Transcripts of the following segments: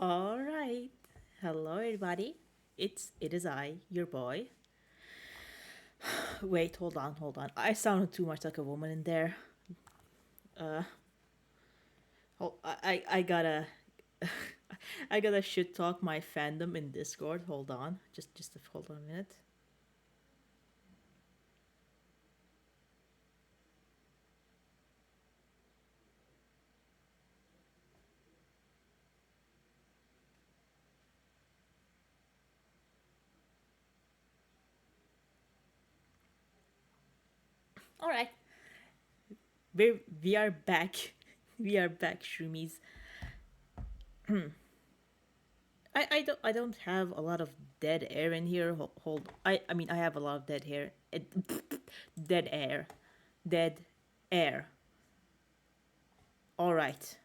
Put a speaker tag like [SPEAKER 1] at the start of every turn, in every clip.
[SPEAKER 1] All right. Hello, everybody. It is I, your boy. Wait, hold on. I sounded too much like a woman in there. Uh, I gotta, I gotta shit talk my fandom in Discord. Hold on, just hold on a minute. All right, we are back. We are back, shroomies. I don't have a lot of dead air in here. Hold. I mean I have a lot of dead hair. Dead air. Dead air. All right.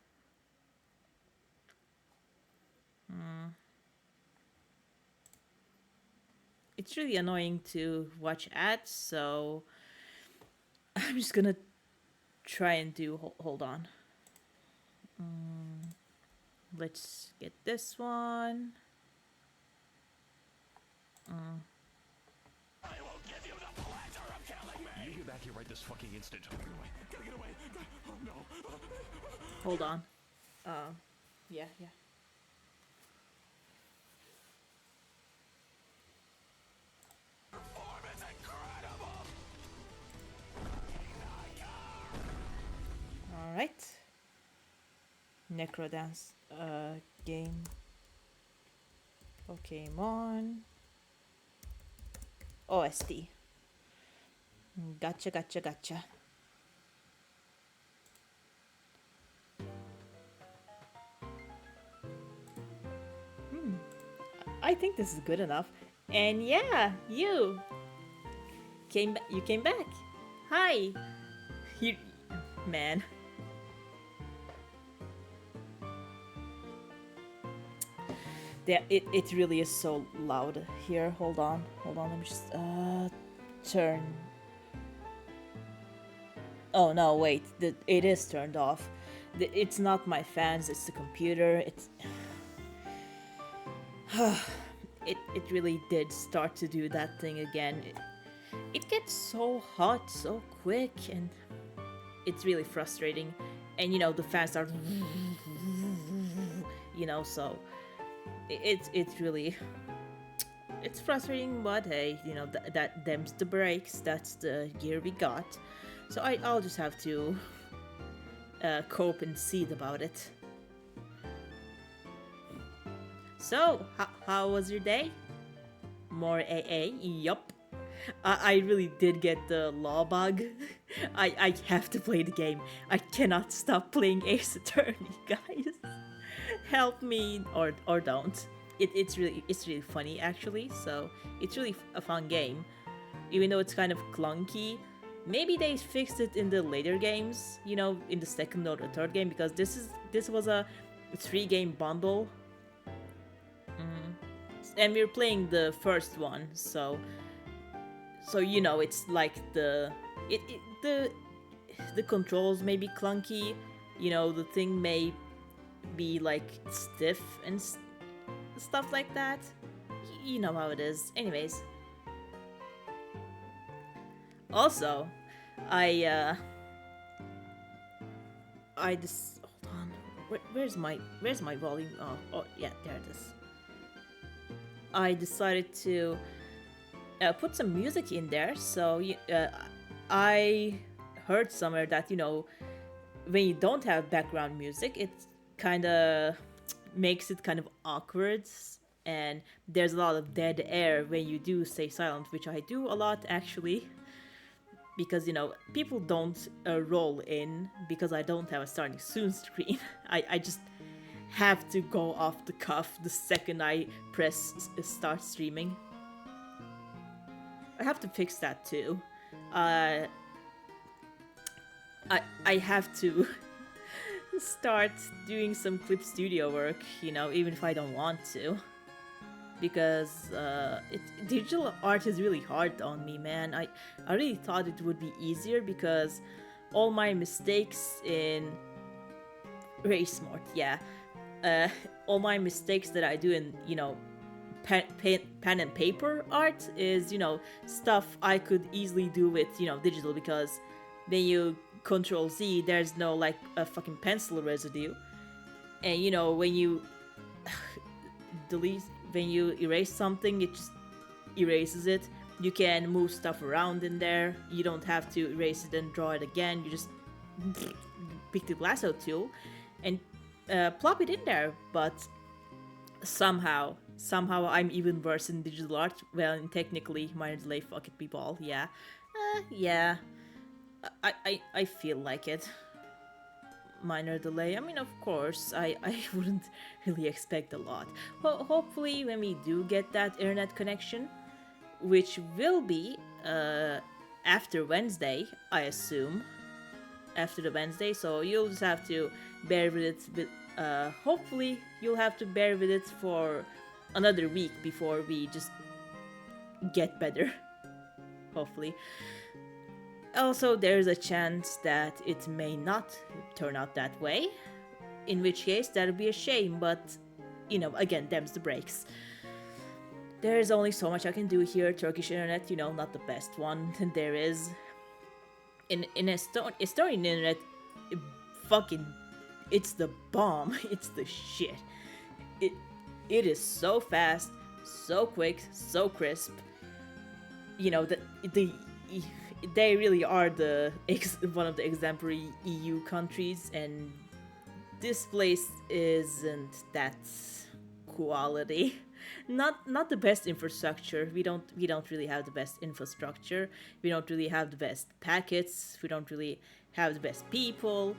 [SPEAKER 1] It's really annoying to watch ads, so I'm just gonna try and do. Hold on. Let's get this one.
[SPEAKER 2] You get back here right this fucking instant. Get away. Gotta get away. Oh no.
[SPEAKER 1] Hold on. Yeah, yeah.
[SPEAKER 2] Performance incredible.
[SPEAKER 1] All right. Necrodance. Game. Pokemon. OST. Gotcha. I think this is good enough. And yeah, you came back. Hi. You man. It really is so loud here. Hold on, let me just turn. Oh no, wait, it is turned off. It's not my fans, it's the computer. It really did start to do that thing again. It gets so hot so quick, and it's really frustrating. And the fans start, so it's really it's frustrating, but hey, that them's the breaks. That's the gear we got. So I'll just have to cope and seethe about it. So, how was your day? More AA? Yup. I really did get the law bug. I have to play the game. I cannot stop playing Ace Attorney, guys. Help me or don't. It's really funny actually. So it's really a fun game, even though it's kind of clunky. Maybe they fixed it in the later games, in the second or the third game, because this was a 3 game bundle, and we're playing the first one, so it's like the controls may be clunky, the thing may be like stiff and stuff like that. You know how it is. Anyways, also, I I just hold on. Where's my volume? Oh yeah, there it is. I decided to put some music in there. So I heard somewhere that when you don't have background music, it kind of makes it kind of awkward, and there's a lot of dead air when you do stay silent, which I do a lot actually, because people don't roll in because I don't have a starting soon screen. I just have to go off the cuff the second I press start streaming. I have to fix that too. Uh, I have to start doing some clip studio work, even if I don't want to. Because digital art is really hard on me, man. I really thought it would be easier because all my mistakes in very smart, yeah. all my mistakes that I do in, pen and paper art is, stuff I could easily do with, digital, because when you control Z, there's no like a fucking pencil residue. And when you delete, when you erase something, it just erases it. You can move stuff around in there. You don't have to erase it and draw it again. You just pick the lasso tool and plop it in there. But somehow I'm even worse in digital art. Well, technically, minor delay, fuck it, people. Yeah, yeah. I feel like it. Minor delay. I mean, of course, I wouldn't really expect a lot. Well, hopefully, when we do get that internet connection, which will be after Wednesday, I assume. After the Wednesday, so you'll just have to bear with it. Hopefully, you'll have to bear with it for another week before we just get better. Hopefully. Also, there's a chance that it may not turn out that way, in which case that would be a shame, but, again, them's the breaks. There's only so much I can do here. Turkish internet, not the best one there is. In Estonian internet, fucking, it's the bomb. It's the shit. It is so fast, so quick, so crisp. They really are one of the exemplary EU countries, and this place isn't that quality. Not the best infrastructure. We don't really have the best infrastructure. We don't really have the best packets. We don't really have the best people.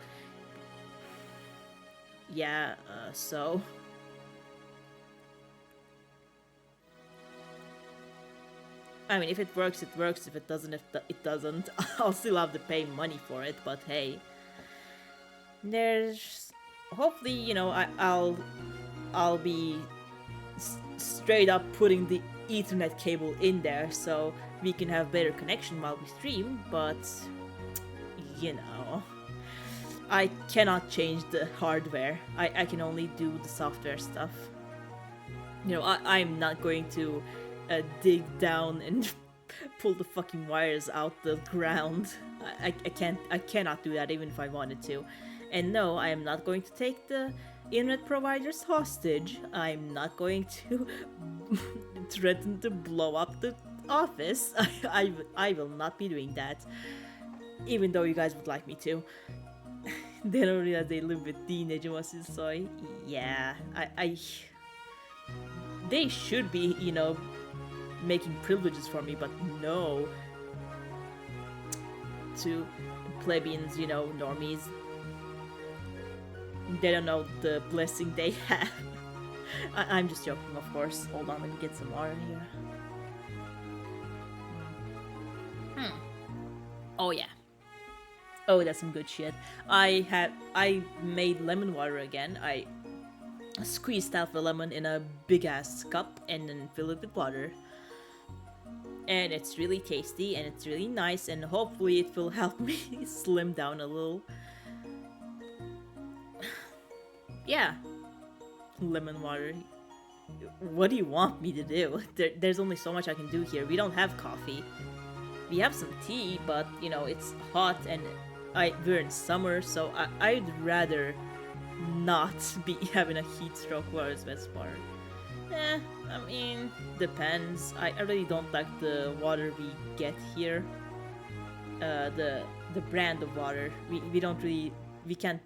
[SPEAKER 1] Yeah, so I mean, if it works, it works. If it doesn't, it doesn't. I'll still have to pay money for it, but hey. There's hopefully, I'll be straight up putting the Ethernet cable in there so we can have better connection while we stream, but I cannot change the hardware. I can only do the software stuff. I'm not going to dig down and pull the fucking wires out the ground. I cannot do that even if I wanted to. And no, I am not going to take the internet providers hostage. I'm not going to threaten to blow up the office. I will not be doing that. Even though you guys would like me to. They don't realize they live with the Necemasis soy. Yeah, they should be, making privileges for me, but no. To plebeians, normies. They don't know the blessing they have. I'm just joking, of course. Hold on, let me get some water here. Oh yeah. Oh, that's some good shit. I made lemon water again. I squeezed half a lemon in a big ass cup and then filled it with water. And it's really tasty and it's really nice, and hopefully it will help me slim down a little. Yeah. Lemon water. What do you want me to do? There's only so much I can do here. We don't have coffee. We have some tea, but, it's hot and we're in summer, so I'd rather not be having a heat stroke while it's best water. I mean, depends. I really don't like the water we get here. The brand of water. We can't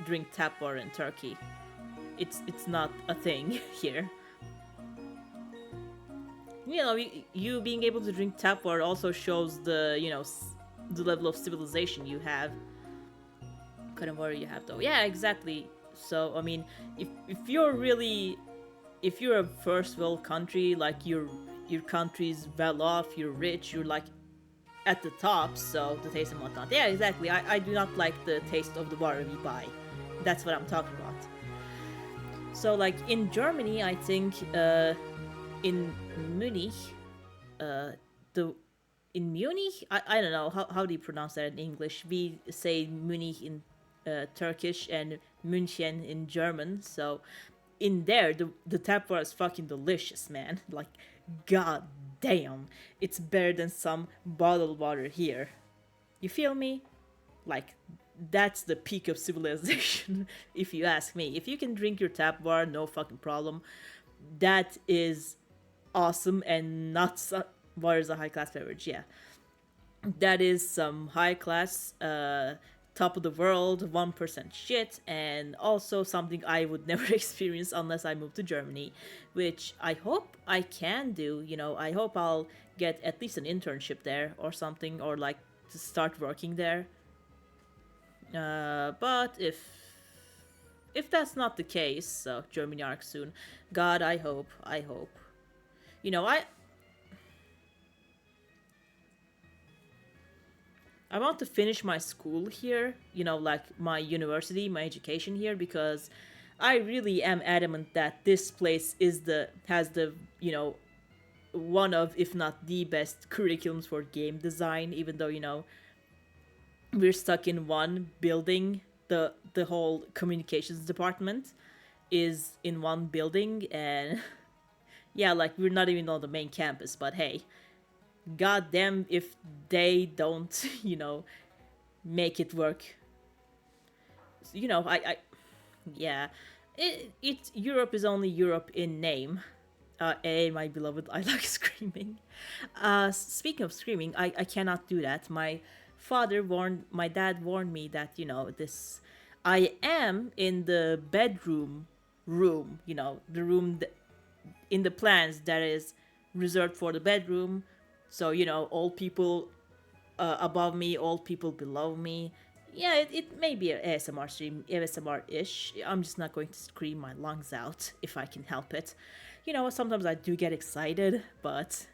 [SPEAKER 1] drink tap water in Turkey. It's not a thing here. You being able to drink tap water also shows the level of civilization you have. What kind of water you have though? Yeah, exactly. So I mean, if you're a first world country, like your country's well off, you're rich, you're like at the top, so the taste and whatnot. Yeah, exactly. I do not like the taste of the water we buy. That's what I'm talking about. So like in Germany, I think in Munich, in Munich, I don't know how do you pronounce that in English. We say Munich in Turkish and München in German. So in there, the tap water is fucking delicious, man. Like, god damn, it's better than some bottled water here. You feel me? Like, that's the peak of civilization, if you ask me. If you can drink your tap water, no fucking problem. That is awesome, and not water is a high class beverage, yeah. That is some high class, top of the world, 1% shit, and also something I would never experience unless I move to Germany, which I hope I can do. You know, I hope I'll get at least an internship there or something, or like to start working there. But if that's not the case, so Germany arc soon. God, I hope. I hope. You know, I want to finish my school here, you know, like my university, my education here, because I really am adamant that this place has the, you know, one of, if not the best curriculums for game design, even though, you know, we're stuck in one building. The whole communications department is in one building, and yeah, like we're not even on the main campus, but hey, goddamn if they don't, you know, make it work. You know, yeah, it Europe is only Europe in name. My beloved, I like screaming. Speaking of screaming, I cannot do that. My dad warned me that, you know, I am in the bedroom room, you know, the room in the plans that is reserved for the bedroom. So, you know, old people above me, old people below me. Yeah, it may be an ASMR stream, ASMR-ish. I'm just not going to scream my lungs out if I can help it. You know, sometimes I do get excited, but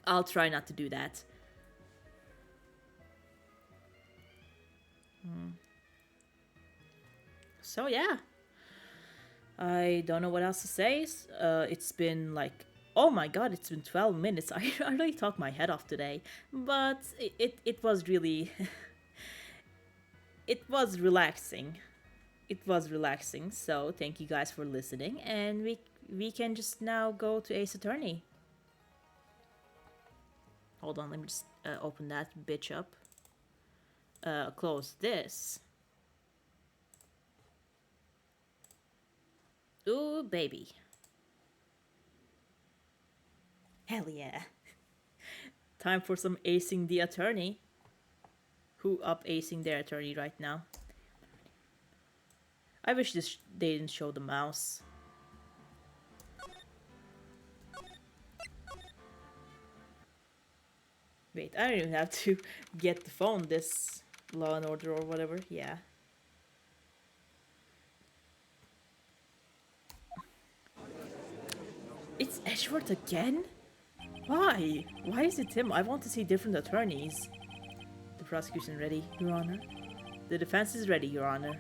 [SPEAKER 1] I'll try not to do that. So yeah, I don't know what else to say. It's been like, oh my god, it's been 12 minutes. I really talked my head off today, but it was really, it was relaxing. It was relaxing. So thank you guys for listening, and we can just now go to Ace Attorney. Hold on, let me just open that bitch up. Close this. Ooh, baby. Hell yeah. Time for some acing the attorney. Who up acing their attorney right now? I wish they didn't show the mouse. Wait, I don't even have to get the phone, this Law and Order or whatever, yeah. It's Edgeworth again? Why? Why is it him? I want to see different attorneys. The prosecution ready, Your Honor? The defense is ready, Your Honor.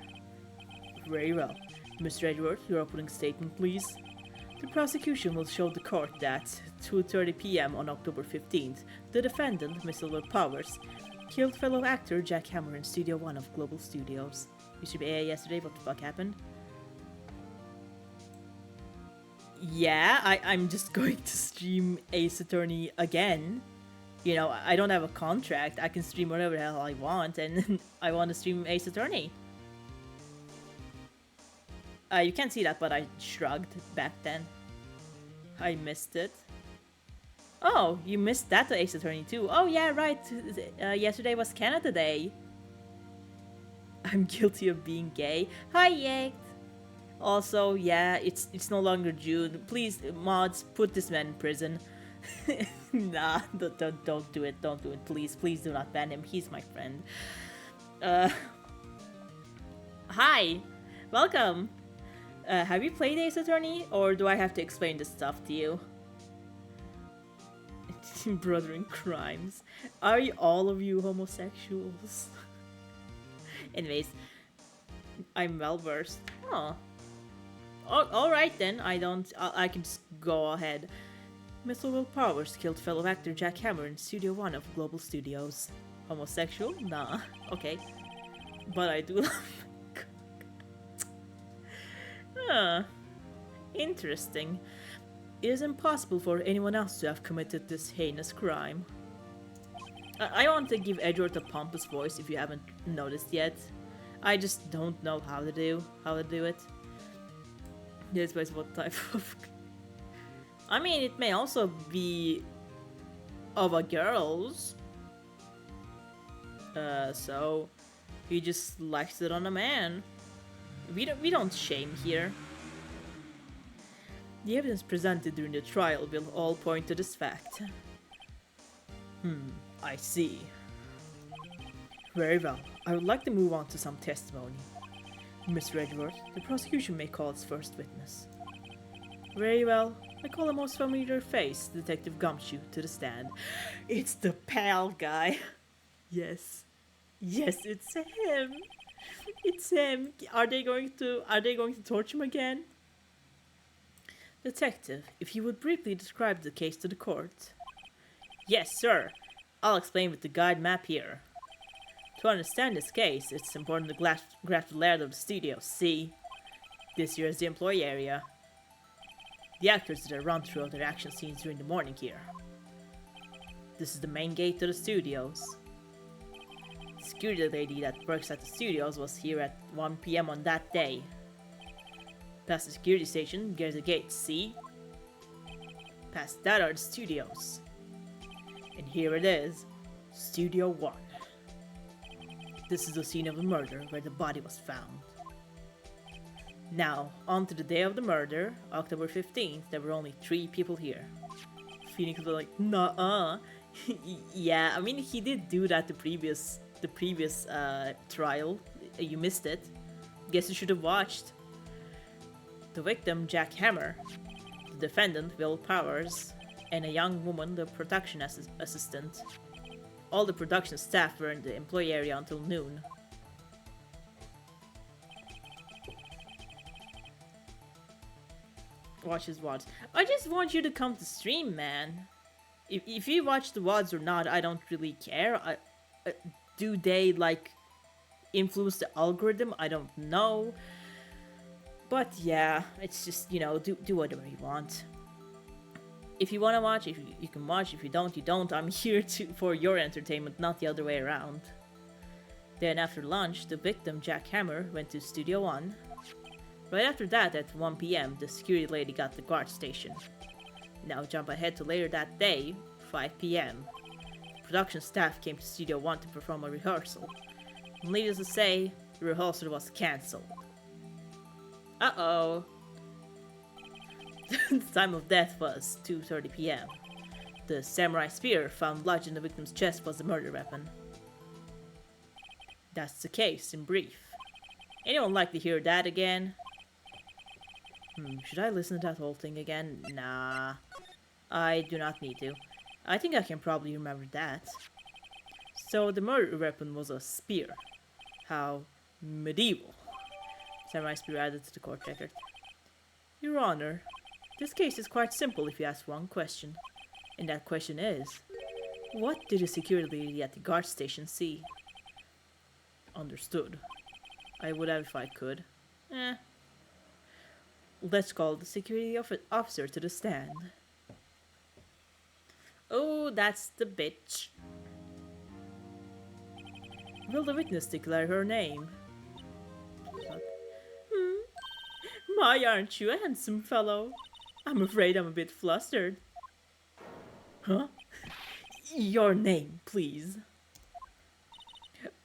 [SPEAKER 1] Very well. Mr. Edgeworth, your opening statement, please. The prosecution will show the court that 2:30 p.m. on October 15th, the defendant, Mr. Will Powers, killed fellow actor Jack Hammer in Studio 1 of Global Studios. You should be yesterday, what the fuck happened? Yeah, I'm just going to stream Ace Attorney again. You know, I don't have a contract. I can stream whatever the hell I want, and I want to stream Ace Attorney. You can't see that, but I shrugged back then. I missed it. Oh, you missed that Ace Attorney too. Oh yeah, right. Yesterday was Canada Day. I'm guilty of being gay. Hi, Yank. Also, yeah, it's no longer June. Please, mods, put this man in prison. Nah, don't do it. Don't do it. Please do not ban him. He's my friend. Hi, welcome. Have you played Ace Attorney, or do I have to explain this stuff to you? Brother in crimes. Are all of you homosexuals? Anyways, I'm well versed. Oh, all right then. I can just go ahead. Mr. Will Powers killed fellow actor Jack Hammer in Studio 1 of Global Studios. Homosexual? Nah. Okay. But I do love. Huh. Interesting. It is impossible for anyone else to have committed this heinous crime. I want to give Edward a pompous voice if you haven't noticed yet. I just don't know how to do it. This was what type of... I mean, it may also be of a girl's. So he just likes it on a man. We don't shame here. The evidence presented during the trial will all point to this fact. I see. Very well. I would like to move on to some testimony. Mr. Edward, the prosecution may call its first witness. Very well. I call a most familiar face, Detective Gumshoe, to the stand. It's the pal guy. Yes. Yes, it's him. It's him. Are they going to torture him again? Detective, if you would briefly describe the case to the court. Yes, sir. I'll explain with the guide map here. To understand this case, it's important to grasp the layout of the studio. See? This here is the employee area. The actors did a run-through of their action scenes during the morning here. This is the main gate to the studios. The security lady that works at the studios was here at 1 PM on that day. Past the security station, there's a gate, see? Past that are the studios. And here it is, Studio 1. This is the scene of the murder where the body was found. Now, on to the day of the murder, October 15th, there were only 3 people here. Phoenix was like, nuh-uh. Yeah, I mean, he did do that the previous trial. You missed it. Guess you should have watched. The victim, Jack Hammer. The defendant, Will Powers. And a young woman, the production assistant. All the production staff were in the employee area until noon. Watch his VODs. I just want you to come to stream, man. If you watch the VODs or not, I don't really care. Do they, like, influence the algorithm? I don't know. But yeah, it's just, you know, do whatever you want. If you want to watch, if you can watch. If you don't, you don't. I'm here for your entertainment, not the other way around. Then after lunch, the victim, Jack Hammer, went to Studio 1. Right after that, at 1 PM, the security lady got the guard station. Now jump ahead to later that day, 5 PM. The production staff came to Studio 1 to perform a rehearsal. And needless to say, the rehearsal was cancelled. Uh-oh. The time of death was 2:30 PM. The samurai spear found lodged in the victim's chest was the murder weapon. That's the case, in brief. Anyone like to hear that again? Should I listen to that whole thing again? Nah. I do not need to. I think I can probably remember that. So the murder weapon was a spear. How medieval. Samurai spear added to the court record. Your Honor, this case is quite simple if you ask one question. And that question is, what did the security lady at the guard station see? Understood. I would have if I could. Let's call the security officer to the stand. Oh, that's the bitch. Will the witness declare her name? My, aren't you a handsome fellow? I'm afraid I'm a bit flustered. Huh? Your name, please.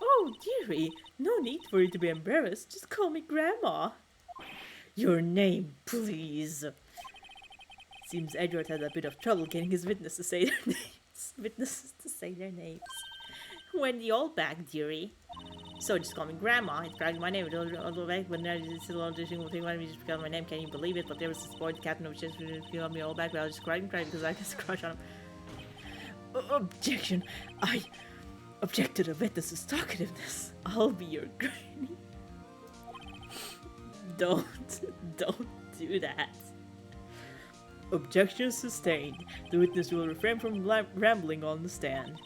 [SPEAKER 1] Oh, dearie, no need for you to be embarrassed. Just call me Grandma. Your name, please. Seems Edward had a bit of trouble getting his witnesses to say their names. Wendy Oldback, dearie. So just call me Grandma. It's bragging my name. When I just my name, can you believe it? But there was this boy, the captain of just called me Oldback, but I was just crying because I just crush on him. Objection. I object to the witness's talkativeness. I'll be your granny. Don't do that. Objection sustained. The witness will refrain from rambling on the stand.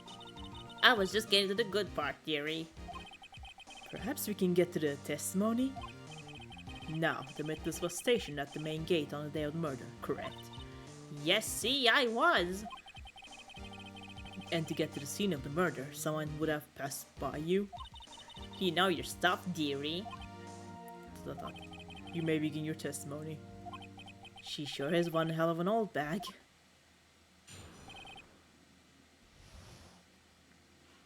[SPEAKER 1] I was just getting to the good part, dearie. Perhaps we can get to the testimony? Now, the witness was stationed at the main gate on the day of the murder, correct? Yes, see, I was. And to get to the scene of the murder, someone would have passed by you? You know your stuff, dearie. You may begin your testimony. She sure is one hell of an old bag.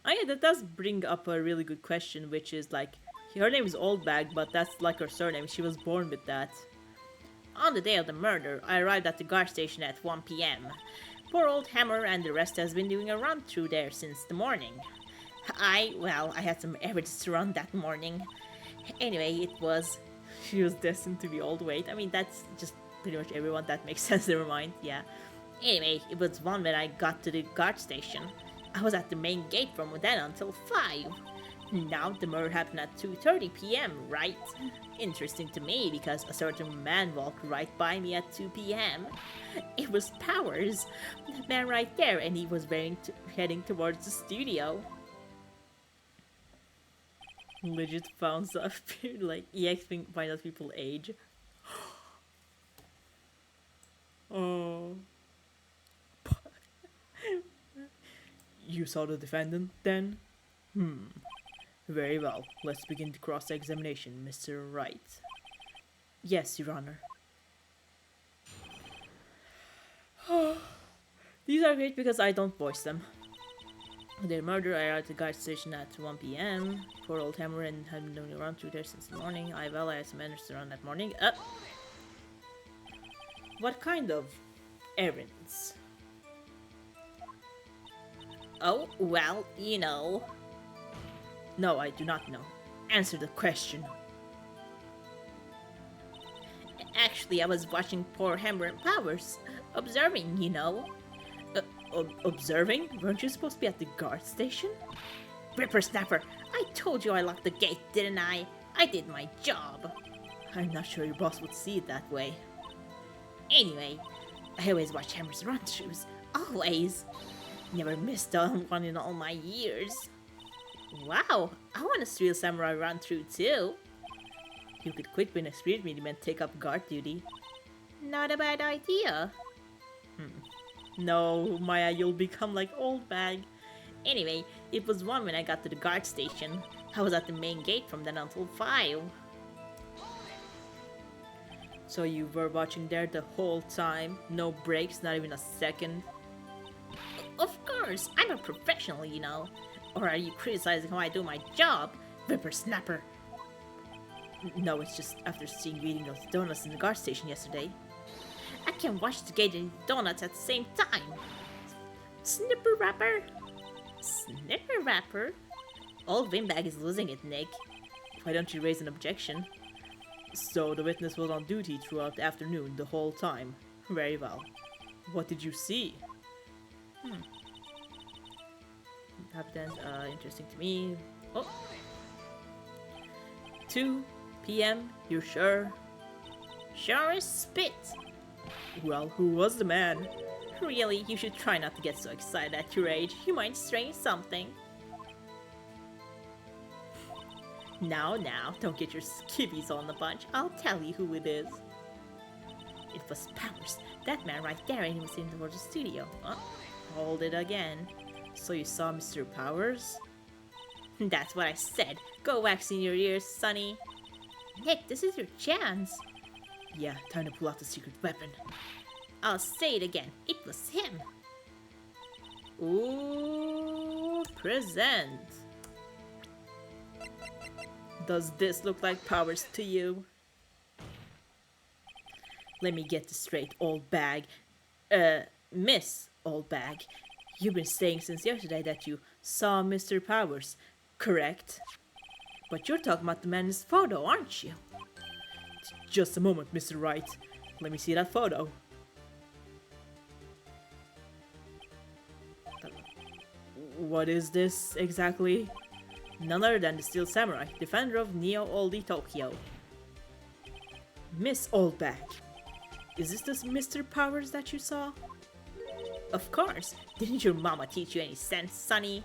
[SPEAKER 1] Oh yeah, that does bring up a really good question, which is like, her name is Old Bag, but that's like her surname. She was born with that. On the day of the murder, I arrived at the guard station at 1 p.m. Poor old Hammer and the rest has been doing a run through there since the morning. I had some errands to run that morning. Anyway, she was destined to be old weight. I mean, that's just pretty much everyone. That makes sense, never mind, yeah. Anyway, it was 1 when I got to the guard station. I was at the main gate from then until 5. Now, the murder happened at 2:30 p.m., right? Interesting to me because a certain man walked right by me at 2 p.m. It was Powers, that man right there, and he was heading towards the studio. Legit found stuff, like EX find out people's age. Oh. You saw the defendant then? Very well. Let's begin the cross-examination, Mr. Wright. Yes, Your Honor. These are great because I don't voice them. The murder, I arrived at the guard station at 1 p.m. Poor old Hammer and had been doing a run through there since the morning. I had some errands to run that morning. What kind of errands? Oh, well, you know. No, I do not know. Answer the question. Actually, I was watching poor Hammer and Powers. Observing, you know. Observing? Weren't you supposed to be at the guard station? Whippersnapper, I told you I locked the gate, didn't I? I did my job. I'm not sure your boss would see it that way. Anyway, I always watch Hammer's run-throughs. Always. Never missed one in all my years. Wow, I want a Steel Samurai run-through too. You could quit being a spirit medium and take up guard duty. Not a bad idea. No, Maya, you'll become like Old Bag. Anyway, it was 1 when I got to the guard station. I was at the main gate from then until 5. So you were watching there the whole time? No breaks, not even a second? Of course, I'm a professional, you know. Or are you criticizing how I do my job, Whippersnapper? No, it's just after seeing you eating those donuts in the guard station yesterday. I can watch the gate and eat donuts at the same time. Snipper Rapper? Snipper Rapper? Old Windbag is losing it, Nick. Why don't you raise an objection? So the witness was on duty throughout the afternoon, the whole time. Very well. What did you see? Happened, interesting to me. Oh. 2 p.m., you sure? Sure as spit. Well, who was the man? Really, you should try not to get so excited at your age. You might strain something. Now, don't get your skivvies on the bunch. I'll tell you who it is. It was Powers. That man right there, and he was in towards the studio. Hold it again. So you saw Mr. Powers? That's what I said. Go wax in your ears, Sonny. Nick, this is your chance. Yeah, time to pull out the secret weapon. I'll say it again. It was him. Ooh, present. Does this look like Powers to you? Let me get this straight, Old Bag. Miss Old Bag. You've been saying since yesterday that you saw Mr. Powers, correct? But you're talking about the man in his photo, aren't you? Just a moment, Mr. Wright. Let me see that photo. What is this exactly? None other than the Steel Samurai, defender of Neo Oldie Tokyo. Miss Oldbag. Is this Mr. Powers that you saw? Of course. Didn't your mama teach you any sense, Sonny?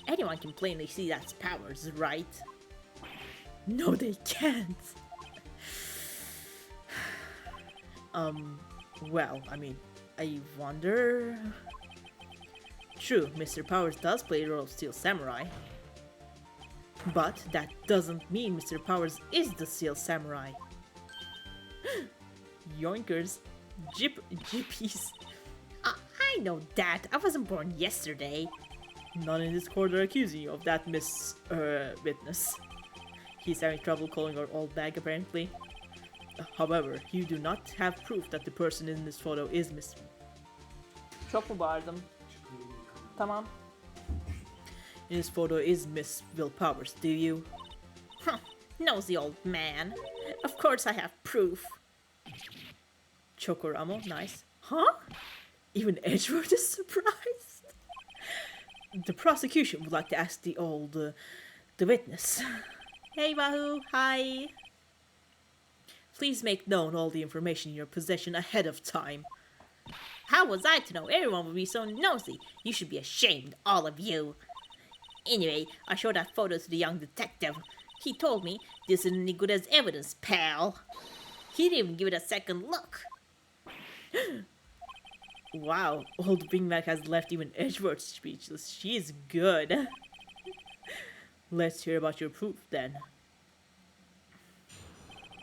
[SPEAKER 1] Anyone can plainly see that's Powers, right? No, they can't. Well, I mean, I wonder... True, Mr. Powers does play the role of Steel Samurai. But that doesn't mean Mr. Powers is the Steel Samurai. Yoinkers. Jippies. I know that. I wasn't born yesterday. None in this court are accusing you of that, Miss... witness. He's having trouble calling her old bag, apparently. However, you do not have proof that the person in this photo is Miss... Çok mu bağırdım? Tamam. In this photo is Miss Will Powers, do you?
[SPEAKER 3] Huh, nosy old man. Of course I have proof.
[SPEAKER 1] Chocoramo, nice. Huh? Even Edgeworth is surprised. The prosecution would like to ask the witness.
[SPEAKER 3] Hey Wahoo, hi.
[SPEAKER 1] Please make known all the information in your possession ahead of time.
[SPEAKER 3] How was I to know everyone would be so nosy? You should be ashamed, all of you. Anyway, I showed that photo to the young detective. He told me this isn't any good as evidence, pal. He didn't even give it a second look.
[SPEAKER 1] Wow, old Big Mac has left even Edgeworth speechless. She's good. Let's hear about your proof then.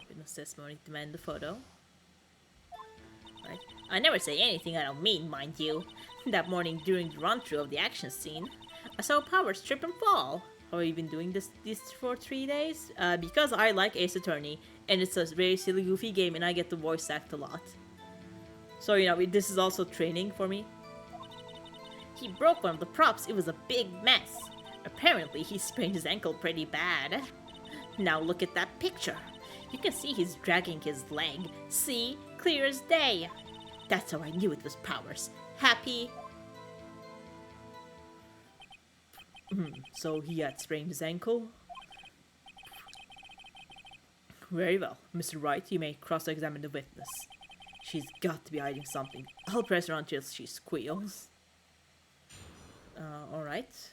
[SPEAKER 1] Witness testimony, demand the photo.
[SPEAKER 3] Right. I never say anything I don't mean, mind you. That morning during the run-through of the action scene, I saw Powers trip and fall.
[SPEAKER 1] Have you been doing this for 3 days? Because I like Ace Attorney, and it's a very silly, goofy game, and I get to voice act a lot. So, you know, this is also training for me.
[SPEAKER 3] He broke one of the props. It was a big mess. Apparently, he sprained his ankle pretty bad. Now look at that picture. You can see he's dragging his leg. See? Clear as day. That's how I knew it was Powers. Happy?
[SPEAKER 1] So he had sprained his ankle? Very well. Mr. Wright, you may cross-examine the witness. She's got to be hiding something. I'll press her until she squeals. Alright.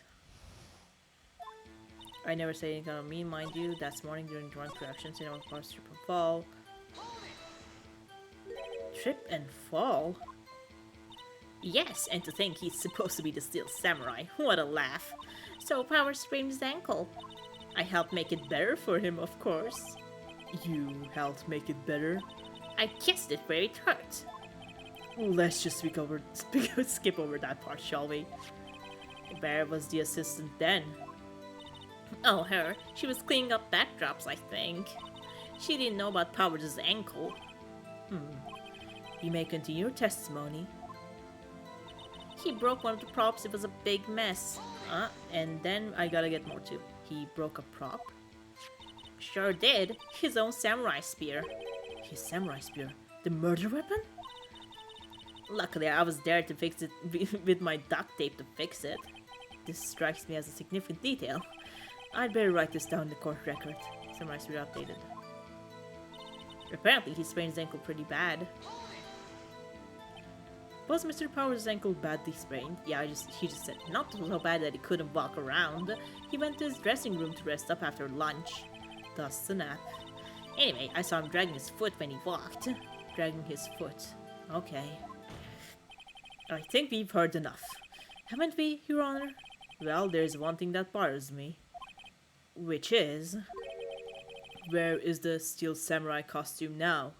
[SPEAKER 1] I never say anything on me, mind you. That's morning during the run-through actions, you know, of course, trip and fall. Trip and fall?
[SPEAKER 3] Yes, and to think he's supposed to be the Steel Samurai. What a laugh. So Powers sprained his ankle. I helped make it better for him, of course.
[SPEAKER 1] You helped make it better?
[SPEAKER 3] I kissed it where it hurt.
[SPEAKER 1] Let's just skip over that part, shall we? Where was the assistant then?
[SPEAKER 3] Oh, her. She was cleaning up backdrops, I think. She didn't know about Powers' ankle.
[SPEAKER 1] You may continue your testimony.
[SPEAKER 3] He broke one of the props. It was a big mess.
[SPEAKER 1] And then I gotta get more too. He broke a prop?
[SPEAKER 3] Sure did. His own samurai spear.
[SPEAKER 1] His samurai spear? The murder weapon?
[SPEAKER 3] Luckily, I was there to fix it with my duct tape to fix it.
[SPEAKER 1] This strikes me as a significant detail. I'd better write this down in the court record. Samurai spear updated. Apparently, he sprained his ankle pretty bad. Was Mr. Powers' ankle badly sprained? Yeah, he just said not so bad that he couldn't walk around. He went to his dressing room to rest up after lunch. Thus the nap.
[SPEAKER 3] Anyway, I saw him dragging his foot when he walked.
[SPEAKER 1] Dragging his foot. Okay. I think we've heard enough. Haven't we, Your Honor? Well, there's one thing that bothers me. Which is... where is the Steel Samurai costume now?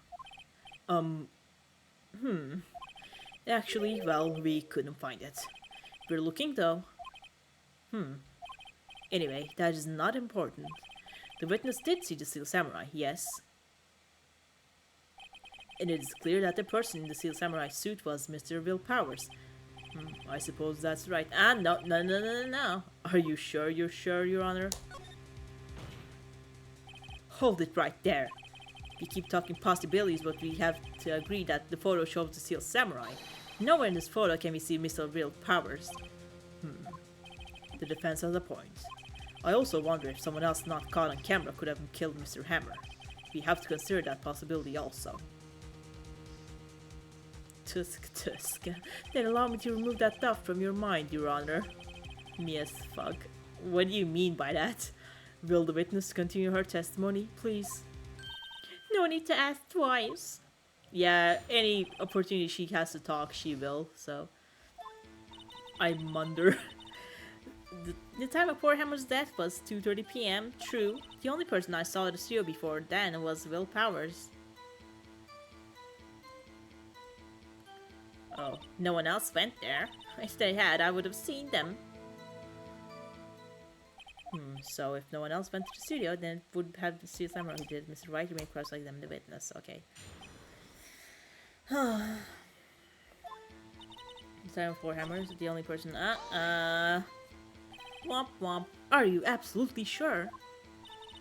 [SPEAKER 1] Actually, well, we couldn't find it. We're looking though. Anyway, that is not important. The witness did see the Steel Samurai, yes. And it is clear that the person in the Steel Samurai suit was Mr. Will Powers. I suppose that's right. No. Are you sure you're sure, Your Honor? Hold it right there. We keep talking possibilities, but we have to agree that the photo shows the Steel Samurai. Nowhere in this photo can we see Mr. Will Powers. The defense has a point. I also wonder if someone else not caught on camera could have killed Mr. Hammer. We have to consider that possibility also. Tusk. Then allow me to remove that thought from your mind, Your Honor. Yes, fuck. What do you mean by that? Will the witness continue her testimony, please?
[SPEAKER 3] No need to ask twice.
[SPEAKER 1] Yeah, any opportunity she has to talk, she will, so. I wonder. The time of poor Hammer's death was 2:30 p.m. True. The only person I saw at the studio before then was Will Powers. Oh, no one else went there. If they had, I would have seen them. So if no one else went to the studio, then it would have the studio samurai who did. Mr. White remained cross-legged them the witness. Okay. Time of four hammers, the only person. Womp womp. Are you absolutely sure?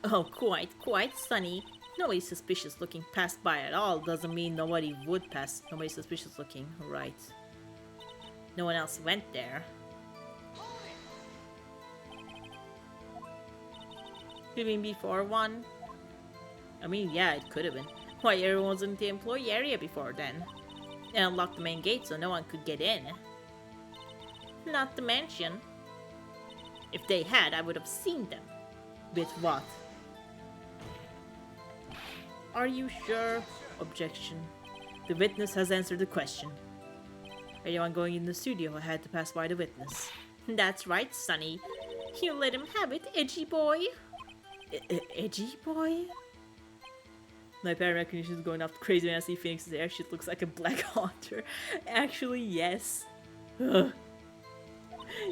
[SPEAKER 1] Oh, quite, Sonny. Nobody suspicious looking passed by at all doesn't mean nobody would pass. Nobody suspicious looking, right? No one else went there. You mean before one? I mean, yeah, it could have been. Why, everyone was in the employee area before then. And unlocked the main gate so no one could get in. Not to mention, if they had, I would have seen them. With what? Are you sure? Objection. The witness has answered the question. Anyone going in the studio had to pass by the witness. That's right, Sonny. You let him have it, edgy boy. Edgy boy? My pattern recognition is going off crazy when I see Phoenix's hair. She looks like a Black Hunter. Actually, yes. Ugh.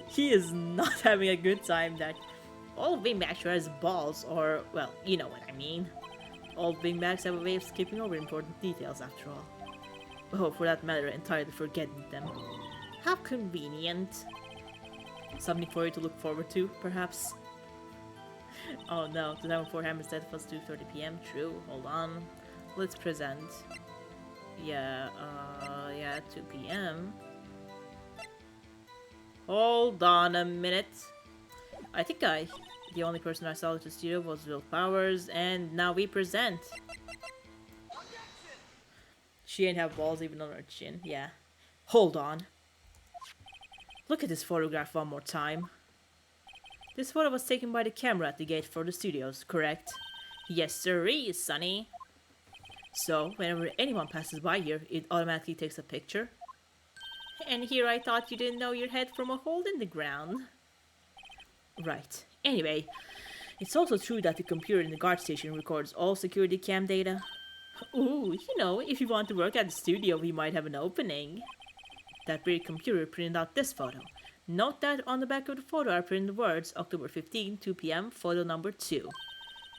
[SPEAKER 1] He is not having a good time. That all wingbacks has balls, or, well, you know what I mean. All wingbacks have a way of skipping over important details, after all. Oh, for that matter, entirely forgetting them. How convenient. Something for you to look forward to, perhaps? Oh no, the time before Hammer's death was 2:30 p.m. True, hold on. Let's present. Yeah, 2 p.m. Hold on a minute. I think the only person I saw at the studio was Will Powers, and now we present. She ain't have balls even on her chin, yeah. Hold on. Look at this photograph one more time. This photo was taken by the camera at the gate for the studios, correct? Yes, sirree, Sonny. So, whenever anyone passes by here, it automatically takes a picture. And here I thought you didn't know your head from a hole in the ground. Right. Anyway, it's also true that the computer in the guard station records all security cam data. Ooh, you know, if you want to work at the studio, we might have an opening. That very computer printed out this photo. Note that on the back of the photo are printed the words October 15, 2 p.m., photo number 2.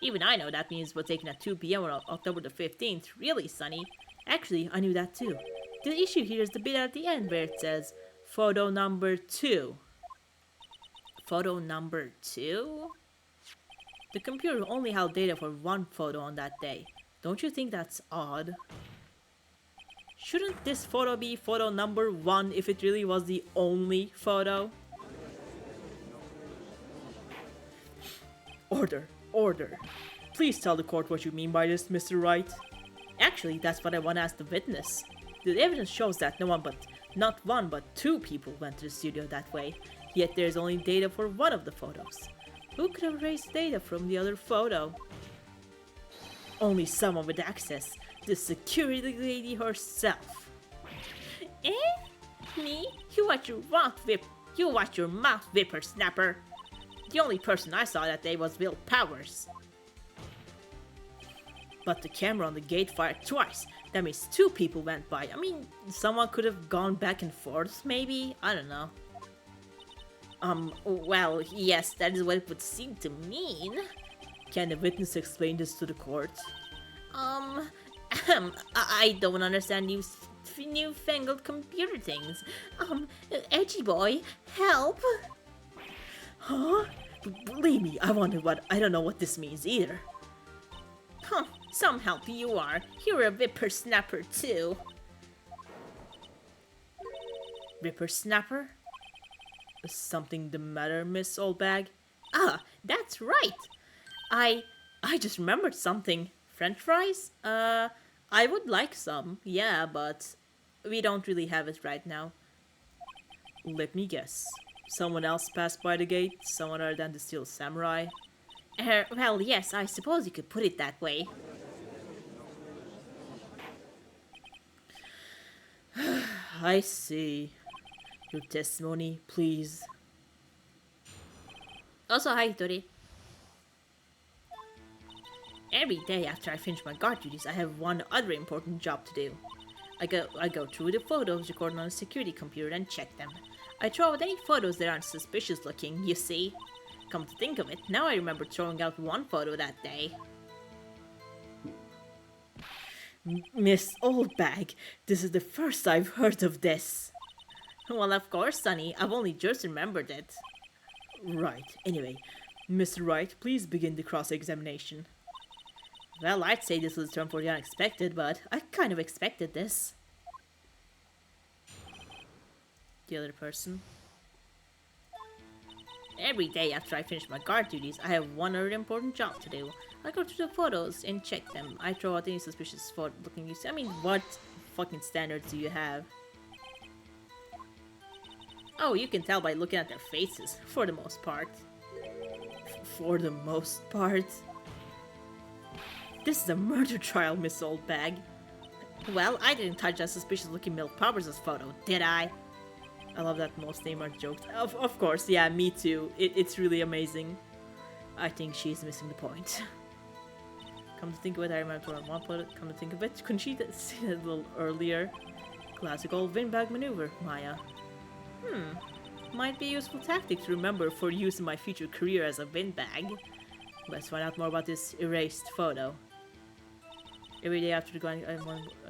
[SPEAKER 1] Even I know that means was taken at 2 p.m. on October the 15th. Really, Sonny? Actually, I knew that too. The issue here is the bit at the end where it says photo number 2. Photo number 2? The computer only held data for one photo on that day. Don't you think that's odd? Shouldn't this photo be photo number 1 if it really was the only photo? Order, order. Please tell the court what you mean by this, Mr. Wright. Actually, that's what I want to ask the witness. The evidence shows that not one but 2 people went to the studio that way, yet there's only data for one of the photos. Who could have erased data from the other photo? Only someone with access. The security lady herself. Eh? Me? You watch your mouth, whippersnapper. The only person I saw that day was Will Powers. But the camera on the gate fired twice. That means 2 people went by. I mean, someone could have gone back and forth, maybe? I don't know. Well, yes, that is what it would seem to mean. Can the witness explain this to the court? I don't understand newfangled computer things. Edgy boy, help! Huh? Believe me, I don't know what this means either. Huh, some help you are. You're a whippersnapper too. Whippersnapper? Is something the matter, Miss Oldbag? Ah, that's right! I just remembered something. French fries? I would like some, yeah, but we don't really have it right now. Let me guess. Someone else passed by the gate? Someone other than the Steel Samurai? Well, yes, I suppose you could put it that way. I see. Your testimony, please.
[SPEAKER 3] Also, hi, Tori. Every day after I finish my guard duties, I have one other important job to do. I go through the photos recorded on a security computer and check them. I throw out any photos that aren't suspicious looking, you see. Come to think of it, now I remember throwing out one photo that day.
[SPEAKER 1] Miss Oldbag, this is the first I've heard of this.
[SPEAKER 3] Well, of course, Sonny, I've only just remembered it.
[SPEAKER 1] Right, anyway, Mr. Wright, please begin the cross-examination.
[SPEAKER 3] Well, I'd say this was a term for the unexpected, but I kind of expected this.
[SPEAKER 1] The other person.
[SPEAKER 3] Every day after I finish my guard duties, I have one other important job to do. I go through the photos and check them. I throw out any suspicious photo looking you see. I mean,
[SPEAKER 1] What fucking standards do you have?
[SPEAKER 3] oh, you can tell by looking at their faces, for the most part.
[SPEAKER 1] For the most part. This is a murder trial, Miss Oldbag.
[SPEAKER 3] Well, I didn't touch that suspicious looking Milk Proverbs' photo, did I?
[SPEAKER 1] I love that most name are jokes. Of course, yeah, me too. It's really amazing. I think she's missing the point. Come to think of it, I remember one photo. Come to think of it, couldn't she see that a little earlier? Classic old windbag maneuver, Maya.
[SPEAKER 3] Might be a useful tactic to remember for use in my future career as a windbag.
[SPEAKER 1] Let's find out more about this erased photo. Every day after going, I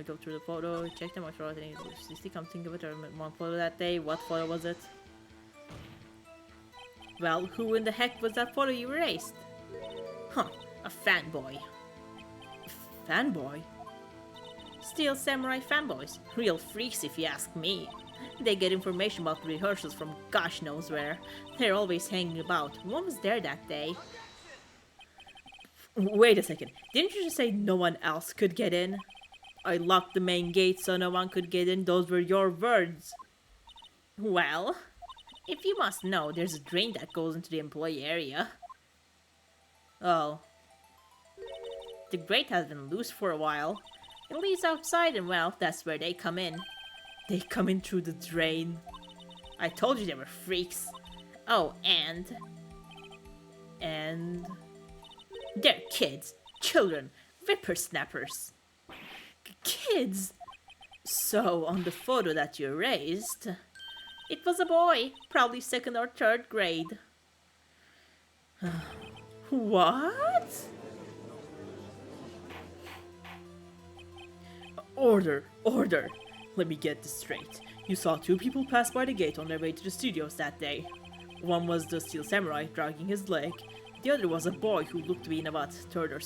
[SPEAKER 1] go through the photo, check them, I throw out any come think of it, I remember one photo that day. What photo was it?
[SPEAKER 3] Well, who in the heck was that photo you erased? Huh, a fanboy.
[SPEAKER 1] Fanboy?
[SPEAKER 3] Steel Samurai fanboys. Real freaks if you ask me. They get information about rehearsals from gosh knows where. They're always hanging about. One was there that day.
[SPEAKER 1] Wait a second, didn't you just say no one else could get in? I locked the main gate so no one could get in, those were your words.
[SPEAKER 3] Well, if you must know, there's a drain that goes into the employee area.
[SPEAKER 1] Oh.
[SPEAKER 3] The grate has been loose for a while. It leads outside and well, that's where they come in.
[SPEAKER 1] They come in through the drain.
[SPEAKER 3] I told you they were freaks. Oh, and... they're kids, children, whippersnappers.
[SPEAKER 1] Kids? So, on the photo that you erased...
[SPEAKER 3] It was a boy, probably 2nd or 3rd grade.
[SPEAKER 1] What? Order, order. Let me get this straight. You saw 2 people pass by the gate on their way to the studios that day. One was the Steel Samurai dragging his leg. The other was a boy who looked to be in about 3rd or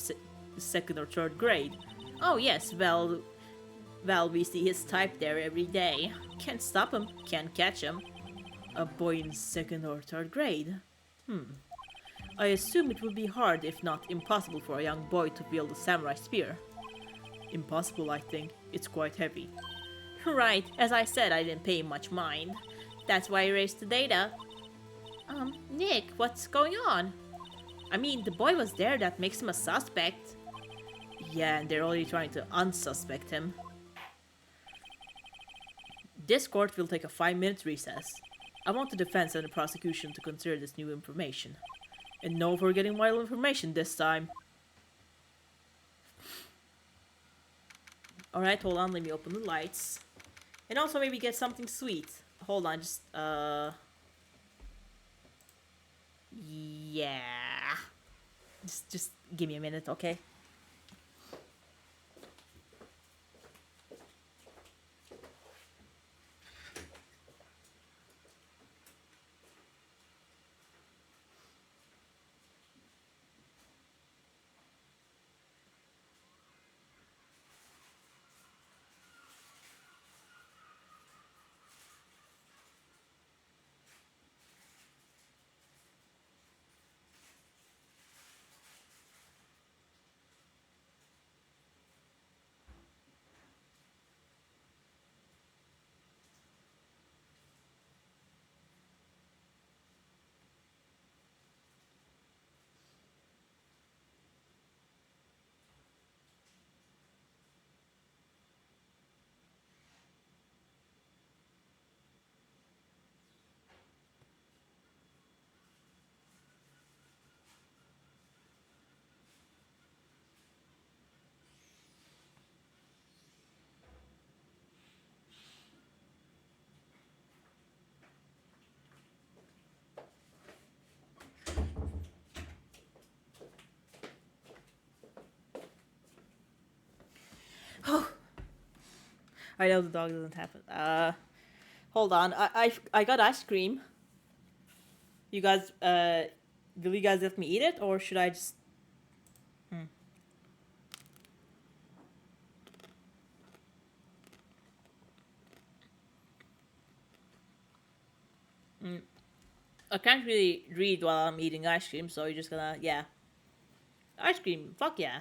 [SPEAKER 1] 2nd or 3rd grade.
[SPEAKER 3] Oh yes, well, we see his type there every day. Can't stop him, can't catch him.
[SPEAKER 1] A boy in 2nd or 3rd grade? I assume it would be hard, if not impossible, for a young boy to wield a samurai spear. Impossible, I think. It's quite heavy.
[SPEAKER 3] Right, as I said, I didn't pay much mind. That's why I erased the data. Nick, what's going on? I mean, the boy was there, that makes him a suspect.
[SPEAKER 1] Yeah, and they're already trying to unsuspect him. This court will take a 5-minute recess. I want the defense and the prosecution to consider this new information. And no forgetting vital information this time. Alright, hold on, let me open the lights. And also maybe get something sweet. Hold on, just, yeah. Just give me a minute, okay? I know the dog doesn't happen. Hold on. I got ice cream. You guys, will you guys let me eat it, or should I just? I can't really read while I'm eating ice cream, so you're just gonna, yeah. Ice cream, fuck yeah.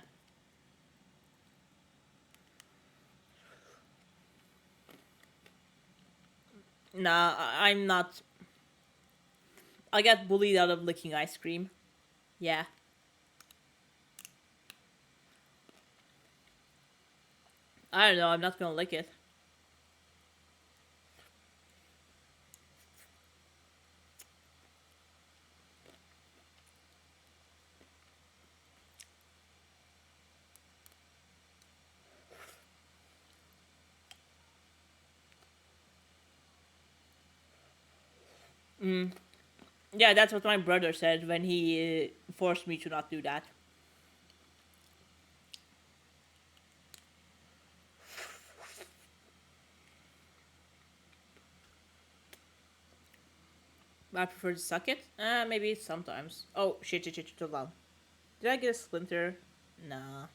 [SPEAKER 1] Nah, I'm not. I got bullied out of licking ice cream. Yeah. I don't know, I'm not gonna lick it. Yeah, that's what my brother said when he forced me to not do that. I prefer to suck it. Maybe sometimes. Oh, shit, too loud. Did I get a splinter? Nah.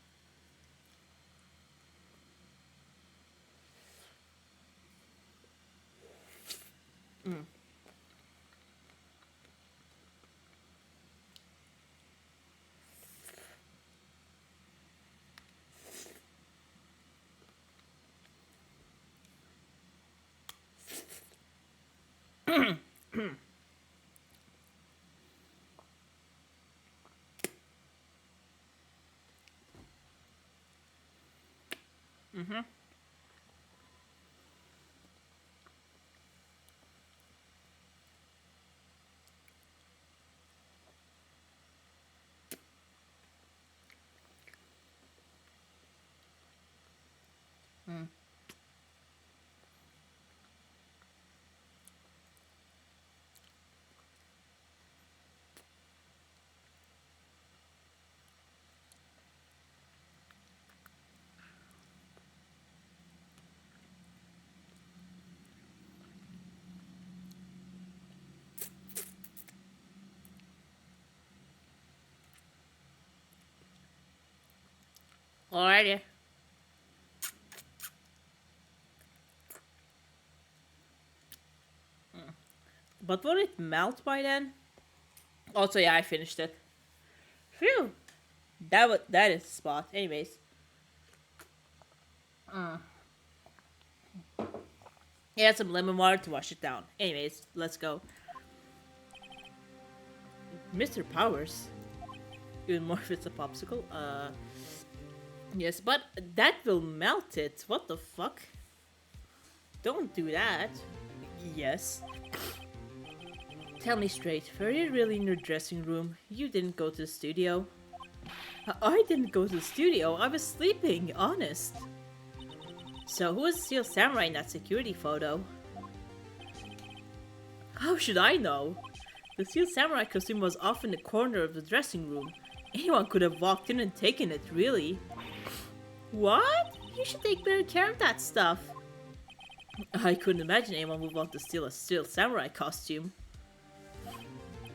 [SPEAKER 1] Alrighty. But will it melt by then? Also, yeah, I finished it. Phew. That is the spot. Anyways. Yeah, some lemon water to wash it down. Anyways, let's go. Mr. Powers. Even more if it's a popsicle. Yes, but that will melt it. What the fuck? Don't do that. Yes. Tell me straight, were you really in your dressing room? You didn't go to the studio? I didn't go to the studio. I was sleeping, honest. So who was the Steel Samurai in that security photo? How should I know? The Steel Samurai costume was off in the corner of the dressing room. Anyone could have walked in and taken it, really. What? You should take better care of that stuff. I couldn't imagine anyone would want to steal a Steel Samurai costume.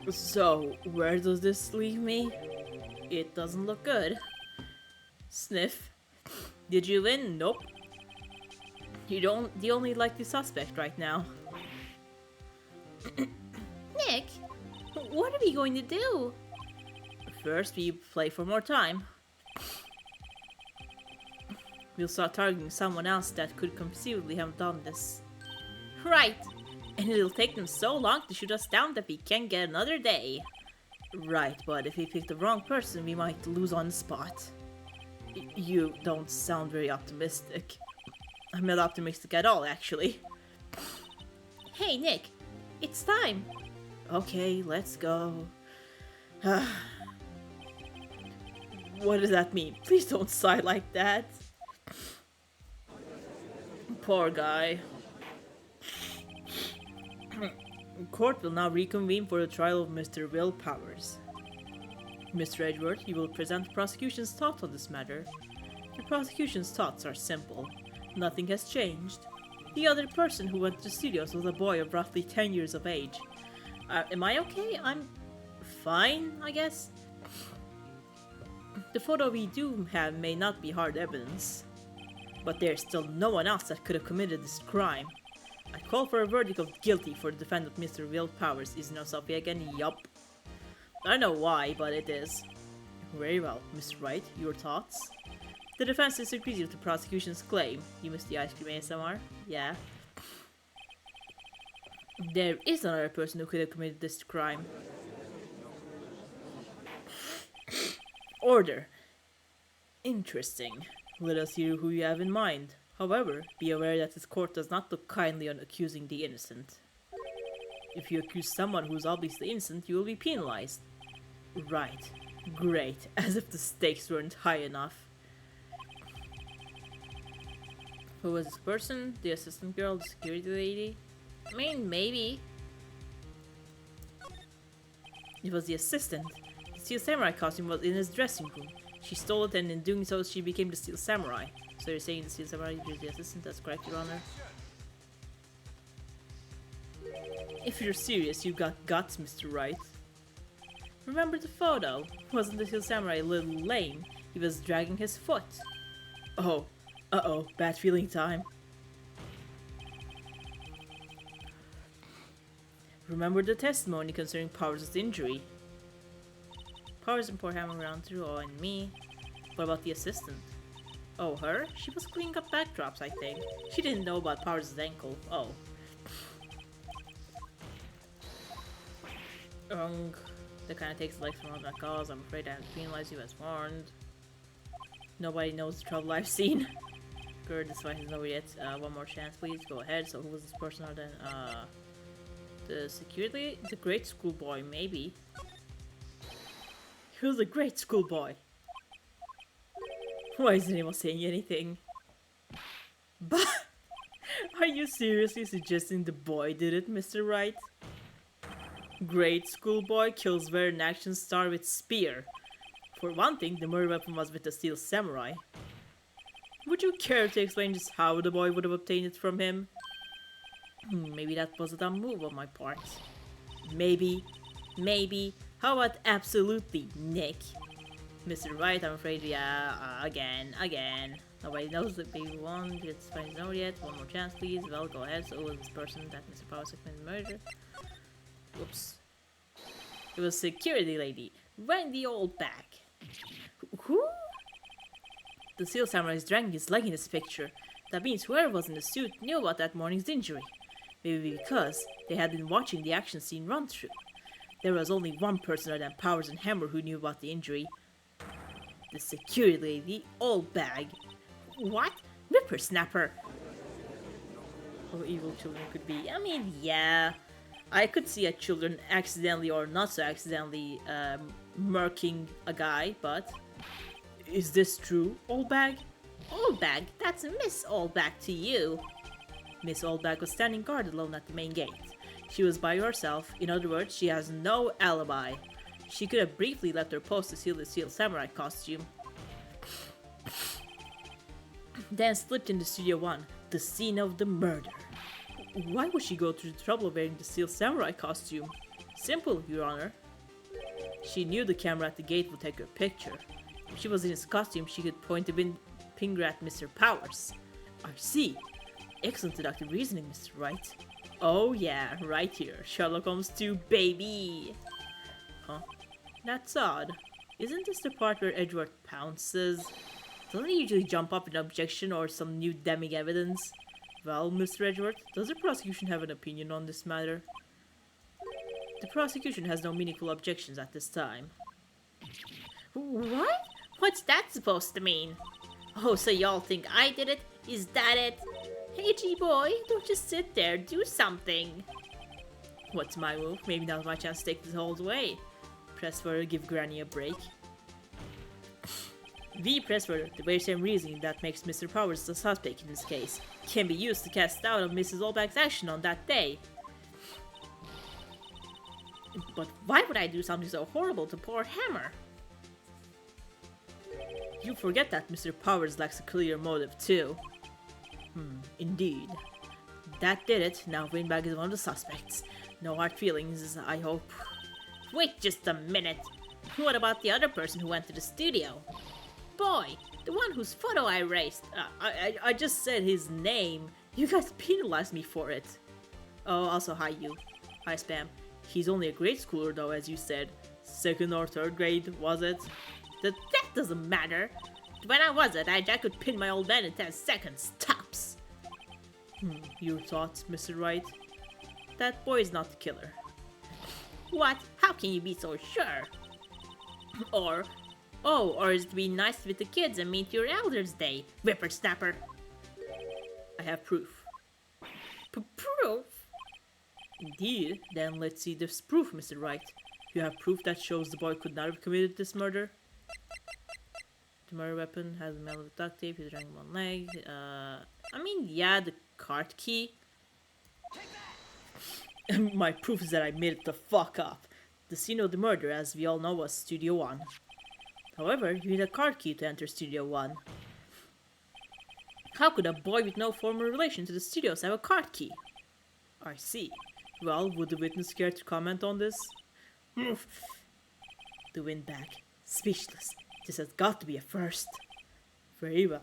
[SPEAKER 1] So, where does this leave me? It doesn't look good. Sniff. Did you win? Nope. You the only likely suspect right now. Nick, what are we going to do? First, we play for more time. We'll start targeting someone else that could conceivably have done this. Right. And it'll take them so long to shoot us down that we can't get another day. Right, but if we pick the wrong person, we might lose on the spot. You don't sound very optimistic. I'm not optimistic at all, actually. Hey, Nick. It's time. Okay, let's go. What does that mean? Please don't sigh like that. Poor guy. Court will now reconvene for the trial of Mr. Will Powers. Mr. Edgeworth, you will present the prosecution's thoughts on this matter. The prosecution's thoughts are simple. Nothing has changed. The other person who went to the studios was a boy of roughly 10 years of age. Am I okay? I'm fine, I guess. The photo we do have may not be hard evidence, but there's still no one else that could have committed this crime. I call for a verdict of guilty for the defendant, Mr. Will Powers. Is no Sophie again? Yup. I don't know why, but it is. Very well, Mr. Wright, your thoughts? The defense disagrees with the prosecution's claim. You missed the ice cream ASMR? Yeah. There is another person who could have committed this crime. Order. Interesting. Let us hear who you have in mind. However, be aware that this court does not look kindly on accusing the innocent. If you accuse someone who is obviously innocent, you will be penalized. Right. Great. As if the stakes weren't high enough. Who was this person? The assistant girl? The security lady? I mean, maybe. It was the assistant. The Steel Samurai costume was in his dressing room. She stole it, and in doing so, she became the Steel Samurai. So you're saying the Steel Samurai is the assistant? That's correct, Your Honor. If you're serious, you got guts, Mr. Wright. Remember the photo? Wasn't the Steel Samurai a little lame? He was dragging his foot. Oh. Uh-oh. Bad feeling time. Remember the testimony concerning Powers' injury? Powers and poor Hammer around through, oh, and me. What about the assistant? Oh, her? She was cleaning up backdrops, I think. She didn't know about Powers' ankle. Oh. That kind of takes the legs from all that cause. I'm afraid I have to penalize you as warned. Nobody knows the trouble I've seen. Good, this fight isn't over yet. One more chance, please. Go ahead. So who was this person other than, the security? The great schoolboy, maybe. He was a great schoolboy. Why isn't anyone saying anything? But are you seriously suggesting the boy did it, Mr. Wright? Great schoolboy kills veteran action star with spear. For one thing, the murder weapon was with the Steel Samurai. Would you care to explain just how the boy would have obtained it from him? Maybe that was a dumb move on my part. Maybe. How about absolutely, Nick? Mr. Wright, I'm afraid, yeah, again. Nobody knows that baby won. It's fine over yet. One more chance, please. Well, go ahead. So, who was this person that Mr. Powers committed murder? Whoops. It was security lady. Rang the old bag. Who? The Steel Samurai is dragging his leg in this picture. That means whoever was in the suit knew about that morning's injury. Maybe because they had been watching the action scene run through. There was only one person other than Powers and Hammer who knew about the injury. The security lady, old bag. What? Whippersnapper. How evil children could be. I mean, yeah. I could see a children accidentally or not so accidentally murking a guy, but... Is this true, Old Bag? Old Bag? That's Miss Old Bag to you. Miss Old Bag was standing guard alone at the main gate. She was by herself. In other words, she has no alibi. She could have briefly left her post to steal the Steel Samurai costume. Then slipped into Studio 1, the scene of the murder. Why would she go through the trouble of wearing the Steel Samurai costume? Simple, Your Honor. She knew the camera at the gate would take her picture. If she was in his costume, she could point a finger at Mr. Powers. I see. Excellent deductive reasoning, Mr. Wright. Oh yeah, right here. Sherlock Holmes 2, baby! Huh? That's odd. Isn't this the part where Edgeworth pounces? Doesn't he usually jump up in objection or some new damning evidence? Well, Mr. Edgeworth, does the prosecution have an opinion on this matter? The prosecution has no meaningful objections at this time. What? What's that supposed to mean? Oh, so y'all think I did it? Is that it? Hey, G-boy, don't just sit there. Do something. What's my move? Maybe now's my chance to take this whole away. Press further, give Granny a break. V press further, the very same reasoning that makes Mr. Powers the suspect in this case, can be used to cast doubt on Mrs. Olbach's action on that day. But why would I do something so horrible to poor Hammer? You forget that Mr. Powers lacks a clear motive too. Indeed. That did it. Now Windbag is one of the suspects. No hard feelings, I hope.
[SPEAKER 3] Wait just a minute. What about the other person who went to the studio? Boy, the one whose photo I erased.
[SPEAKER 1] I just said his name. You guys penalized me for it. Oh, also hi you. Hi Spam. He's only a grade schooler though, as you said. Second or third grade, was it?
[SPEAKER 3] That doesn't matter. When I was at age, I could pin my old man in 10 seconds, tops.
[SPEAKER 1] Your thoughts, Mr. Wright? That boy is not the killer.
[SPEAKER 3] What? How can you be so sure? Or is it to be nice with the kids and meet your elders day, whippersnapper?
[SPEAKER 1] I have proof.
[SPEAKER 3] Proof?
[SPEAKER 1] Indeed. Then let's see this proof, Mr. Wright. You have proof that shows the boy could not have committed this murder? The murder weapon has a metal with duct tape, he's wearing one leg. Yeah, the card key. My proof is that I made it the fuck up. The scene of the murder, as we all know, was Studio 1. However, you need a card key to enter Studio 1. How could a boy with no formal relation to the studios have a card key? I see. Well, would the witness care to comment on this? The Windbag. Speechless. This has got to be a first. Very well.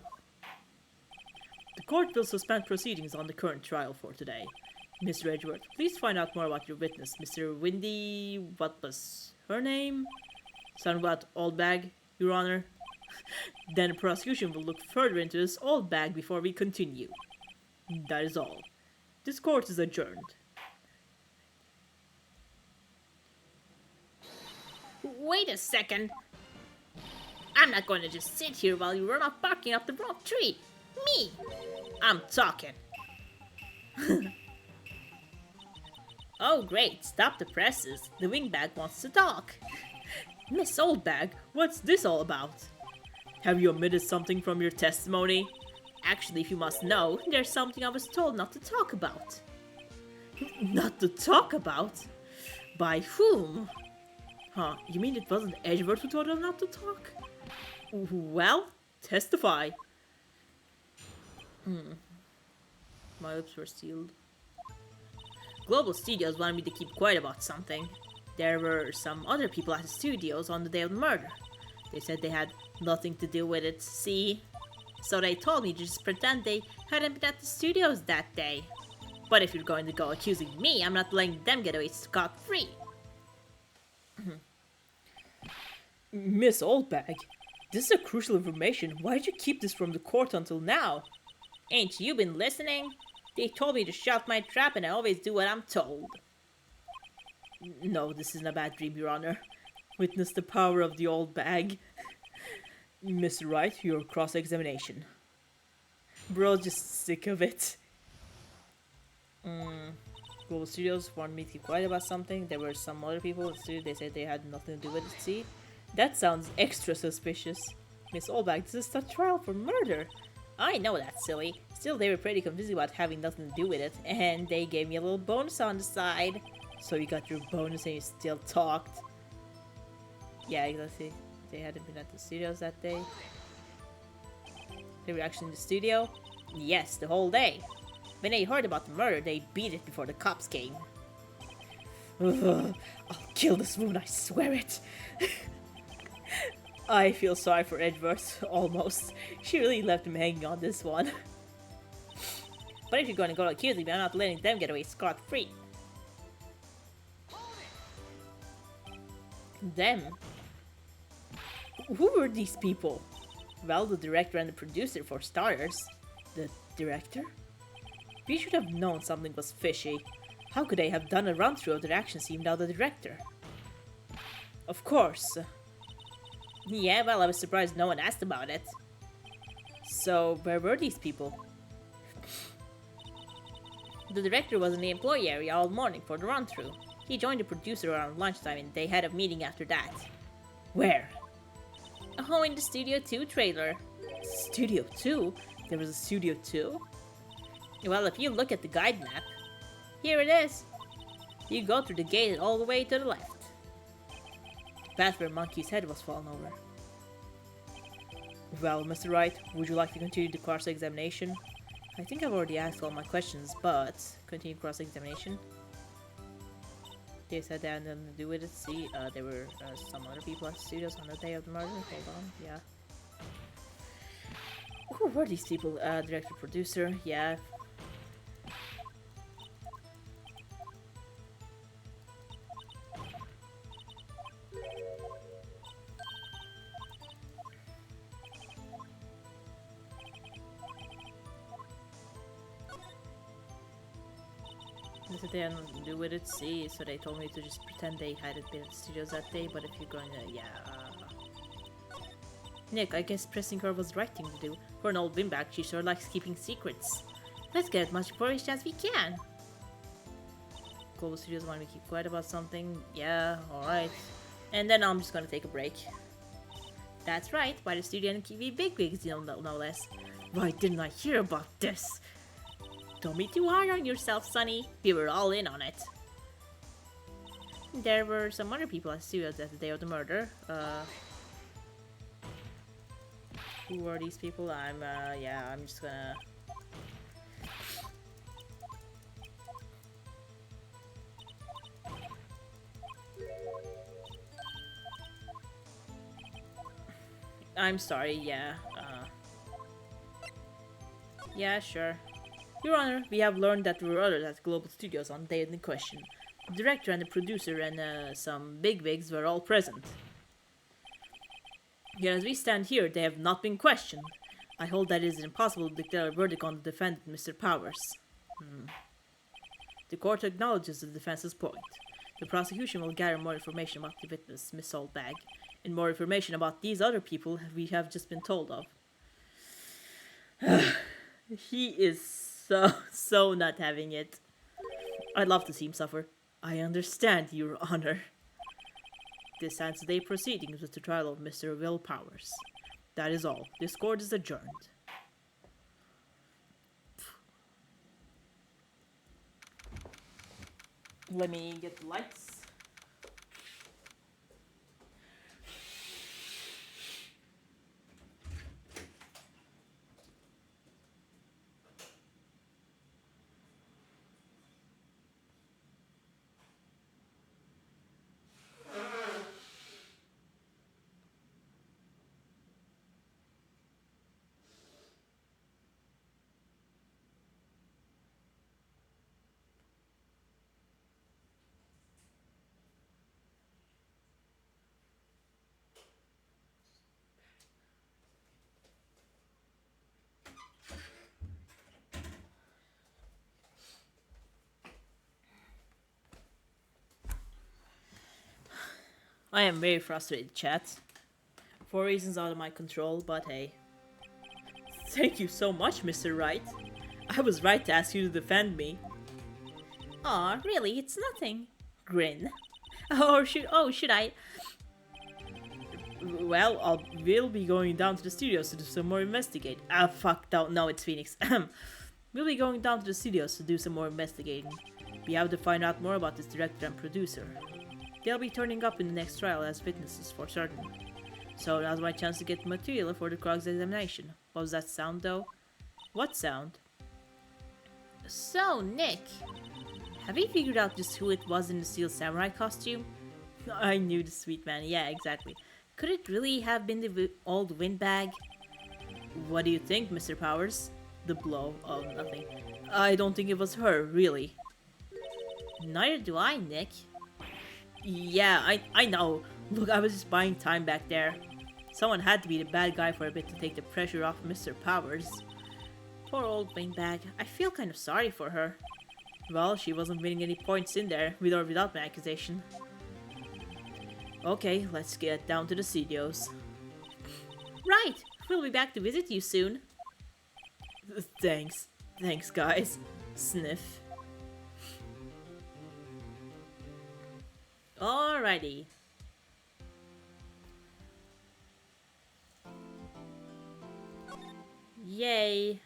[SPEAKER 1] The court will suspend proceedings on the current trial for today. Mr. Edgeworth, please find out more about your witness, Mr. Windy... what was her name? Somewhat old bag, Your Honor. Then the prosecution will look further into this old bag before we continue. That is all. This court is adjourned.
[SPEAKER 3] Wait a second. I'm not going to just sit here while you run off barking up the wrong tree. Me! I'm talking. Oh great, stop the presses. The Windbag wants to talk.
[SPEAKER 1] Miss Oldbag, what's this all about? Have you omitted something from your testimony?
[SPEAKER 3] Actually, if you must know, there's something I was told not to talk about.
[SPEAKER 1] Not to talk about? By whom? Huh, you mean it wasn't Edgeworth who told us not to talk? Well, testify. My lips were sealed.
[SPEAKER 3] Global Studios wanted me to keep quiet about something. There were some other people at the studios on the day of the murder. They said they had nothing to do with it, see? So they told me to just pretend they hadn't been at the studios that day. But if you're going to go accusing me, I'm not letting them get away scot-free.
[SPEAKER 1] Miss Oldbag, this is a crucial information. Why did you keep this from the court until now?
[SPEAKER 3] Ain't you been listening? They told me to shut my trap and I always do what I'm told.
[SPEAKER 1] No, this isn't a bad dream, Your Honor. Witness the power of the old bag. Mr. Wright, your cross-examination. Bro's just sick of it. Global Studios wanted me to keep quiet about something. There were some other people in the studio. They said they had nothing to do with it. See? That sounds extra suspicious. Miss Oldbag, this is a trial for murder.
[SPEAKER 3] I know that's silly. Still, they were pretty convincing about having nothing to do with it. And they gave me a little bonus on the side.
[SPEAKER 1] So you got your bonus and you still talked? Yeah, exactly. They hadn't been at the studios that day. They were actually in the studio?
[SPEAKER 3] Yes, the whole day. When they heard about the murder, they beat it before the cops came.
[SPEAKER 1] Ugh, I'll kill this woman, I swear it. I feel sorry for Edgeworth, almost. She really left him hanging on this one.
[SPEAKER 3] But if you're going to go accusing me, I'm not letting them get away scot-free.
[SPEAKER 1] Them? Who were these people? Well, the director and the producer, for starters. The director? We should have known something was fishy. How could they have done a run-through of their action scene without the director? Of course.
[SPEAKER 3] Yeah, well, I was surprised no one asked about it.
[SPEAKER 1] So, where were these people?
[SPEAKER 3] The director was in the employee area all morning for the run-through. He joined the producer around lunchtime and they had a meeting after that.
[SPEAKER 1] Where?
[SPEAKER 3] Oh, in the Studio 2 trailer.
[SPEAKER 1] Studio 2? There was a Studio 2?
[SPEAKER 3] Well, if you look at the guide map, here it is. You go through the gate all the way to the left.
[SPEAKER 1] The path where Monkey's head was fallen over. Well, Mr. Wright, would you like to continue the cross-examination? I think I've already asked all my questions, but continue cross-examination. They said they had nothing to do with it. See, there were some other people at the studios on the day of the murder. Hold on, yeah. Who were these people? Director, producer, yeah. They said they had nothing to do with it. See, so they told me to just pretend they hadn't been at the studios that day. But if you're going to, yeah. Nick, I guess pressing her was the right thing to do. For an old windbag, she sure likes keeping secrets. Let's get as much information as we can. Global Studios want me to keep quiet about something. Yeah, alright. And then I'm just gonna take a break. That's right, by the studio and TV bigwigs, no less. Why didn't I hear about this? Don't be too hard on yourself, Sonny. We were all in on it. There were some other people at the studios at the day of the murder. Who are these people? Yeah, I'm just gonna... I'm sorry, yeah, yeah, sure. Your Honor, we have learned that there were others at Global Studios on the day in question. The director and the producer and some bigwigs were all present. Yet as we stand here, they have not been questioned. I hold that it is impossible to declare a verdict on the defendant, Mr. Powers. The court acknowledges the defense's point. The prosecution will gather more information about the witness, Miss Oldbag, and more information about these other people we have just been told of. He is so not having it. I'd love to see him suffer. I understand, Your Honor. This ends today's proceedings with the trial of Mr. Will Powers. That is all. This court is adjourned. Let me get the lights. I am very frustrated, chat. For reasons out of my control, but hey. Thank you so much, Mr. Wright. I was right to ask you to defend me. Aw, really? It's nothing. Grin. Should I? Well, we'll be going down to the studios to do some more investigate. Ah, fuck, no, it's Phoenix. We'll be going down to the studios to do some more investigating. We have to find out more about this director and producer. They'll be turning up in the next trial as witnesses for certain. So now's my chance to get material for the cross-examination. What was that sound though? What sound? So, Nick, have you figured out just who it was in the Steel Samurai costume? I knew the sweet man, yeah, exactly. Could it really have been the old windbag? What do you think, Mr. Powers? The blow. Oh, nothing. I don't think it was her, really. Neither do I, Nick. Yeah, I know. Look, I was just buying time back there. Someone had to be the bad guy for a bit to take the pressure off Mr. Powers. Poor old windbag. I feel kind of sorry for her. Well, she wasn't winning any points in there, with or without my accusation. Okay, let's get down to the studios. Right! We'll be back to visit you soon. Thanks. Thanks, guys. Sniff. Alrighty. Yay.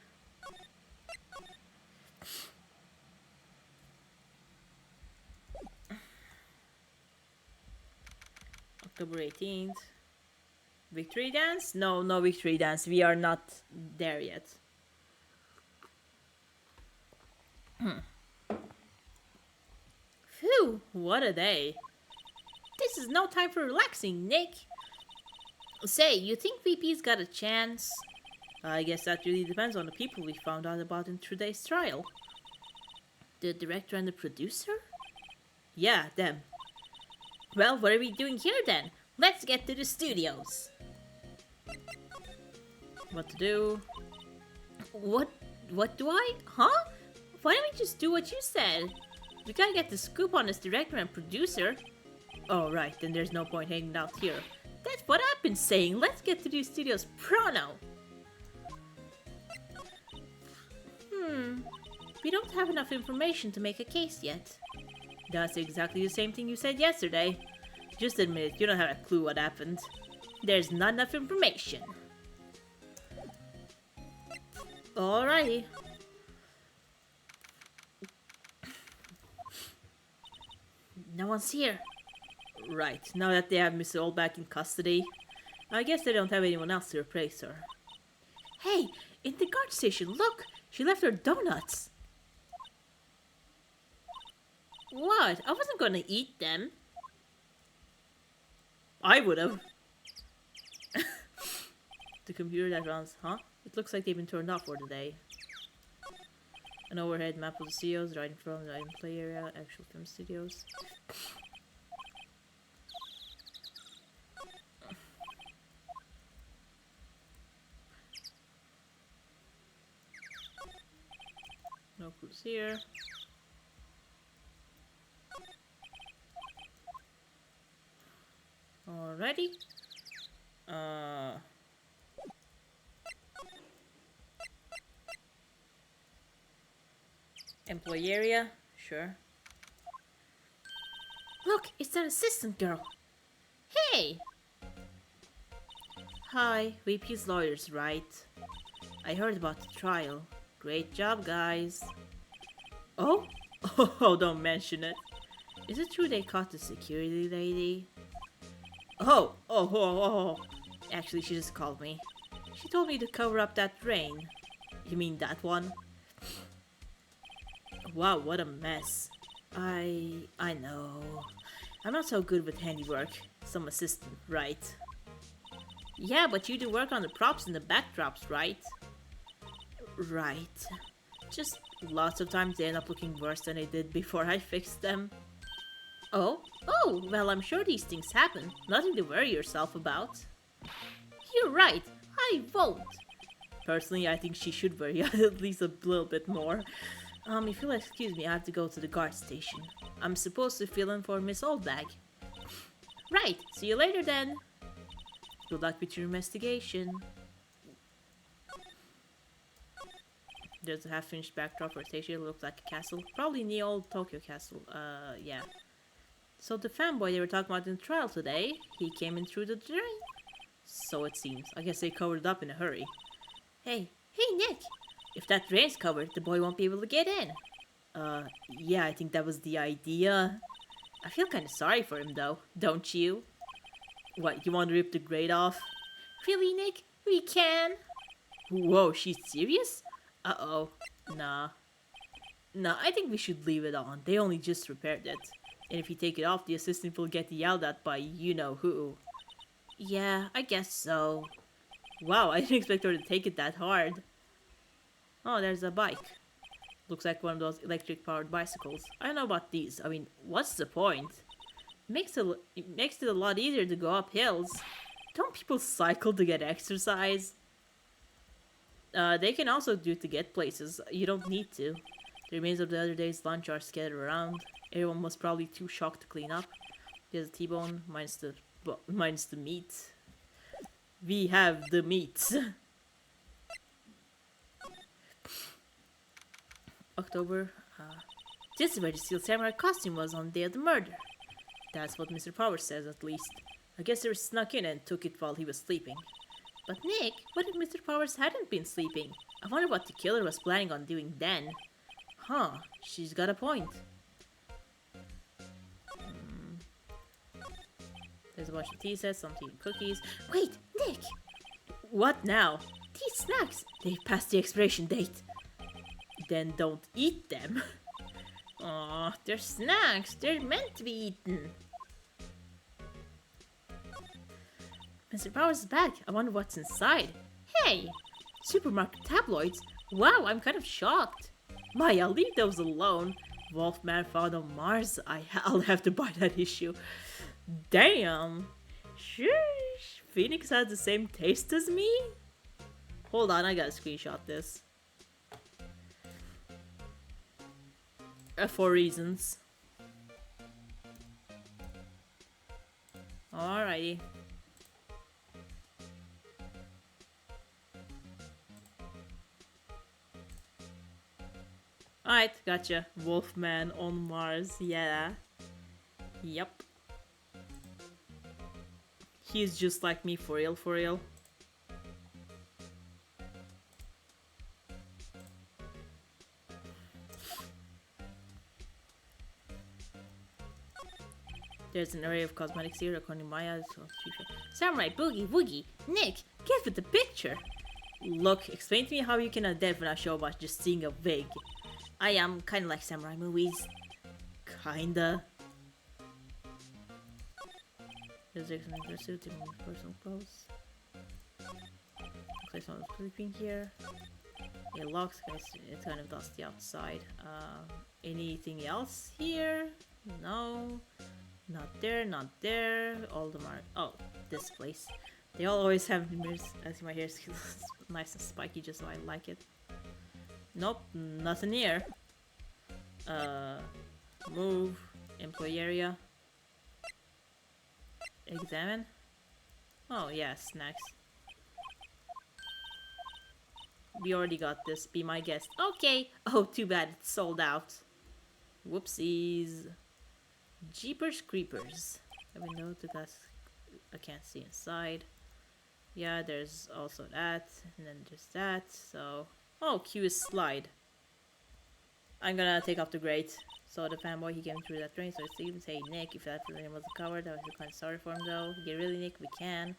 [SPEAKER 1] October 18th. Victory dance? No, no victory dance. We are not there yet. Phew, what a day. This is no time for relaxing, Nick. Say, you think VP's got a chance? I guess that really depends on the people we found out about in today's trial. The director and the producer? Yeah, them. Well, what are we doing here then? Let's get to the studios. What to do? What do I? Huh? Why don't we just do what you said? We gotta get the scoop on this director and producer. Oh, right, then there's no point hanging out here. That's what I've been saying. Let's get to these studios prono. We don't have enough information to make a case yet. That's exactly the same thing you said yesterday. Just admit it, you don't have a clue what happened. There's not enough information. Alrighty. No one's here. Right, now that they have Miss Old back in custody, I guess they don't have anyone else to replace her. Hey, in the guard station, look! She left her donuts! What? I wasn't gonna eat them. I would've. The computer that runs, huh? It looks like they've been turned off for the day. An overhead map of the studios, right in front of the play area, actual film studios. No clues here. Alrighty. Employee area? Sure. Look, it's that assistant girl. Hey! Hi, VP's lawyers, right? I heard about the trial. Great job, guys. Oh? Oh, don't mention it. Is it true they caught the security lady? Oh. Actually, she just called me. She told me to cover up that drain. You mean that one? Wow, what a mess. I know. I'm not so good with handiwork. Some assistant, right? Yeah, but you do work on the props and the backdrops, right? Right. Just lots of times they end up looking worse than they did before I fixed them. Oh, well, I'm sure these things happen. Nothing to worry yourself about. You're right. I won't. Personally, I think she should worry at least a little bit more. If you'll excuse me, I have to go to the guard station. I'm supposed to fill in for Miss Oldbag. Right, see you later then. Good luck with your investigation. There's a half-finished backdrop for a station. It looks like a castle. Probably in the old Tokyo castle. Yeah. So the fanboy they were talking about in the trial today, he came in through the drain. So it seems. I guess they covered it up in a hurry. Hey, Nick! If that drain's covered, the boy won't be able to get in. Yeah, I think that was the idea. I feel kinda sorry for him though, don't you? What, you want to rip the grate off? Really, Nick? We can? Whoa, she's serious? Uh-oh. Nah, I think we should leave it on. They only just repaired it. And if you take it off, the assistant will get yelled at by you-know-who. Yeah, I guess so. Wow, I didn't expect her to take it that hard. Oh, there's a bike. Looks like one of those electric-powered bicycles. I don't know about these. I mean, what's the point? It makes it a lot easier to go up hills. Don't people cycle to get exercise? They can also do it to get places. You don't need to. The remains of the other day's lunch are scattered around. Everyone was probably too shocked to clean up. There's a T-bone minus the meat. We have the meat. October. This is where the Steel Samurai costume was on the day of the murder. That's what Mr. Powers says, at least. I guess they snuck in and took it while he was sleeping. But Nick, what if Mr. Powers hadn't been sleeping? I wonder what the killer was planning on doing then. Huh, she's got a point. There's a bunch of tea sets, some tea and cookies. Wait, Nick! What now? These snacks, they've passed the expiration date. Then don't eat them. Aw, they're snacks. They're meant to be eaten. Mr. Powers is back. I wonder what's inside. Hey! Supermarket tabloids? Wow, I'm kind of shocked. Maya, leave those alone. Wolfman found on Mars. I'll have to buy that issue. Damn. Sheesh. Phoenix has the same taste as me? Hold on, I gotta screenshot this. For reasons. Alrighty. Alright, gotcha. Wolfman on Mars, yeah. Yep. He's just like me for real, for real. There's an array of cosmetics here according to Maya. Samurai Boogie Woogie! Nick, get with the picture! Look, explain to me how you can identify a show about just seeing a wig. I am kinda like samurai movies. Kinda. There's an suit in personal clothes. Looks like someone's sleeping here. It locks, guys. It's kind of dusty outside. Anything else here? No. Not there, not there. All of them are. Oh, this place. They all always have mirrors. I see my hair is nice and spiky, just so I like it. Nope, nothing here. Move. Employee area. Examine. Oh, yeah, snacks. We already got this. Be my guest. Okay. Oh, too bad. It's sold out. Whoopsies. Jeepers Creepers. A window to glass. I can't see inside. Yeah, there's also that. And then there's that. So. Oh, Q is slide. I'm gonna take off the grate. So the fanboy, he came through that drain. So it's even say Nick, if that name wasn't covered, I was kind of sorry for him though. Get really Nick, we can.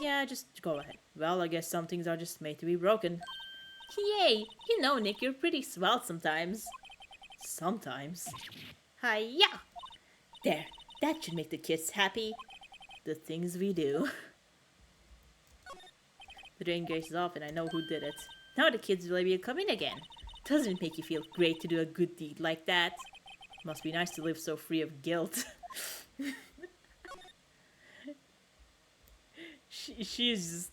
[SPEAKER 1] Yeah, just go ahead. Well, I guess some things are just made to be broken. Yay! You know, Nick, you're pretty swell sometimes. Sometimes. Hiya! There, that should make the kids happy. The things we do. The drain grate is off and I know who did it. Now the kids will be coming again. Doesn't it make you feel great to do a good deed like that? Must be nice to live so free of guilt. She's just...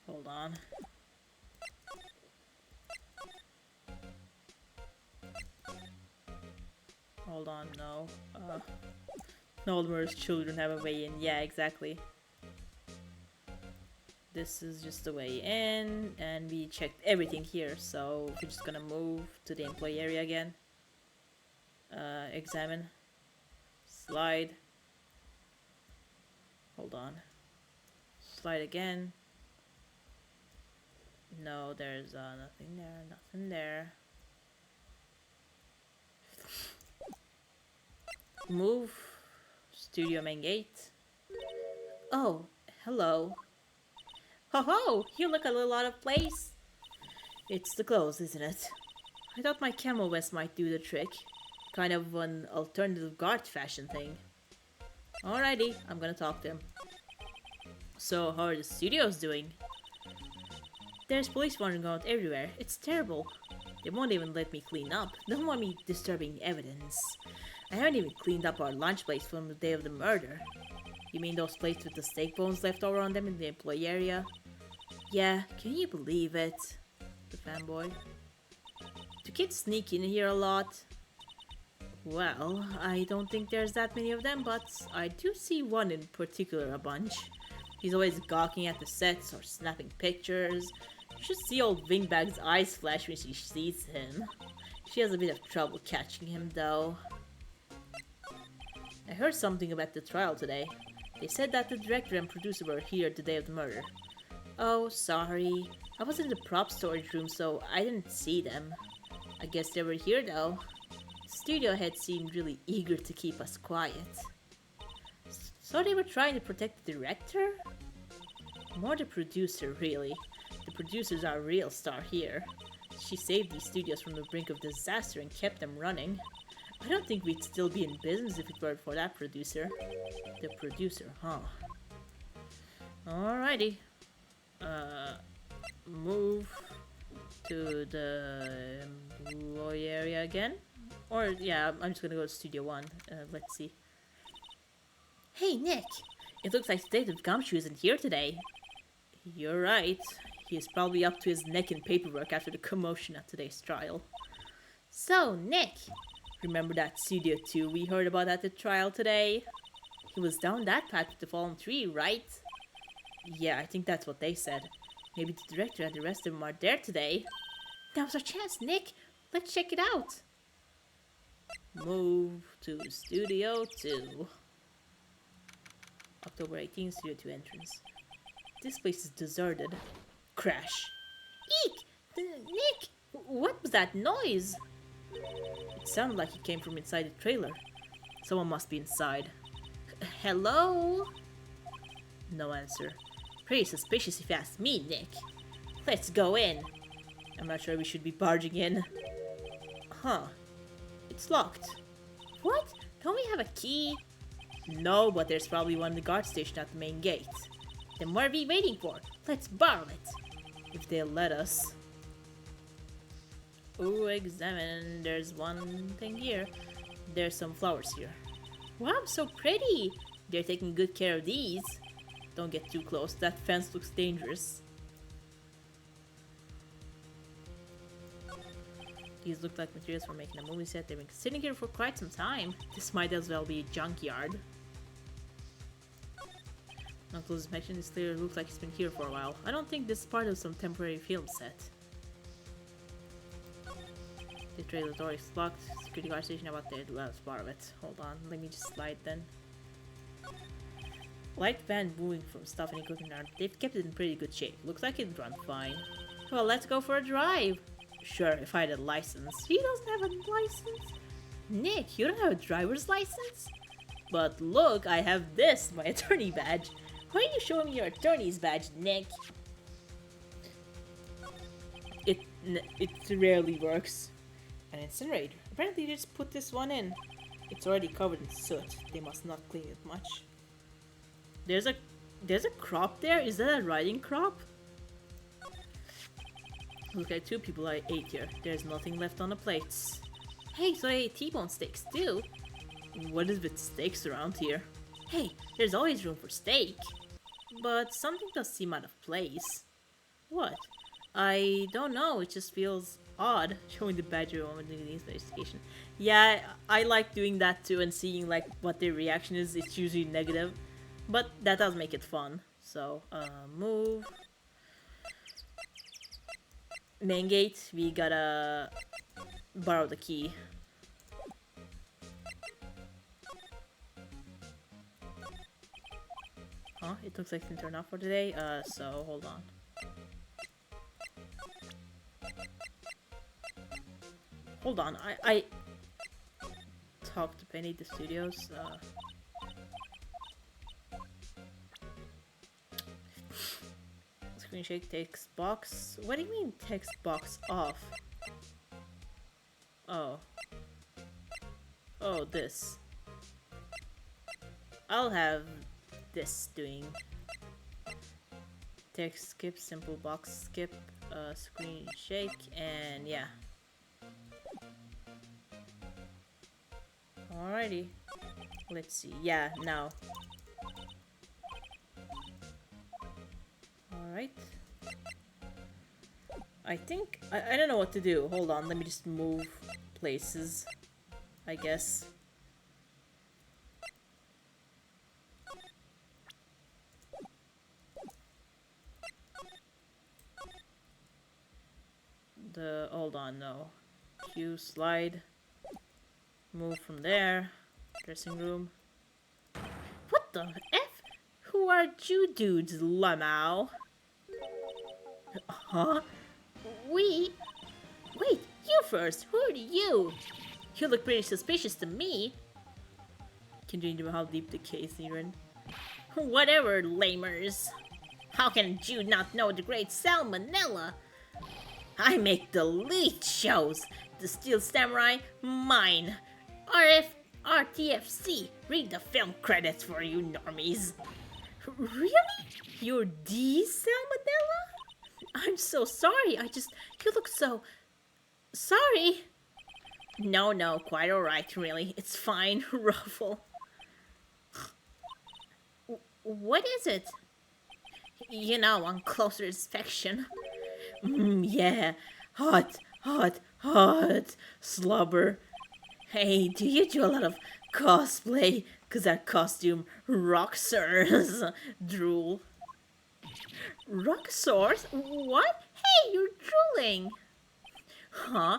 [SPEAKER 1] Hold on. Hold on, no. Noldmer's children have a way in. Yeah, exactly. This is just the way in, and we checked everything here, so we're just gonna move to the employee area again. Examine. Slide. Hold on. Slide again. No, there's nothing there, nothing there. Move. Studio main gate. Oh, hello. Ho ho! You look a little out of place. It's the clothes, isn't it? I thought my camel vest might do the trick. Kind of an alternative guard fashion thing. Alrighty, I'm gonna talk to him. So, how are the studios doing? There's police wandering out everywhere. It's terrible. They won't even let me clean up. They don't want me disturbing evidence. I haven't even cleaned up our lunch plates from the day of the murder. You mean those plates with the steak bones left over on them in the employee area? Yeah, can you believe it? The fanboy. Do kids sneak in here a lot? Well, I don't think there's that many of them, but I do see one in particular a bunch. He's always gawking at the sets or snapping pictures. You should see old Wingbag's eyes flash when she sees him. She has a bit of trouble catching him though. I heard something about the trial today. They said that the director and producer were here the day of the murder.
[SPEAKER 3] Oh, sorry. I was in the prop storage room, so I didn't see them. I guess they were here though. Studio head seemed really eager to keep us quiet. So they were trying to protect the director? More the producer, really. The producer's our real star here. She saved these studios from the brink of disaster and kept them running. I don't think we'd still be in business if it weren't for that producer. The producer, huh? Alrighty. Move to the employee area again. Or, yeah, I'm just gonna go to Studio 1. Let's see. Hey, Nick! It looks like Detective Gumshoe isn't here today. You're right. He is probably up to his neck in paperwork after the commotion at today's trial. So, Nick, remember that Studio 2 we heard about at the trial today? He was down that path with the fallen tree, right? Yeah, I think that's what they said. Maybe the director and the rest of them are there today. Now's our chance, Nick! Let's check it out! Move to Studio 2. October 18th, Studio 2 entrance. This place is deserted. Crash. Eek! Nick! What was that noise? It sounded like it came from inside the trailer. Someone must be inside. Hello? No answer. Pretty suspicious if you ask me, Nick. Let's go in. I'm not sure we should be barging in. Huh. It's locked. What? Don't we have a key? No, but there's probably one in the guard station at the main gate. Then what are we waiting for? Let's borrow it. If they'll let us. Ooh, examine. There's one thing here. There's some flowers here. Wow, so pretty. They're taking good care of these. Don't get too close. That fence looks dangerous. These look like materials for making a movie set. They've been sitting here for quite some time. This might as well be a junkyard. Uncle's mentioned this clear looks like it's been here for a while. I don't think this is part of some temporary film set. The trailer door is locked. Security guard station about there. Let's borrow it. Hold on, let me just slide then. Light van moving from stuff and equipment. They've kept it in pretty good shape. Looks like it'd run fine. Well, let's go for a drive. Sure, if I had a license. He doesn't have a license. Nick, you don't have a driver's license? But look, I have this, my attorney badge. Why are you showing me your attorney's badge, Nick? It rarely works. An incinerator. Apparently they just put this one in. It's already covered in soot. They must not clean it much. There's a crop there? Is that a riding crop? Look at 2 people I ate here. There's nothing left on the plates. Hey, so I ate T-bone steaks too. What is with steaks around here? Hey, there's always room for steak. But something does seem out of place. What? I don't know, it just feels odd showing the badger moment in the investigation. Yeah, I like doing that too and seeing like what their reaction is. It's usually negative, but that does make it fun. So, move. Main gate, we gotta borrow the key. Huh? It looks like it didn't turn off for today, so hold on. Hold on, I talked to Penny at the studios, Screen shake text box. What do you mean text box off? Oh. Oh, this. I'll have this doing text skip, simple box skip, screen shake, and yeah. Alrighty. Let's see. Yeah, now. Alright. I think... I don't know what to do. Hold on, let me just move places, I guess. Hold on, no. Q, slide. Move from there. Dressing room. What the F? Who are you dudes, Lamau? Huh? We? Wait, you first. Who are you? You look pretty suspicious to me.
[SPEAKER 1] Can you know how deep the case you're in?
[SPEAKER 3] Whatever, lamers. How can Jude not know the great Salmonella? I make the lead shows. The Steel Samurai, mine. RTFC, read the film credits for you normies.
[SPEAKER 1] Really? You're the Salmonella? I'm so sorry. You look so sorry.
[SPEAKER 3] No, quite alright, really. It's fine, Ruffle. What is it? You know, on closer inspection.
[SPEAKER 1] Yeah. Hot, hot, hot. Slobber.
[SPEAKER 3] Hey, do you do a lot of
[SPEAKER 1] Cosplay. Cause that costume rocks. Drool.
[SPEAKER 3] Roxors? What? Hey, you're drooling.
[SPEAKER 1] Huh?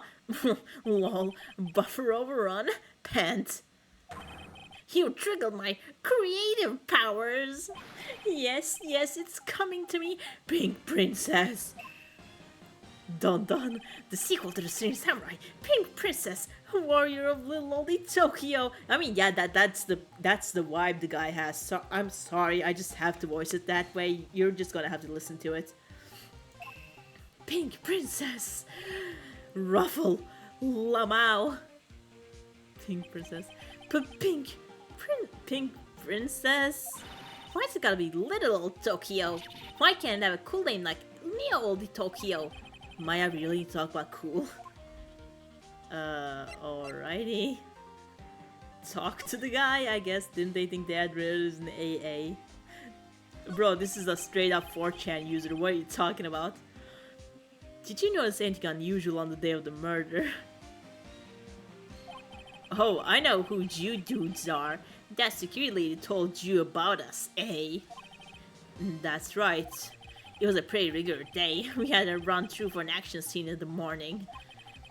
[SPEAKER 1] Lol. Buffer overrun. Pant.
[SPEAKER 3] You triggered my creative powers.
[SPEAKER 1] Yes, it's coming to me. Pink Princess. Dun dun. The sequel to the Steel Samurai. Pink Princess. Warrior of Little Oldie Tokyo. I mean, yeah, that's the vibe the guy has. So I'm sorry, I just have to voice it that way. You're just gonna have to listen to it. Pink Princess. Ruffle. Lamau. Pink Princess. Pink Princess.
[SPEAKER 3] Why's it gotta be Little Old Tokyo? Why can't it have a cool name like Neo Oldie Tokyo?
[SPEAKER 1] Maya really need to talk about cool. Alrighty. Talk to the guy, I guess. Didn't they think they had read in AA? Bro, this is a straight up 4chan user. What are you talking about? Did you notice anything unusual on the day of the murder? Oh, I know who you dudes are. That security lady told you about us, eh? That's right. It was a pretty regular day. We had a run through for an action scene in the morning.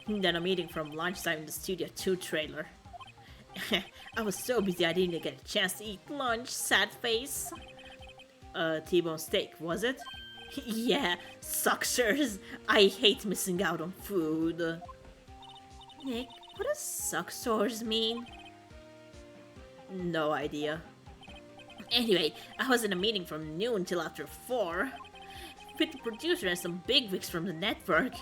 [SPEAKER 1] Then a meeting from lunchtime in the Studio 2 trailer. I was so busy I didn't even get a chance to eat lunch, sad face. T-bone steak, was it? Yeah, suckers. I hate missing out on food.
[SPEAKER 3] Nick, what does suckers mean?
[SPEAKER 1] No idea.
[SPEAKER 3] Anyway, I was in a meeting from noon till after 4. With the producer and some bigwigs from the network.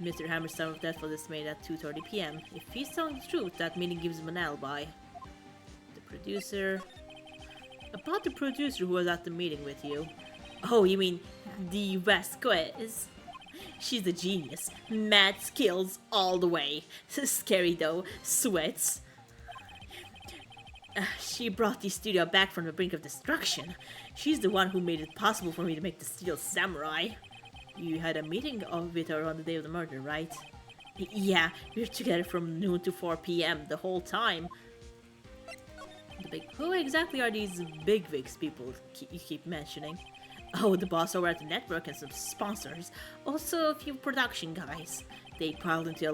[SPEAKER 1] Mr. Hammer's time of death was estimated at 2:30 p.m. If he's telling the truth, that meeting gives him an alibi. The producer... About the producer who was at the meeting with you. Oh, you mean the Vasquez? She's a genius. Mad skills all the way. Scary though. Sweats. She brought the studio back from the brink of destruction. She's the one who made it possible for me to make the Steel Samurai. You had a meeting with her on the day of the murder, right? Yeah, we were together from noon to 4 p.m. the whole time. Who exactly are these bigwigs people you keep mentioning? Oh, the boss over at the network and some sponsors. Also a few production guys. They piled into a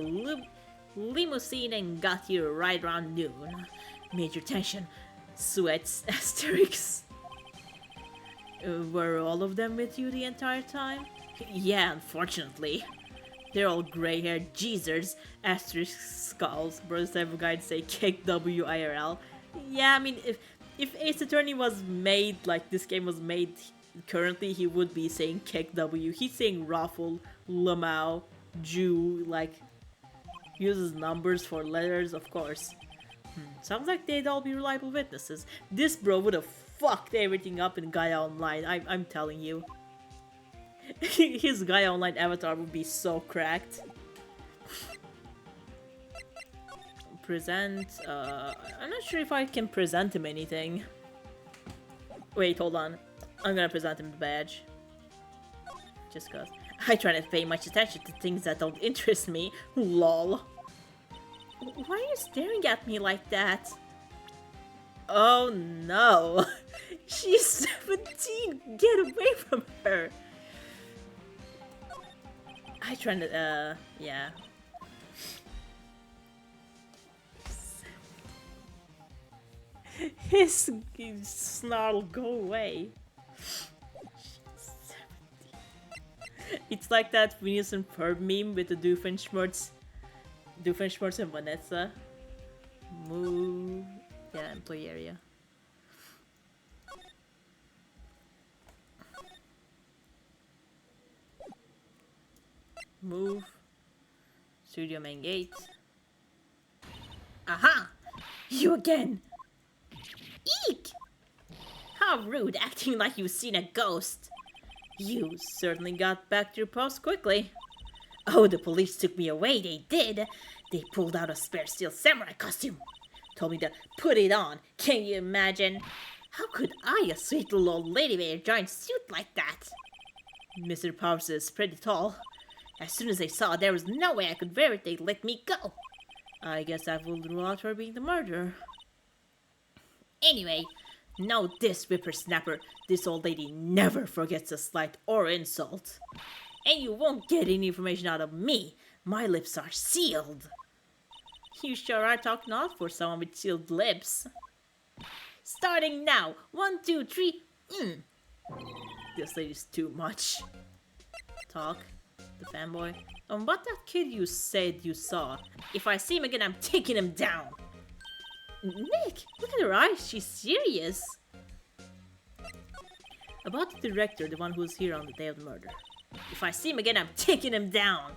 [SPEAKER 1] limousine and got here right around noon. Major tension. Sweats. Asterix. Were all of them with you the entire time? Yeah, unfortunately. They're all gray-haired geezers. Asterisk skulls. Brothers type of guy to say kick WIRL. Yeah, I mean, if Ace Attorney was made, like this game was made currently, he would be saying kick W. He's saying Raffle, Lamau, Jew, like, uses numbers for letters, of course. Sounds like they'd all be reliable witnesses. This bro would have fucked everything up in Gaia Online, I'm telling you. His Gaia Online avatar would be so cracked. Present, I'm not sure if I can present him anything. Wait, hold on. I'm gonna present him the badge. Just cause. I try not to pay much attention to things that don't interest me. LOL. Why are you staring at me like that? Oh no. She's 17. Get away from her. I try to, yeah. His snarl, go away. It's like that Venus and Ferb meme with the Doofenshmirtz. Doofenshmirtz and Vanessa. Move. Yeah, employee area. Move. Studio main gate. Aha! You again! Eek! How rude, acting like you've seen a ghost. You certainly got back to your post quickly. Oh, the police took me away, they did. They pulled out a spare steel samurai costume. Told me to put it on. Can you imagine? How could I, a sweet little old lady, wear a giant suit like that? Mr. Powers is pretty tall. As soon as they saw there was no way I could wear it, they let me go. I guess I will rule out her being the murderer. Anyway, know this, whippersnapper. This old lady never forgets a slight or insult. And you won't get any information out of me. My lips are sealed. You sure are talking off for someone with sealed lips. Starting now. 1, 2, 3. This lady's too much. Talk. The fanboy. What that kid you said you saw? If I see him again, I'm taking him down. Nick, look at her eyes. She's serious. About the director, the one who was here on the day of the murder. If I see him again, I'm taking him down.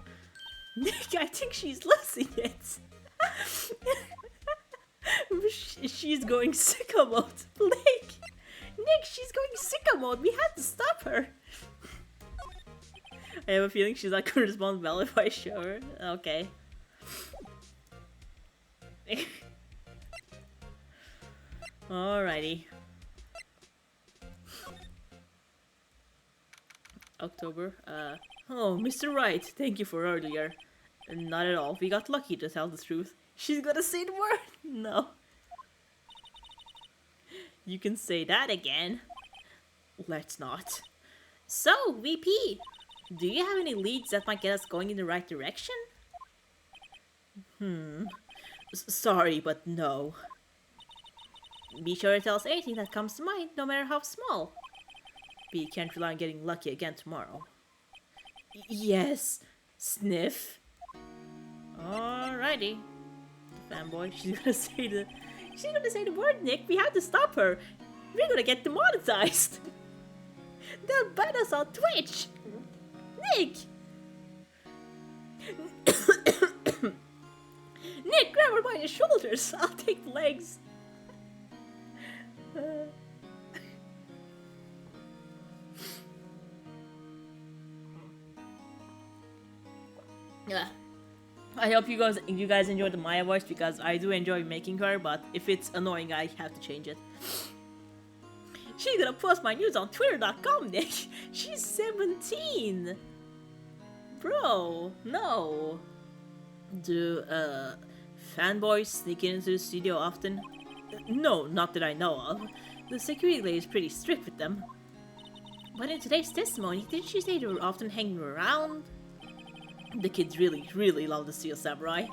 [SPEAKER 1] Nick, I think she's losing it. She's going sicko mode. Blake! Nick, she's going sicko mode. We had to stop her. I have a feeling she's not gonna respond well if I show her. Okay. Alrighty. October. Oh, Mr. Wright, thank you for earlier. Not at all. We got lucky, to tell the truth. She's gonna say the word. No. You can say that again. Let's not. So, VP, do you have any leads that might get us going in the right direction? Sorry, but no. Be sure to tell us anything that comes to mind, no matter how small. We can't rely on getting lucky again tomorrow. Yes, sniff. Alrighty. Fanboy, she's gonna say the word, Nick. We have to stop her. We're gonna get demonetized. They'll ban us on Twitch. Nick! Nick, grab her by the shoulders. I'll take the legs. Yeah. I hope you guys enjoyed the Maya voice, because I do enjoy making her, but if it's annoying, I have to change it. She's gonna post my news on twitter.com, Nick. She's 17. Bro, no. Do fanboys sneak into the studio often? No, not that I know of. The security lady is pretty strict with them. But in today's testimony, didn't she say they were often hanging around? The kids really love the Steel Samurai.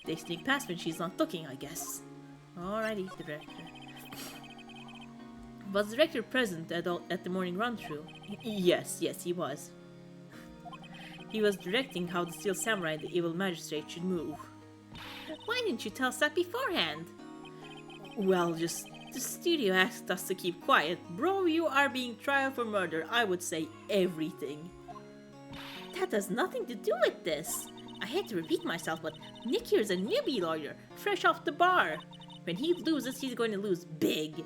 [SPEAKER 1] They sneak past when she's not looking, I guess. Alrighty, the director. Was the director present at the morning run-through? Yes, he was. He was directing how the Steel Samurai and the evil magistrate should move. Why didn't you tell us that beforehand? Well, just the studio asked us to keep quiet. Bro, you are being tried for murder. I would say everything. That has nothing to do with this. I hate to repeat myself, but Nick here is a newbie lawyer, fresh off the bar. When he loses, he's going to lose big.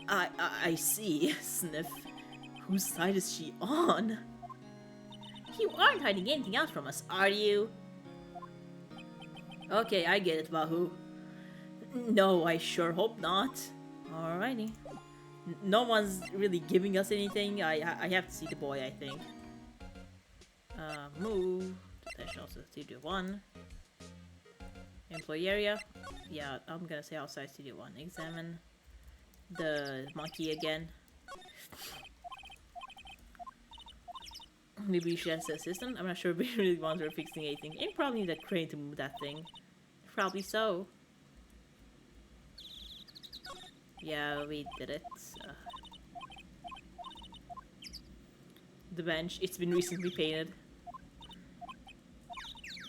[SPEAKER 1] I see, Sniff. Whose side is she on? You aren't hiding anything out from us, are you? Okay, I get it, Wahoo. No, I sure hope not. Alrighty. No one's really giving us anything. I have to see the boy, I think. Move. Detention also Studio 1. Employee area. Yeah, I'm gonna say outside Studio 1. Examine the monkey again. Maybe we should ask the assistant. I'm not sure if we really want her fixing anything. And probably need a crane to move that thing. Probably so. Yeah, we did it. The bench. It's been recently painted.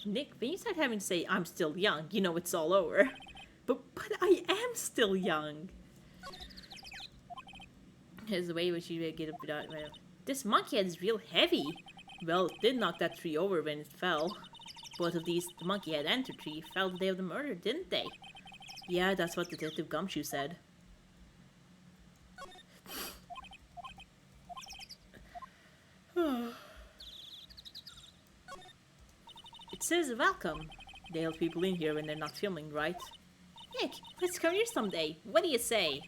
[SPEAKER 1] Nick, when you start having to say, I'm still young, you know it's all over. But I am still young. Here's the way which you get up without... This monkey head is real heavy. Well, it did knock that tree over when it fell. Both of these, the monkey head and the tree, fell the day of the murder, didn't they? Yeah, that's what Detective Gumshoe said. It says welcome. They help people in here when they're not filming, right? Nick, let's come here someday. What do you say?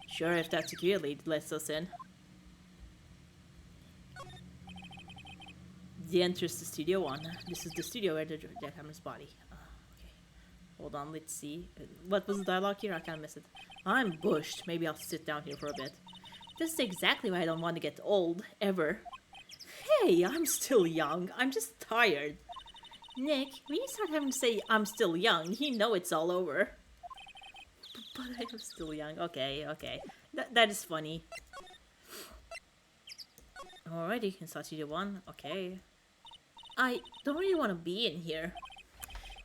[SPEAKER 1] Sure, if that security lead lets us in. The entrance to Studio 1. This is the studio where the jackhammer's body. Okay. Hold on, let's see. What was the dialogue here? I can't miss it. I'm bushed. Maybe I'll sit down here for a bit. This is exactly why I don't want to get old, ever. Hey, I'm still young. I'm just tired. Nick, when you start having to say I'm still young, you know it's all over. But I am still young. Okay, okay. That is funny. Alrighty, inside Studio 1. Okay. I don't really want to be in here.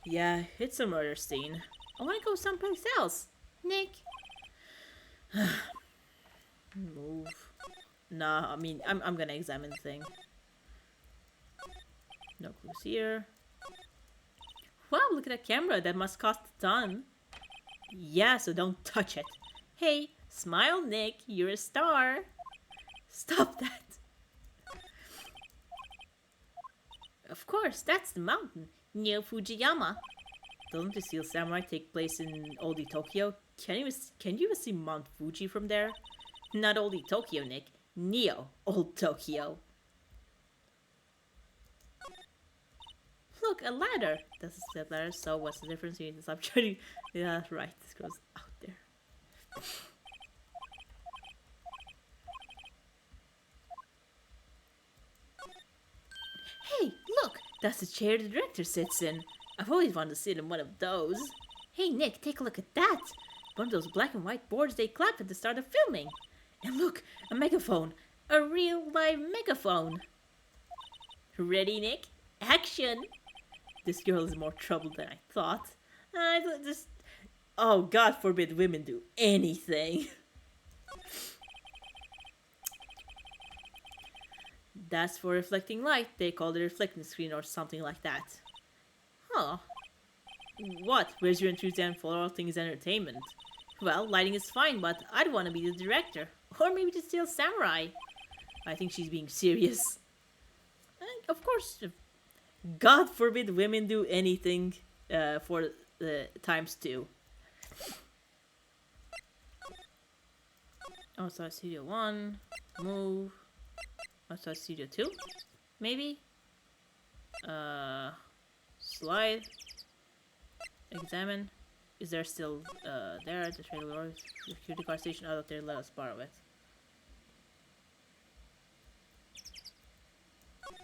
[SPEAKER 1] Yeah, it's a murder scene. I want to go someplace else. Nick. Move. Nah, I mean, I'm gonna examine the thing. No clues here. Wow, look at that camera. That must cost a ton. Yeah, so don't touch it. Hey, smile, Nick. You're a star. Stop that. Of course, that's the mountain. Near Fujiyama. Doesn't the Steel Samurai take place in oldie Tokyo? Can you even see Mount Fuji from there? Not oldie Tokyo, Nick. Neo, old Tokyo. Look, a ladder. That's a step ladder, so what's the difference? You need to stop trying. Yeah, right. This goes out there. Hey, look! That's the chair the director sits in. I've always wanted to sit in one of those. Hey, Nick, take a look at that! One of those black and white boards they clap at the start of filming. And look, a megaphone. A real live megaphone. Ready, Nick? Action! This girl is more trouble than I thought. Oh, God forbid women do anything. That's for reflecting light. They call it a reflecting screen or something like that. Huh. What? Where's your enthusiasm for all things entertainment? Well, lighting is fine, but I'd want to be the director. Or maybe the Steel Samurai. I think she's being serious. And of course, God forbid women do anything for the ×2. Outside Studio 1. Move. Outside Studio 2? Maybe? Slide. Examine. Is there still there? The trailer or the security car station out there? Let us borrow it.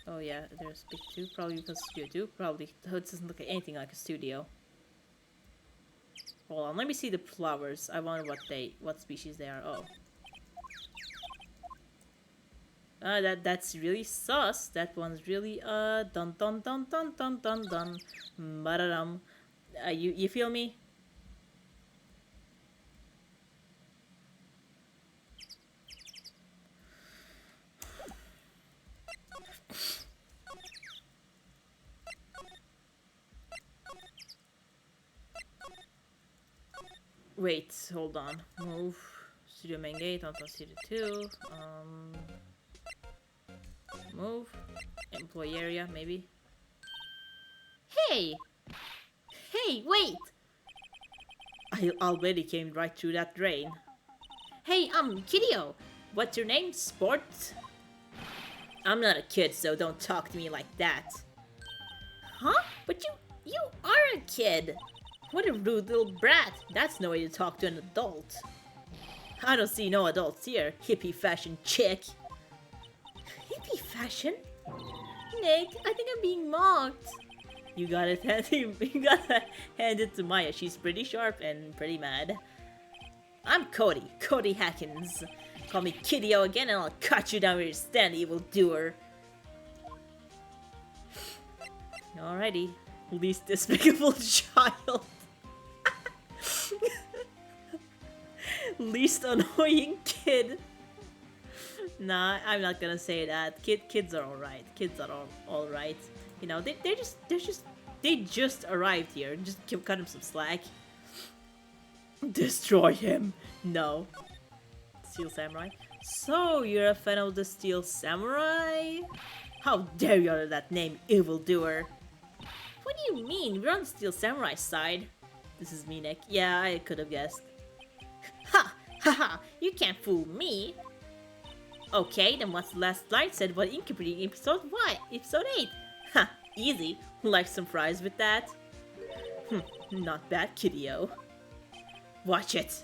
[SPEAKER 1] Oh yeah, there's Big 2, probably because Studio 2, probably. The hood doesn't look anything like a studio. Hold on, let me see the flowers. I wonder what species they are. Oh. That's really sus. That one's really, dun dun dun dun dun dun dun. Ba-da-dum. You feel me? Wait, hold on. Move. Studio main gate, onto Studio 2. Move. Employee area, maybe. Hey! Hey, wait! I already came right through that drain. Hey, Kiddio! What's your name? Sport? I'm not a kid, so don't talk to me like that. Huh? But you are a kid! What a rude little brat! That's no way to talk to an adult. I don't see no adults here, hippie fashion chick. Hippie fashion? Nick, I think I'm being mocked. You gotta hand it to Maya. She's pretty sharp and pretty mad. I'm Cody Hackins. Call me Kiddio again and I'll cut you down where you stand, evildoer. Alrighty. Least despicable child. Least annoying kid. Nah, I'm not gonna say that. Kids are alright. Kids are alright. You know, they just arrived here. Just cut him some slack. Destroy him. No. Steel Samurai. So, you're a fan of the Steel Samurai? How dare you utter that name, evildoer? What do you mean? We're on the Steel Samurai side. This is me, Nick. Yeah, I could have guessed. Ha! Ha ha! You can't fool me! Okay, then what's the last line said about incubating episode what? Episode 8? Ha! Easy. Like some fries with that? Not bad, kiddio. Watch it!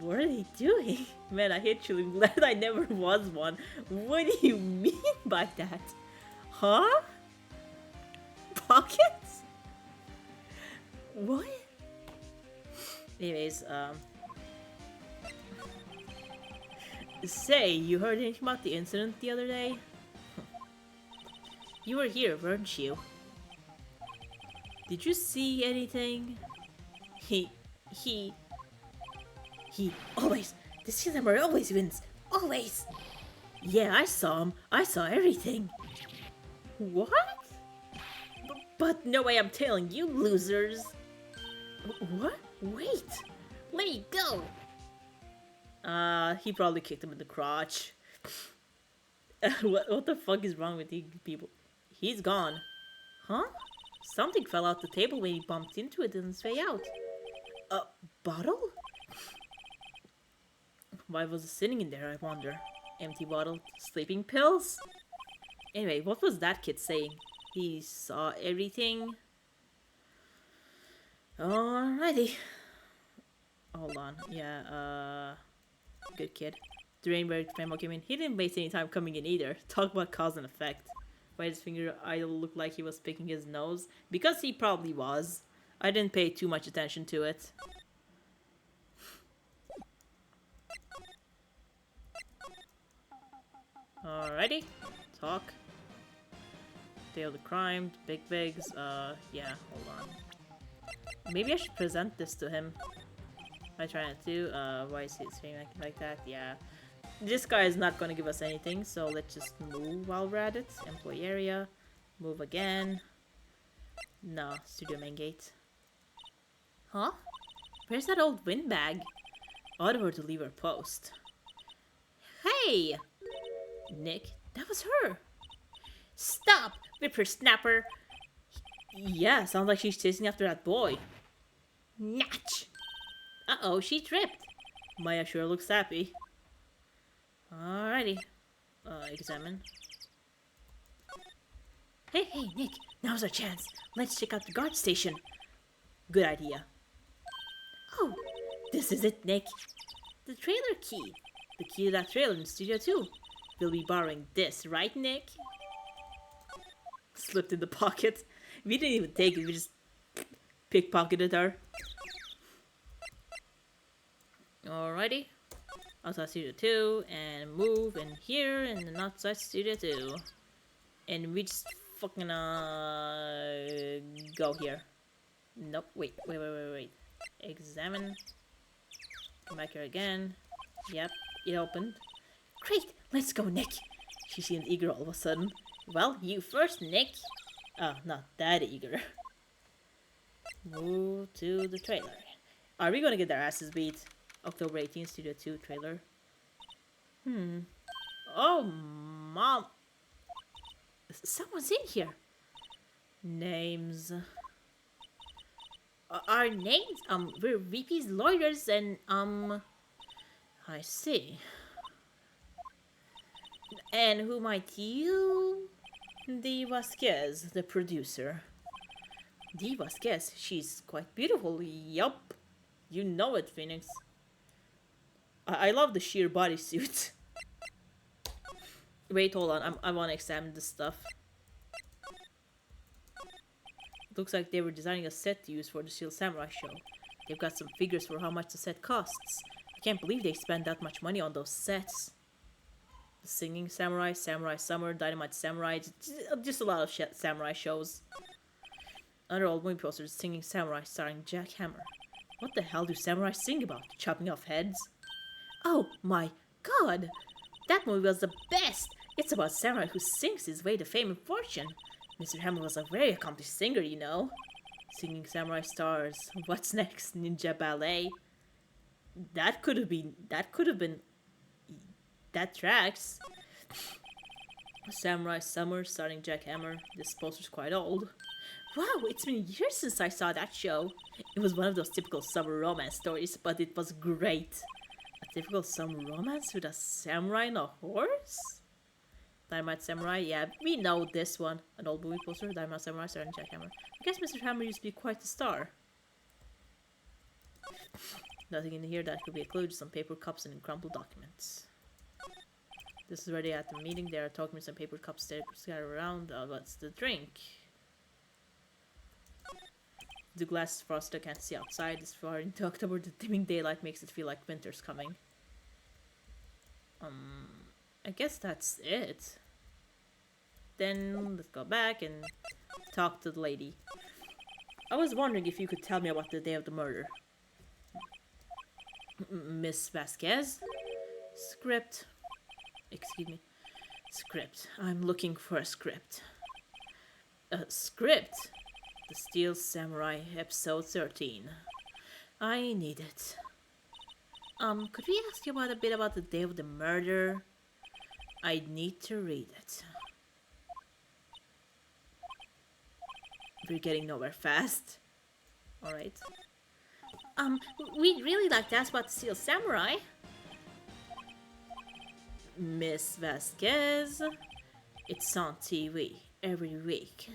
[SPEAKER 1] What are they doing? Man, I hate you. I'm glad I never was one. What do you mean by that? Huh? Pockets? What? Anyways, say, you heard anything about the incident the other day? You were here, weren't you? Did you see anything? He always, the Steel Samurai always wins. Always! Yeah, I saw him. I saw everything. What? But no way I'm telling you, losers. What? Wait. Let me go. He probably kicked him in the crotch. What the fuck is wrong with these people? He's gone. Huh? Something fell out the table when he bumped into it on his way out. A bottle? Why was it sitting in there, I wonder? Empty bottle? Sleeping pills? Anyway, what was that kid saying? He saw everything? Alrighty. Hold on. Yeah, good kid. The Rainbow Memo came in. He didn't waste any time coming in either. Talk about cause and effect. Why his finger idol looked like he was picking his nose? Because he probably was. I didn't pay too much attention to it. Alrighty. Talk. Day of the crime. Big Bigs. Yeah, hold on. Maybe I should present this to him. I try not to. Why is he saying like that? Yeah. This guy is not gonna give us anything, so let's just move while we're at it. Employee area. Move again. No, studio main gate. Huh? Where's that old windbag? Order her to leave her post. Hey! Nick, that was her! Stop! Whippersnapper! Yeah, sounds like she's chasing after that boy. Natch! Uh-oh, she tripped. Maya sure looks happy. Alrighty. Examine. Hey, Nick, now's our chance. Let's check out the guard station. Good idea. Oh, this is it, Nick. The trailer key. The key to that trailer in Studio 2. We'll be borrowing this, right, Nick? Slipped in the pocket. We didn't even take it, we just pickpocketed her. Alrighty. Outside Studio 2, and move in here, and then outside Studio 2. And we just fucking, go here. Nope, wait. Examine. Come back here again. Yep, it opened. Great, let's go, Nick. She seemed eager all of a sudden. Well, you first, Nick. Oh, not that eager. Move to the trailer. Are we gonna get our asses beat? October 18th, Studio 2 trailer. Oh, Mom. Someone's in here. Names. Our names? We're VP's lawyers and, I see. And who might you? Dee Vasquez, the producer. Dee Vasquez, she's quite beautiful, yup. You know it, Phoenix. I love the sheer bodysuit. Wait, hold on. I want to examine this stuff. Looks like they were designing a set to use for the Steel Samurai show. They've got some figures for how much the set costs. I can't believe they spent that much money on those sets. The Singing Samurai, Samurai Summer, Dynamite Samurai, just a lot of samurai shows. Another old movie poster is Singing Samurai starring Jack Hammer. What the hell do samurai sing about? Chopping off heads? Oh my god! That movie was the best! It's about a samurai who sings his way to fame and fortune. Mr. Hammer was a very accomplished singer, you know. Singing Samurai stars. What's next? Ninja Ballet? That could have been. That tracks. Samurai Summer starring Jack Hammer. This poster's quite old. Wow, it's been years since I saw that show. It was one of those typical summer romance stories, but it was great. A typical summer romance with a samurai and a horse? Dynamite Samurai, yeah, we know this one. An old movie poster, Dynamite Samurai starring Jack Hammer. I guess Mr. Hammer used to be quite a star. Nothing in here that could be a clue, just some paper cups and crumpled documents. This is where they at the meeting. There are documents and paper cups scattered around. What's the drink? The glass is frosted, I can't see outside. This far into October, the dimming daylight makes it feel like winter's coming. I guess that's it. Then let's go back and talk to the lady. I was wondering if you could tell me about the day of the murder. Miss Vasquez? Script. Excuse me. Script. I'm looking for a script. A script? The Steel Samurai, episode 13. I need it. Could we ask you about a bit about the day of the murder? I need to read it. We're getting nowhere fast. Alright. We'd really like to ask about the Steel Samurai. Miss Vasquez. It's on TV every week.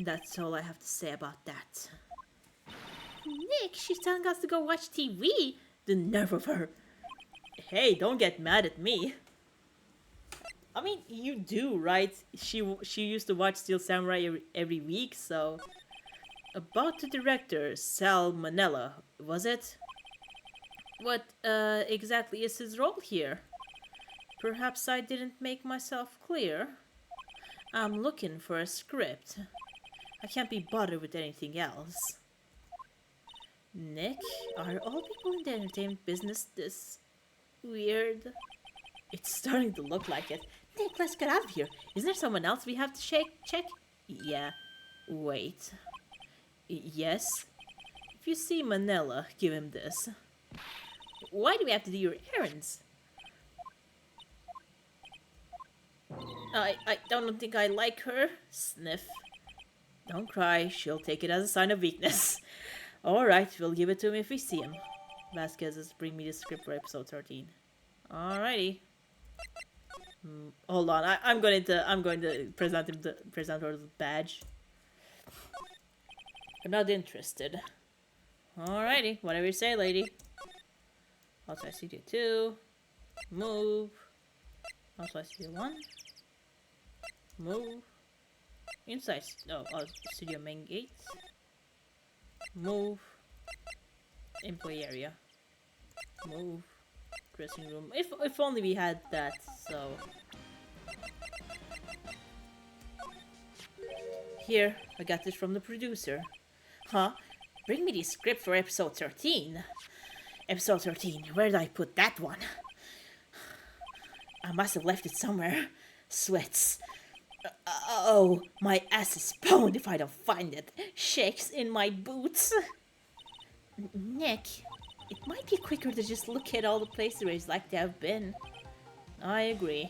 [SPEAKER 1] That's all I have to say about that. Nick, she's telling us to go watch TV. The nerve of her. Hey, don't get mad at me. I mean, you do, right? She used to watch Steel Samurai every week, so... About the director, Sal Manella, was it? What exactly is his role here? Perhaps I didn't make myself clear. I'm looking for a script. I can't be bothered with anything else. Nick, are all people in the entertainment business this weird? It's starting to look like it. Nick, let's get out of here. Isn't there someone else we have to check? Yeah. Wait. Yes? If you see Manila, give him this. Why do we have to do your errands? I don't think I like her. Sniff. Don't cry, she'll take it as a sign of weakness. Alright, we'll give it to him if we see him. Vasquez is bring me the script for episode 13. Alrighty. Hold on, I'm going to present her the badge. I'm not interested. Alrighty, whatever you say, lady. Outside studio 2. Move. Outside studio 1. Move. Inside studio main gate. Move. Employee area. Move. Dressing room. If only we had that, so. Here, I got this from the producer. Huh? Bring me the script for episode 13. Episode 13, where did I put that one? I must have left it somewhere. Sweats. Oh, my ass is pwned if I don't find it. Shakes in my boots. Nick, it might be quicker to just look at all the places where it's like they have been. I agree.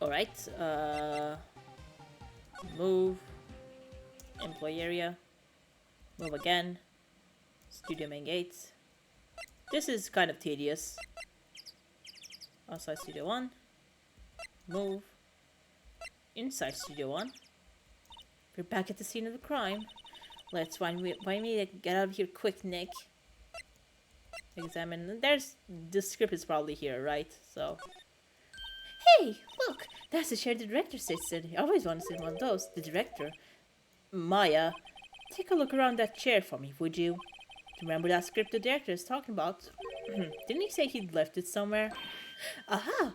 [SPEAKER 1] Alright, move. Employee area. Move again. Studio main gates. This is kind of tedious. Outside studio 1. Move. Inside studio 1. We're back at the scene of the crime. Let's find me to get out of here quick, Nick. Examine. There's the script is probably here, right? So. Hey, look! That's the chair the director sits in. I always wanted to sit in one of those. The director. Maya, take a look around that chair for me, would you? Do you remember that script the director is talking about? Didn't he say he'd left it somewhere? Aha!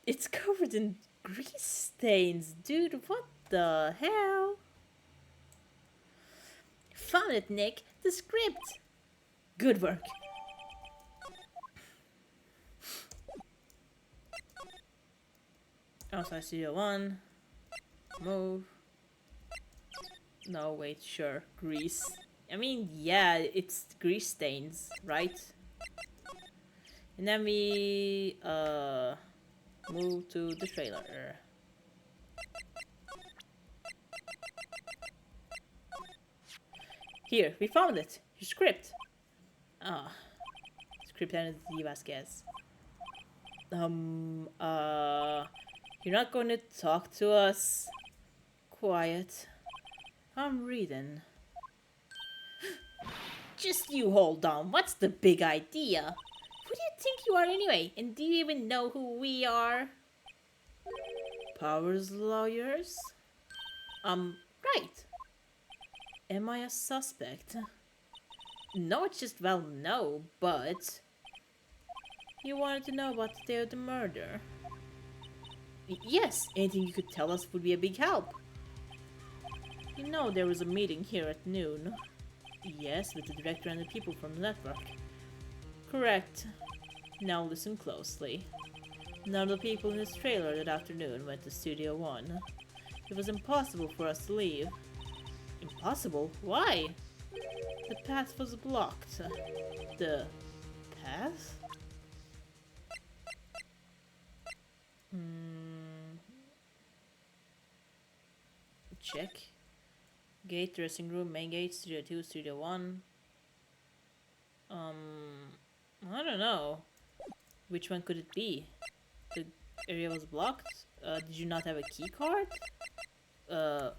[SPEAKER 1] It's covered in Grease stains, dude, what the hell?
[SPEAKER 3] Found it, Nick. The script.
[SPEAKER 1] Good work. Outside Studio 1. Move. No, wait, sure. Grease. I mean, yeah, it's grease stains, right? And then we, move to the trailer. Here, we found it. Your script. Ah. Script and Vasquez. You're not going to talk to us? Quiet. I'm reading.
[SPEAKER 3] Just you hold on. What's the big idea? Who do you think you are anyway? And do you even know who we are?
[SPEAKER 1] Powers lawyers?
[SPEAKER 3] Right.
[SPEAKER 1] Am I a suspect?
[SPEAKER 3] No, it's just, well, no, but...
[SPEAKER 1] You wanted to know about the day of the murder?
[SPEAKER 3] Yes, anything you could tell us would be a big help.
[SPEAKER 1] You know there was a meeting here at noon. Yes, with the director and the people from the network. Correct. Now listen closely. None of the people in this trailer that afternoon went to Studio 1. It was impossible for us to leave.
[SPEAKER 3] Impossible? Why?
[SPEAKER 1] The path was blocked. The path? Check. Gate, dressing room, main gate, Studio 2, Studio 1. I don't know. Which one could it be? The area was blocked? Did you not have a key card? I'm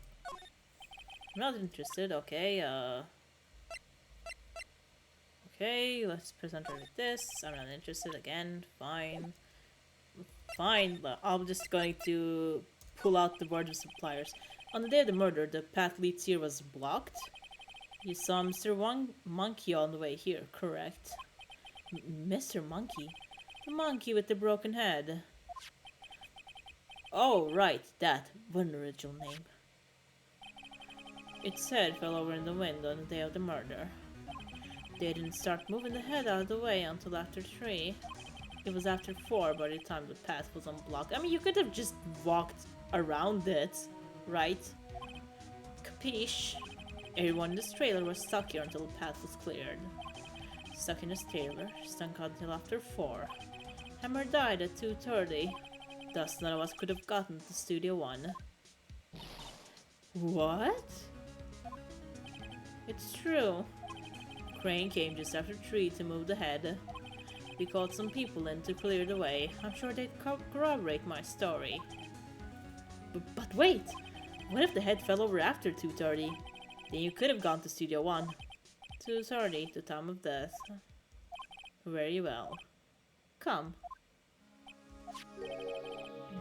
[SPEAKER 1] not interested, okay, okay, let's present her with this. I'm not interested again, fine. Fine, I'm just going to pull out the board of suppliers. On the day of the murder, the path leads here was blocked. You saw Mr. Monkey on the way here, correct? Mr. Monkey? The monkey with the broken head. Oh, right, that. What an original name. Its head fell over in the wind on the day of the murder. They didn't start moving the head out of the way until after 3. It was after 4 by the time the path was unblocked. I mean, you could have just walked around it, right? Capiche? Everyone in this trailer was stuck here until the path was cleared. Stuck in this trailer, stuck until after 4. Hammer died at 2:30. Thus, none of us could have gotten to Studio 1. What? It's true. Crane came just after 3 to move the head. We called some people in to clear the way. I'm sure they'd corroborate my story. But wait! What if the head fell over after 2:30? Then you could have gone to Studio 1. 2:30, the time of death. Very well. Come.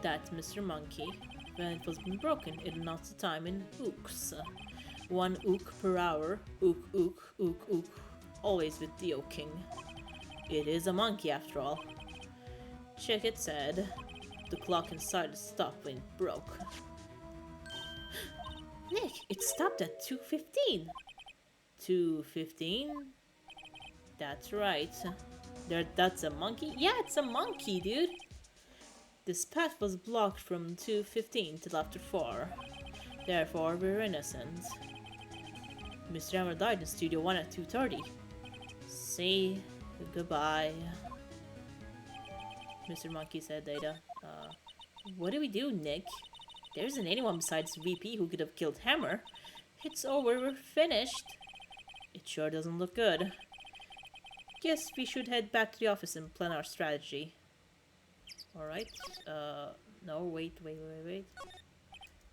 [SPEAKER 1] That's Mr. Monkey. When it was broken, it announced the time in ooks. 1 ook per hour. Ook, ook, ook, ook. Always with the oaking. It is a monkey after all. Check it said. The clock inside it stopped when it broke. Nick, it stopped at 2:15. 2:15? That's right. That's a monkey? Yeah, it's a monkey, dude. This path was blocked from 2:15 till after 4. Therefore, we're innocent. Mr. Hammer died in Studio 1 at 2:30. See? Goodbye. Mr. Monkey said later. What do we do, Nick? There isn't anyone besides VP who could have killed Hammer. It's over, we're finished. It sure doesn't look good. Guess we should head back to the office and plan our strategy. Alright, no, wait.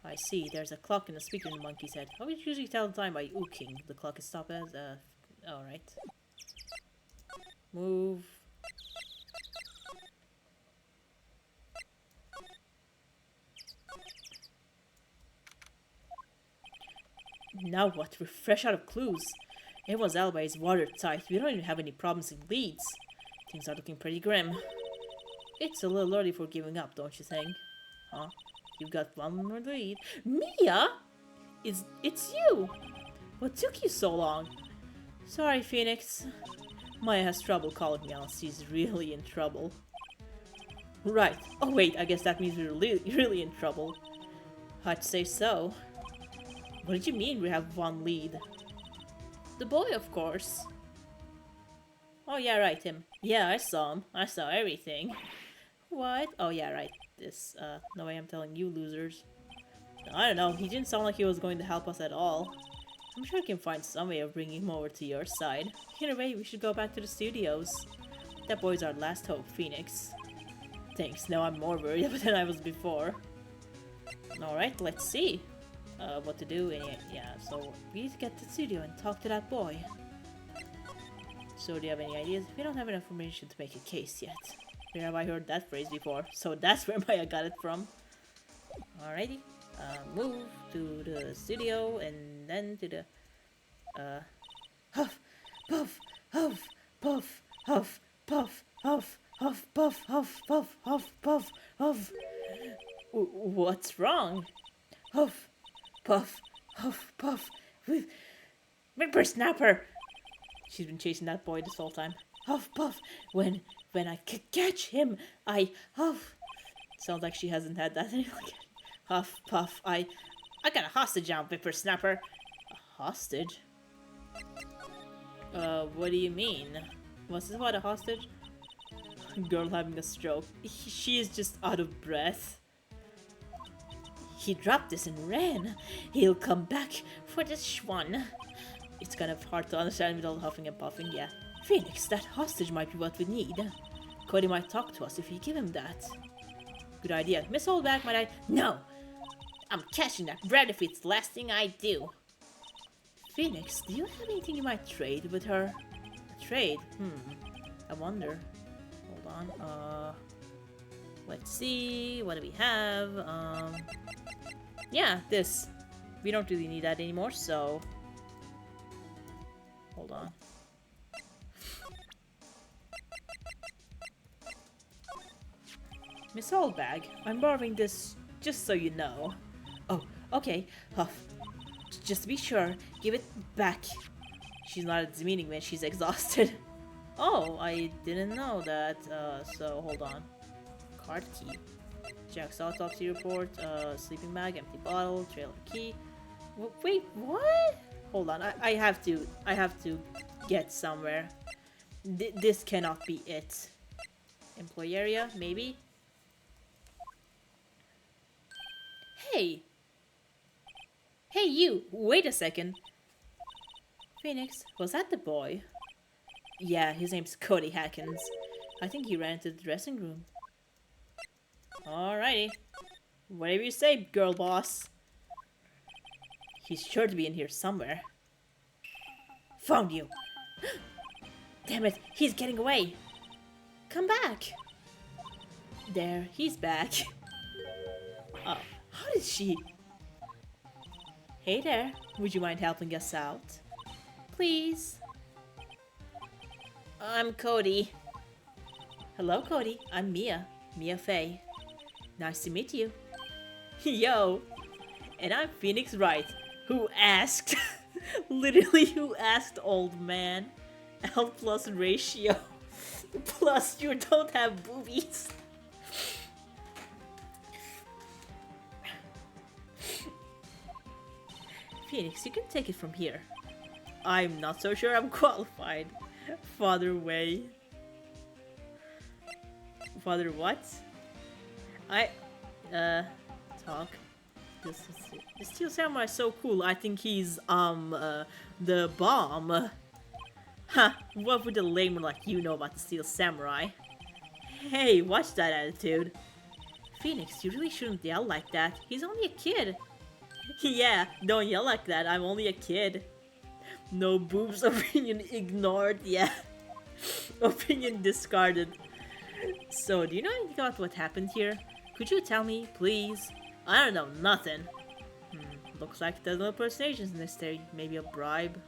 [SPEAKER 1] I see, there's a clock in the speaker in the monkey's head. How would you usually tell the time by ooking? The clock is stopped as, alright. Move. Now what? We're fresh out of clues. Everyone's alibi is watertight. We don't even have any problems in leads. Things are looking pretty grim. It's a little early for giving up, don't you think? Huh? You've got one more lead. Mia? It's you! What took you so long? Sorry, Phoenix. Maya has trouble calling me out. She's really in trouble. Right. Oh wait, I guess that means we're really in trouble. I'd say so. What did you mean we have one lead? The boy, of course. Oh yeah, right, him. Yeah, I saw him. I saw everything. What? Oh yeah, right. This, no way I'm telling you losers. I don't know, he didn't sound like he was going to help us at all. I'm sure I can find some way of bringing him over to your side. Either way, we should go back to the studios. That boy's our last hope, Phoenix. Thanks, now I'm more worried than I was before. Alright, let's see what to do. Yeah, so we need to get to the studio and talk to that boy. So do you have any ideas? We don't have enough information to make a case yet. Where have I heard that phrase before? So that's where Maya got it from. Alrighty. Move to the studio and then to the huff, puff, huff, puff, huff, puff, huff, huff, puff, huff, puff, huff, puff, huff. What's wrong? Huff, puff, huff, puff. Whippersnapper! She's been chasing that boy this whole time. Huff, puff. When I catch him, I huff. Sounds like she hasn't had that in like huff, puff. I got a hostage on, Whippersnapper. A hostage? What do you mean? Was this about a hostage? Girl having a stroke. She is just out of breath. He dropped this and ran. He'll come back for this one. It's kind of hard to understand with all the huffing and puffing, yeah. Phoenix, that hostage might be what we need. Cody might talk to us if we give him that. Good idea. Miss Holdback might I— No! I'm catching that bread if it's the last thing I do. Phoenix, do you have anything you might trade with her? Trade? I wonder. Hold on. Let's see. What do we have? Yeah, this. We don't really need that anymore, so... Hold on. Miss Oldbag, I'm borrowing this just so you know. Oh, okay. Huff. Just to be sure, give it back. She's not as demeaning when she's exhausted. Oh, I didn't know that. So hold on. Card key. Jack's autopsy report, sleeping bag, empty bottle, trailer key. Wait, what? Hold on, I have to get somewhere. This cannot be it. Employee area, maybe? Hey! Hey you, wait a second. Phoenix, was that the boy? Yeah, his name's Cody Hackins. I think he ran into the dressing room. Alrighty. Whatever you say, girl boss. He's sure to be in here somewhere. Found you! Damn it, he's getting away! Come back! There, he's back. Oh, how did she... Hey there, would you mind helping us out? Please? I'm Cody. Hello, Cody. I'm Mia. Mia Faye. Nice to meet you. Yo! And I'm Phoenix Wright, who asked, literally who asked, old man. L plus ratio. Plus you don't have boobies. Phoenix, you can take it from here. I'm not so sure I'm qualified. Father Way. Father what? Talk. The Steel Samurai is so cool. I think he's, the bomb. Huh, what would a layman like you know about the Steel Samurai? Hey, watch that attitude. Phoenix, you really shouldn't yell like that. He's only a kid. Yeah, don't yell like that. I'm only a kid. No boobs opinion ignored. Yeah. Opinion discarded. So, do you know anything about what happened here? Could you tell me, please? I don't know, nothing. Looks like there's no impersonations in this day. Maybe a bribe.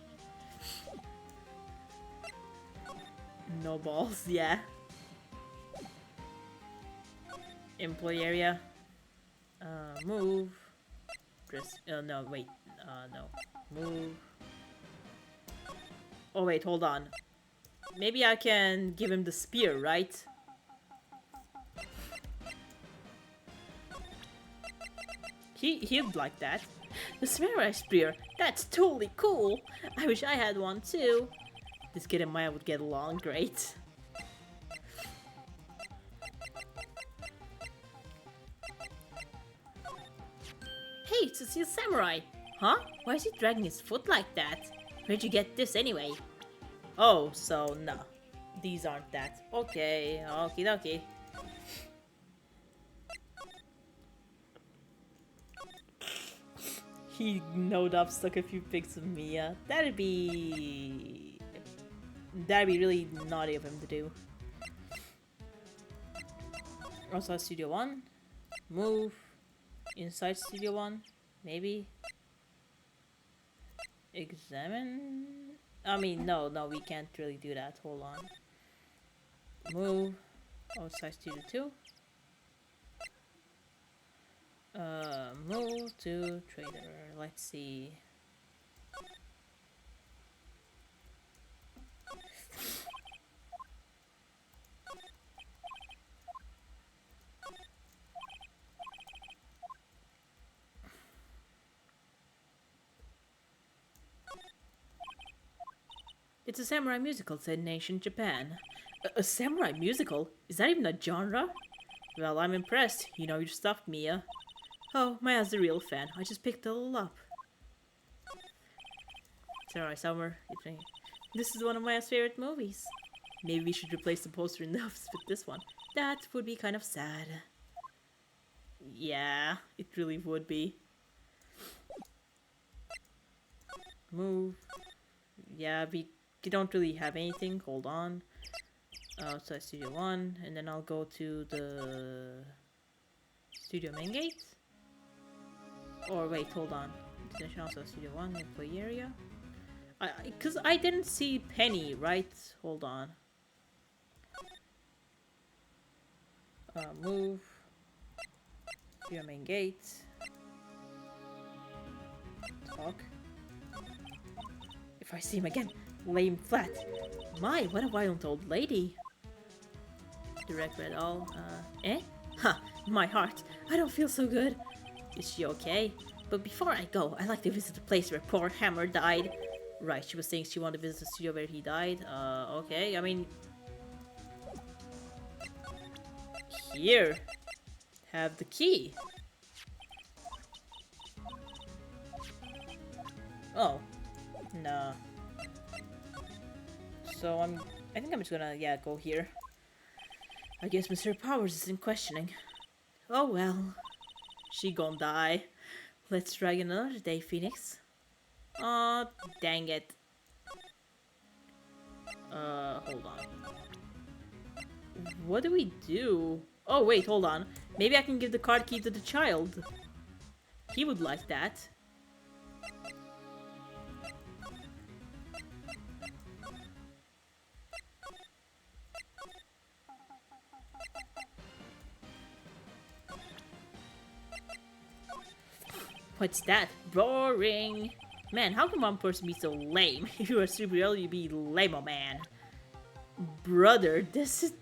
[SPEAKER 1] No balls, yeah. Employee area. Move. Dress. No, wait. No. Move. Oh, wait, hold on. Maybe I can give him the spear, right? He'd like that. The samurai spear. That's totally cool. I wish I had one too. This kid and Maya would get along great. Hey, it's a samurai. Huh? Why is he dragging his foot like that? Where'd you get this anyway? Oh, so no. These aren't that. Okay, okie dokie. He knowed I've stuck a few pics of Mia. That'd be really naughty of him to do. Also Studio 1. Move. Inside Studio 1. Maybe. Examine. I mean, no, we can't really do that. Hold on. Move. Outside Studio 2. Move to trader. Let's see. It's a samurai musical set in ancient Japan. A samurai musical? Is that even a genre? Well, I'm impressed. You know your stuff, Mia. Oh, Maya's the real fan. I just picked it all up. It's alright, Summer. This is one of Maya's favorite movies. Maybe we should replace the poster in the office with this one. That would be kind of sad. Yeah, it really would be. Move. Yeah, we don't really have anything. Hold on. So Studio 1, and then I'll go to the Studio main gate. Or wait, hold on. Destination also Studio 1, employee area. Because I didn't see Penny, right? Hold on. Move. Studio main gate. Talk. If I see him again, lame flat. My, what a violent old lady. Direct read all. Eh? Ha! My heart. I don't feel so good. Is she okay? But before I go, I'd like to visit the place where poor Hammer died. Right, she was saying she wanted to visit the studio where he died. Okay, I mean... Here. Have the key. Oh. Nah. So I think I'm just gonna, yeah, go here. I guess Mr. Powers isn't questioning. Oh well. She gon' die. Let's try another day, Phoenix. Aw, dang it. Hold on. What do we do? Oh, wait, hold on. Maybe I can give the card key to the child. He would like that. What's that? Boring! Man, how can one person be so lame? If you were a superhero, you'd be lame-o man. Brother, this is...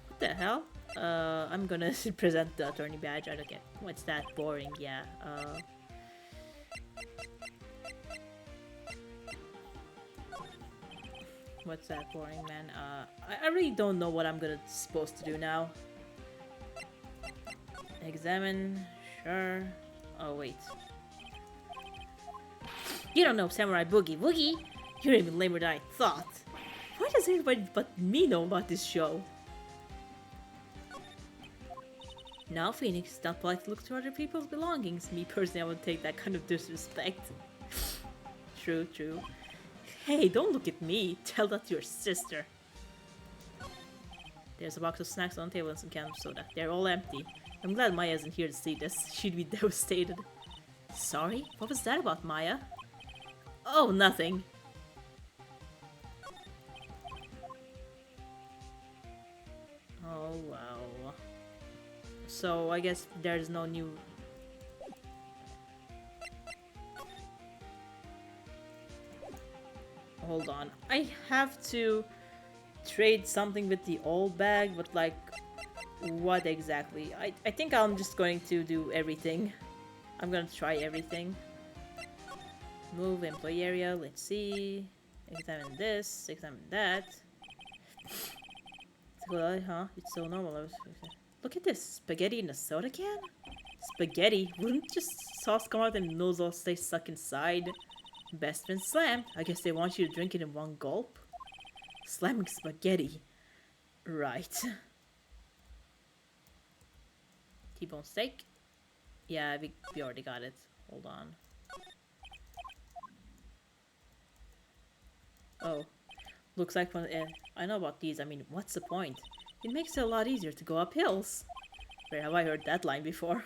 [SPEAKER 1] What the hell? I'm gonna present the attorney badge. I don't get... What's that? Boring, yeah. What's that? Boring, man? I really don't know what I'm supposed to do now. Examine... Sure... Oh, wait. You don't know Samurai Boogie Woogie? You're even lamer than I thought. Why does everybody but me know about this show? Now, Phoenix, it's not polite to look to other people's belongings. Me personally, I would take that kind of disrespect. True, true. Hey, don't look at me. Tell that to your sister. There's a box of snacks on the table and some cans of soda. They're all empty. I'm glad Maya isn't here to see this. She'd be devastated. Sorry? What was that about, Maya? Oh, nothing. Oh, wow. So I guess there's no new... Hold on. I have to trade something with the old bag, but like, what exactly? I think I'm just going to do everything. I'm gonna try everything. Move employee area, let's see. Examine this, examine that. Huh? It's so normal. Look at this, spaghetti in a soda can? Spaghetti? Wouldn't just sauce come out and noodles all stay stuck inside? Best friend slammed. I guess they want you to drink it in one gulp. Slamming spaghetti. Right. T-bone steak? Yeah, we already got it. Hold on. Oh. Looks like one. I know about these. I mean, what's the point? It makes it a lot easier to go up hills. Where have I heard that line before?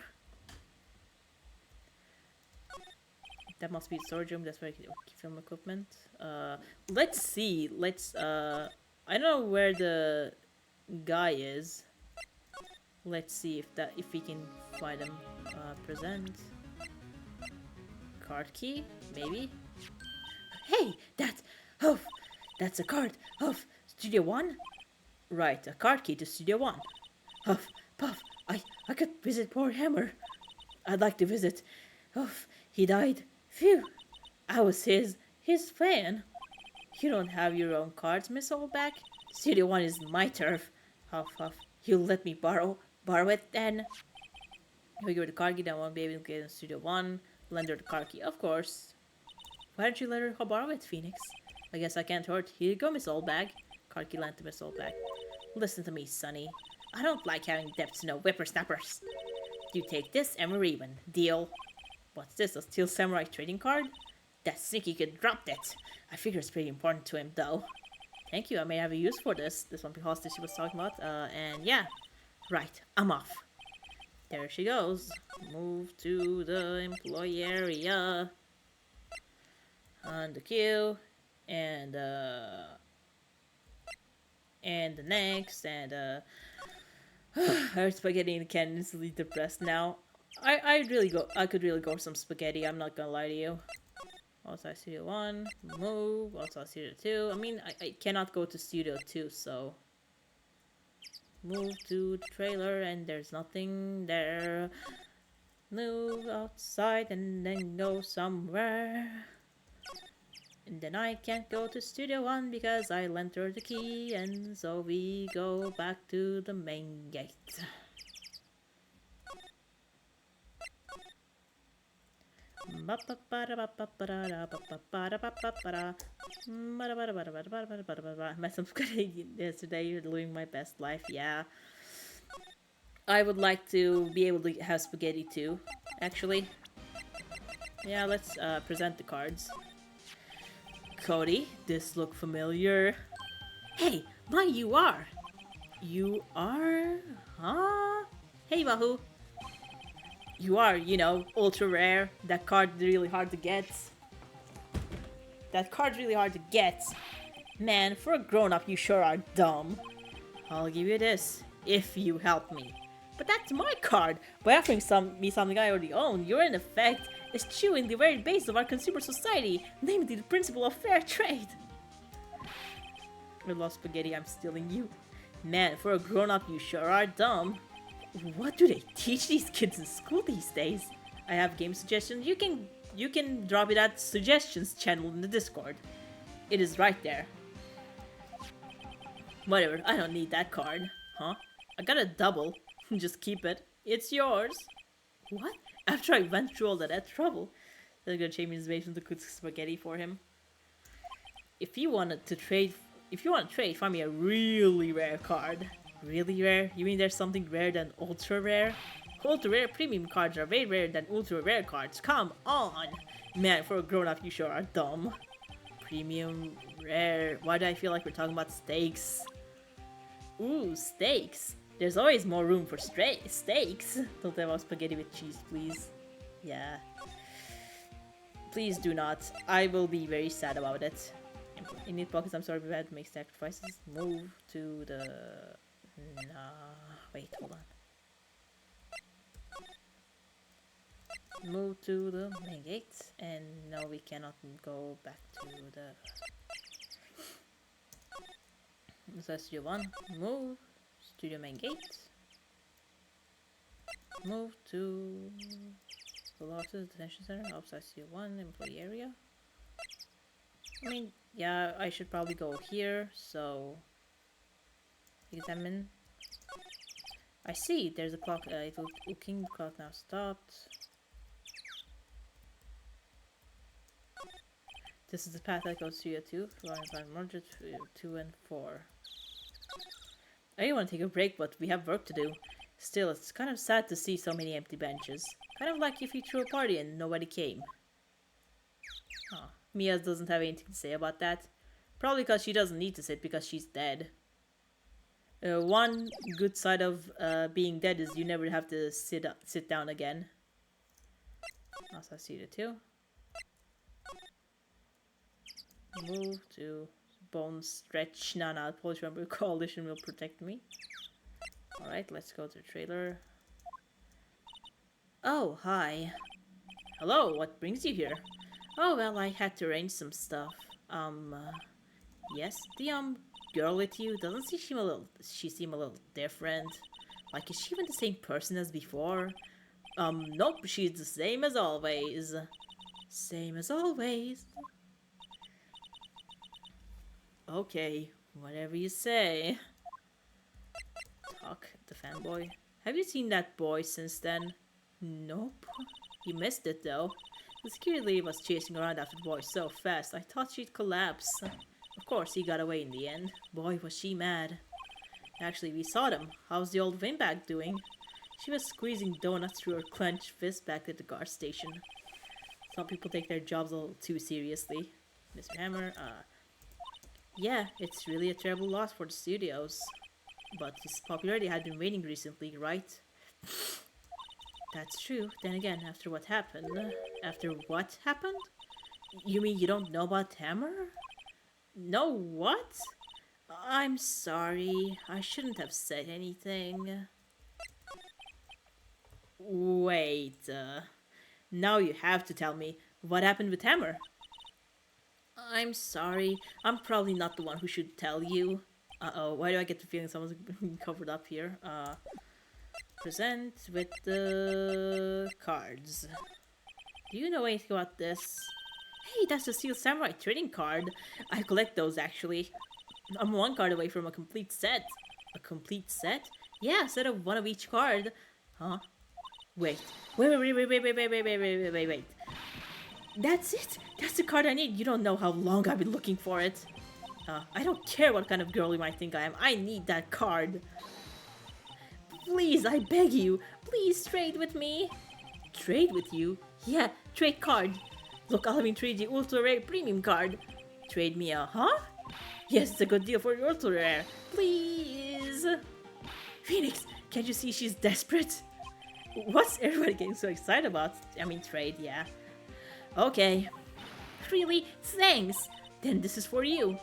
[SPEAKER 1] That must be the storage room. That's where I can keep film equipment. Let's see. Let's. I don't know where the guy is. Let's see if we can find him. Present. Card key, maybe. Hey, that's a card of Studio One. Right, a card key to Studio One. Huff, puff. I could visit poor Hammer. I'd like to visit. Huff, he died. Phew. I was his fan. You don't have your own cards, Miss Oldback. Studio One is my turf. Huff, huff. You'll let me borrow it then. We give her the card key, then won't be able to get in Studio One. Lend her the card key, of course. Why don't you let her borrow it, Phoenix? I guess I can't hurt. Here you go, Miss Oldbag. Card key lent to Miss Oldbag. Listen to me, Sonny. I don't like having debts to no whippersnappers. You take this and we're even. Deal. What's this, a Steel Samurai trading card? That sneaky kid dropped it. I figure it's pretty important to him, though. Thank you, I may have a use for this. This one hostage she was talking about. And yeah. Right, I'm off. There she goes. Move to the employee area. On the queue. And the next. And her spaghetti in the can is really depressed now. I could really go for some spaghetti, I'm not gonna lie to you. Outside Studio 1, move, outside Studio 2. I mean, I cannot go to Studio 2, so... Move to the trailer and there's nothing there. Move outside and then go somewhere. And then I can't go to Studio 1 because I lent her the key, and so we go back to the main gate. Met some spaghetti yesterday, you're living my best life, yeah. I would like to be able to have spaghetti too, actually. Yeah, let's present the cards. Cody, this look familiar. Hey, you are! You are? Huh? Hey, Wahoo! You are, you know, ultra rare. That card's really hard to get. Man, for a grown-up, you sure are dumb. I'll give you this, if you help me. But that's my card! By offering me something I already own, you're in effect eschewing the very base of our consumer society, namely the principle of fair trade. I love spaghetti, I'm stealing you. Man, for a grown-up, you sure are dumb. What do they teach these kids in school these days? I have game suggestions. You can drop it at suggestions channel in the Discord. It is right there. Whatever, I don't need that card. Huh? I got a double. Just keep it. It's yours. What? After I went through all that trouble, they're gonna change his basement to cook spaghetti for him. If you want to trade, find me a really rare card. Really rare? You mean there's something rare than ultra rare? Ultra rare premium cards are way rarer than ultra rare cards. Come on! Man, for a grown up, you sure are dumb. Premium rare. Why do I feel like we're talking about steaks? Ooh, steaks. There's always more room for steaks. Don't have spaghetti with cheese, please. Yeah. Please do not. I will be very sad about it. In Neat Pockets, I'm sorry we had to make sacrifices. Move to the... Nah, wait, hold on. Move to the main gate. And no, we cannot go back to the... So Studio 1. Move. Studio main gate. Move to... Full office, detention center, outside Studio 1, employee area. I mean, yeah, I should probably go here, so... Examine. I see, there's a clock, looking, the clock now stopped. This is the path that goes to Studio 2, line 5 merge 2 and 4. I really want to take a break, but we have work to do. Still, it's kind of sad to see so many empty benches. Kind of like if you threw a party and nobody came. Oh, Mia doesn't have anything to say about that. Probably because she doesn't need to sit because she's dead. One good side of being dead is you never have to sit down again. Also, I see the 2. Move to bone stretch. No, Polish Member Coalition will protect me. Alright, let's go to the trailer. Oh, hi. Hello, what brings you here? Oh, well, I had to arrange some stuff. Yes, the, girl with you, doesn't she seem a little different? Like, is she even the same person as before? Nope, she's the same as always. Same as always. Okay, whatever you say. Talk, the fanboy. Have you seen that boy since then? Nope. You missed it though. The security lady was chasing around after the boy so fast, I thought she'd collapse. Of course, he got away in the end. Boy, was she mad. Actually, we saw them. How's the old windbag doing? She was squeezing donuts through her clenched fist back at the guard station. Some people take their jobs a little too seriously. Mr. Hammer, yeah, it's really a terrible loss for the studios. But his popularity had been waning recently, right? That's true. Then again, after what happened... After what happened? You mean you don't know about Hammer? No, what? I'm sorry. I shouldn't have said anything. Wait, now you have to tell me. What happened with Hammer? I'm sorry. I'm probably not the one who should tell you. Uh-oh, why do I get the feeling someone's being covered up here? Present with the cards. Do you know anything about this? Hey, that's the Steel Samurai trading card. I collect those, actually. I'm one card away from a complete set. A complete set? Yeah, a set of one of each card. Huh? Wait. Wait. That's it! That's the card I need! You don't know how long I've been looking for it. I don't care what kind of girl you might think I am. I need that card. Please, I beg you. Please trade with me. Trade with you? Yeah, trade card. Look, I'll even trade you ultra rare premium card. Trade me a, huh? Yes, it's a good deal for your ultra rare. Please. Phoenix, can't you see she's desperate? What's everybody getting so excited about? I mean, trade, yeah. Okay. Really? Thanks. Then this is for you.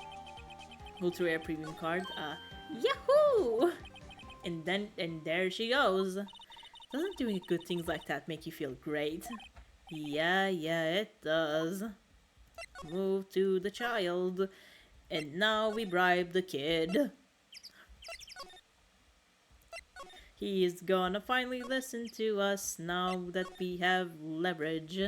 [SPEAKER 1] Ultra rare premium card. Yahoo! And there she goes. Doesn't doing good things like that make you feel great? Yeah, it does. Move to the child. And now we bribe the kid. He is gonna finally listen to us now that we have leverage.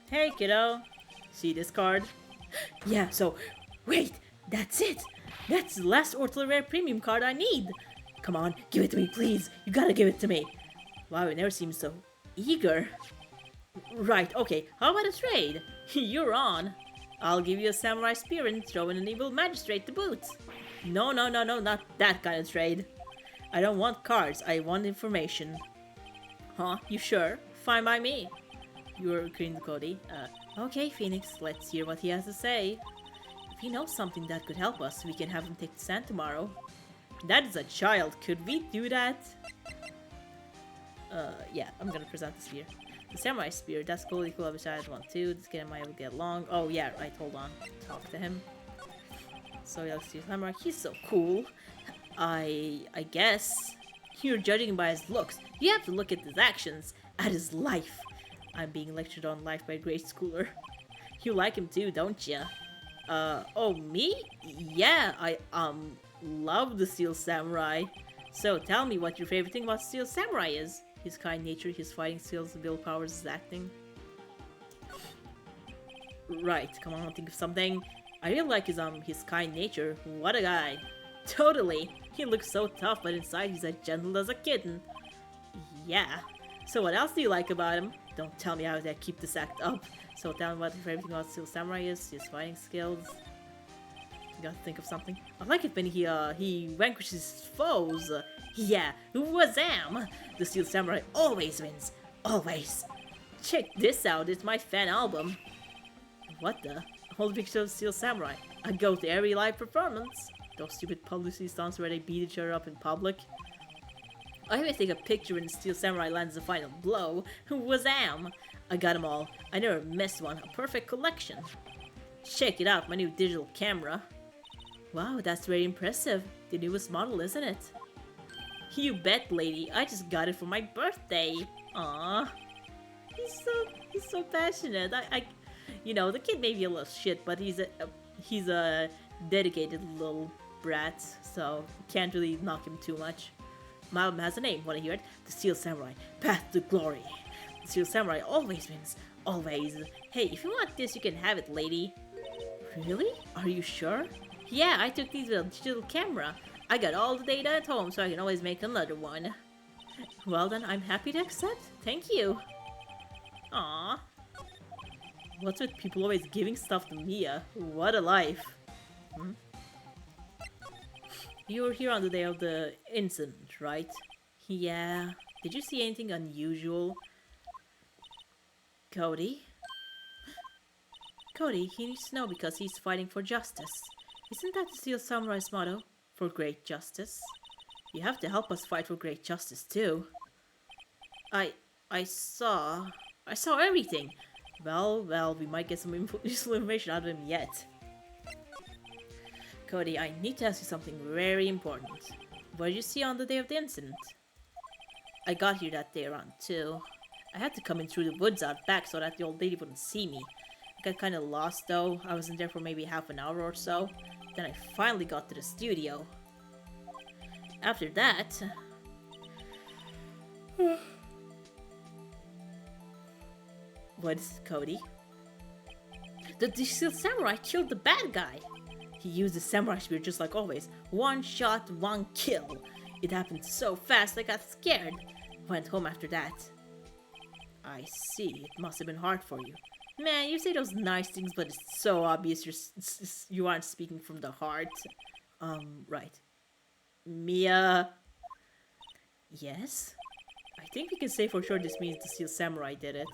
[SPEAKER 1] Hey kiddo, see this card? Yeah, so, wait, that's it! That's the last ultra rare premium card I need! Come on, give it to me, please! You gotta give it to me! Wow, it never seems so eager. Right, okay, how about a trade? You're on! I'll give you a samurai spear and throw in an evil magistrate to boot! No, not that kind of trade. I don't want cards, I want information. Huh, you sure? Fine by me. You're Green Cody. Okay, Phoenix, let's hear what he has to say. If he knows something that could help us, we can have him take the stand tomorrow. That is a child. Could we do that? Yeah, I'm gonna present the spear. The samurai spear, that's cool, equal of his size 1, 2. This kid and I will get along. Oh, yeah, right, hold on. Talk to him. So yeah, Steel Samurai, he's so cool. I guess. You're judging him by his looks. You have to look at his actions, at his life. I'm being lectured on life by a grade schooler. You like him too, don't ya? Oh, me? Yeah, I, love the Steel Samurai. So tell me what your favorite thing about Steel Samurai is. His kind nature, his fighting skills, Bill Powers, his acting. Right, come on, think of something. I really like his kind nature. What a guy. Totally. He looks so tough, but inside he's as gentle as a kitten. Yeah. So what else do you like about him? Don't tell me how to keep this act up. So tell me what your favorite thing about Steel Samurai is, his fighting skills. You gotta think of something. I like it when he vanquishes foes. Yeah, wazam! The Steel Samurai always wins. Always. Check this out, it's my fan album. What the? Whole picture of Steel Samurai. I go to every live performance. Those stupid publicity stunts where they beat each other up in public. I even take a picture when Steel Samurai lands the final blow. Wazam! I got them all. I never missed one. A perfect collection. Check it out, my new digital camera. Wow, that's very impressive. The newest model, isn't it? You bet, lady. I just got it for my birthday. Aww. He's so passionate. You know, the kid may be a little shit, but he's a dedicated little brat, so can't really knock him too much. My album has a name. Wanna hear it? The Steel Samurai, Path to Glory. The Steel Samurai always wins. Always. Hey, if you want this, you can have it, lady. Really? Are you sure? Yeah, I took these with a digital camera. I got all the data at home, so I can always make another one. Well then, I'm happy to accept. Thank you. Aww. What's with people always giving stuff to Mia? What a life. You were here on the day of the incident, right? Yeah. Did you see anything unusual? Cody? Cody, he needs to know because he's fighting for justice. Isn't that the Steel Samurai's motto? For great justice? You have to help us fight for great justice too. I saw everything. Well, we might get some useful information out of him yet. Cody, I need to ask you something very important. What did you see on the day of the incident? I got here that day around 2. I had to come in through the woods out back so that the old lady wouldn't see me. I got kinda lost though. I was in there for maybe half an hour or so. Then I finally got to the studio. After that... What is it, Cody? The Steel Samurai killed the bad guy! He used the samurai spear just like always. One shot, one kill. It happened so fast I got scared. Went home after that. I see. It must have been hard for you. Man, you say those nice things, but it's so obvious you aren't speaking from the heart. Right. Mia... Yes? I think we can say for sure this means the Steel Samurai did it.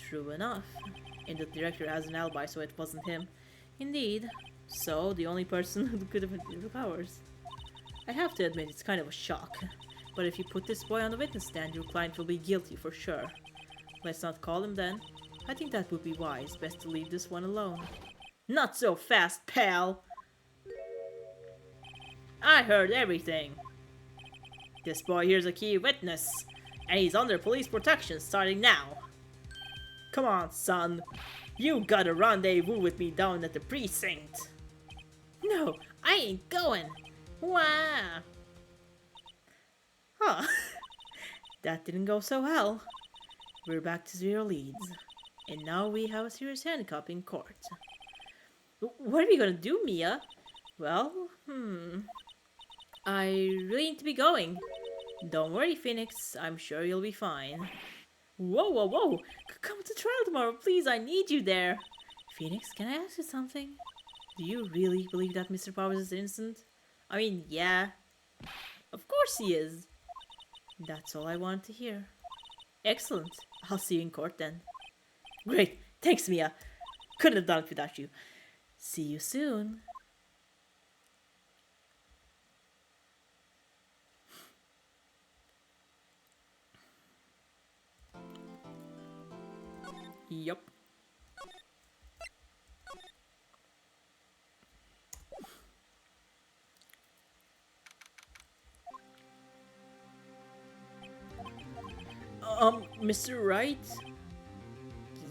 [SPEAKER 1] True enough. And the director has an alibi, so it wasn't him. Indeed. So, the only person who could have had the powers. I have to admit, it's kind of a shock. But if you put this boy on the witness stand, your client will be guilty for sure. Let's not call him then. I think that would be wise. Best to leave this one alone. Not so fast, pal! I heard everything. This boy here's a key witness. And he's under police protection starting now. Come on, son. You got a rendezvous with me down at the precinct. No, I ain't going. Wow. Huh. That didn't go so well. We're back to 0 leads. And now we have a serious handcuff in court. What are we gonna do, Mia? Well, I really need to be going. Don't worry, Phoenix. I'm sure you'll be fine. Whoa. Come to trial tomorrow, please. I need you there. Phoenix, can I ask you something? Do you really believe that Mr. Powers is innocent? I mean, yeah. Of course he is. That's all I wanted to hear. Excellent. I'll see you in court then. Great. Thanks, Mia. Couldn't have done it without you. See you soon. Yup. Mr. Wright?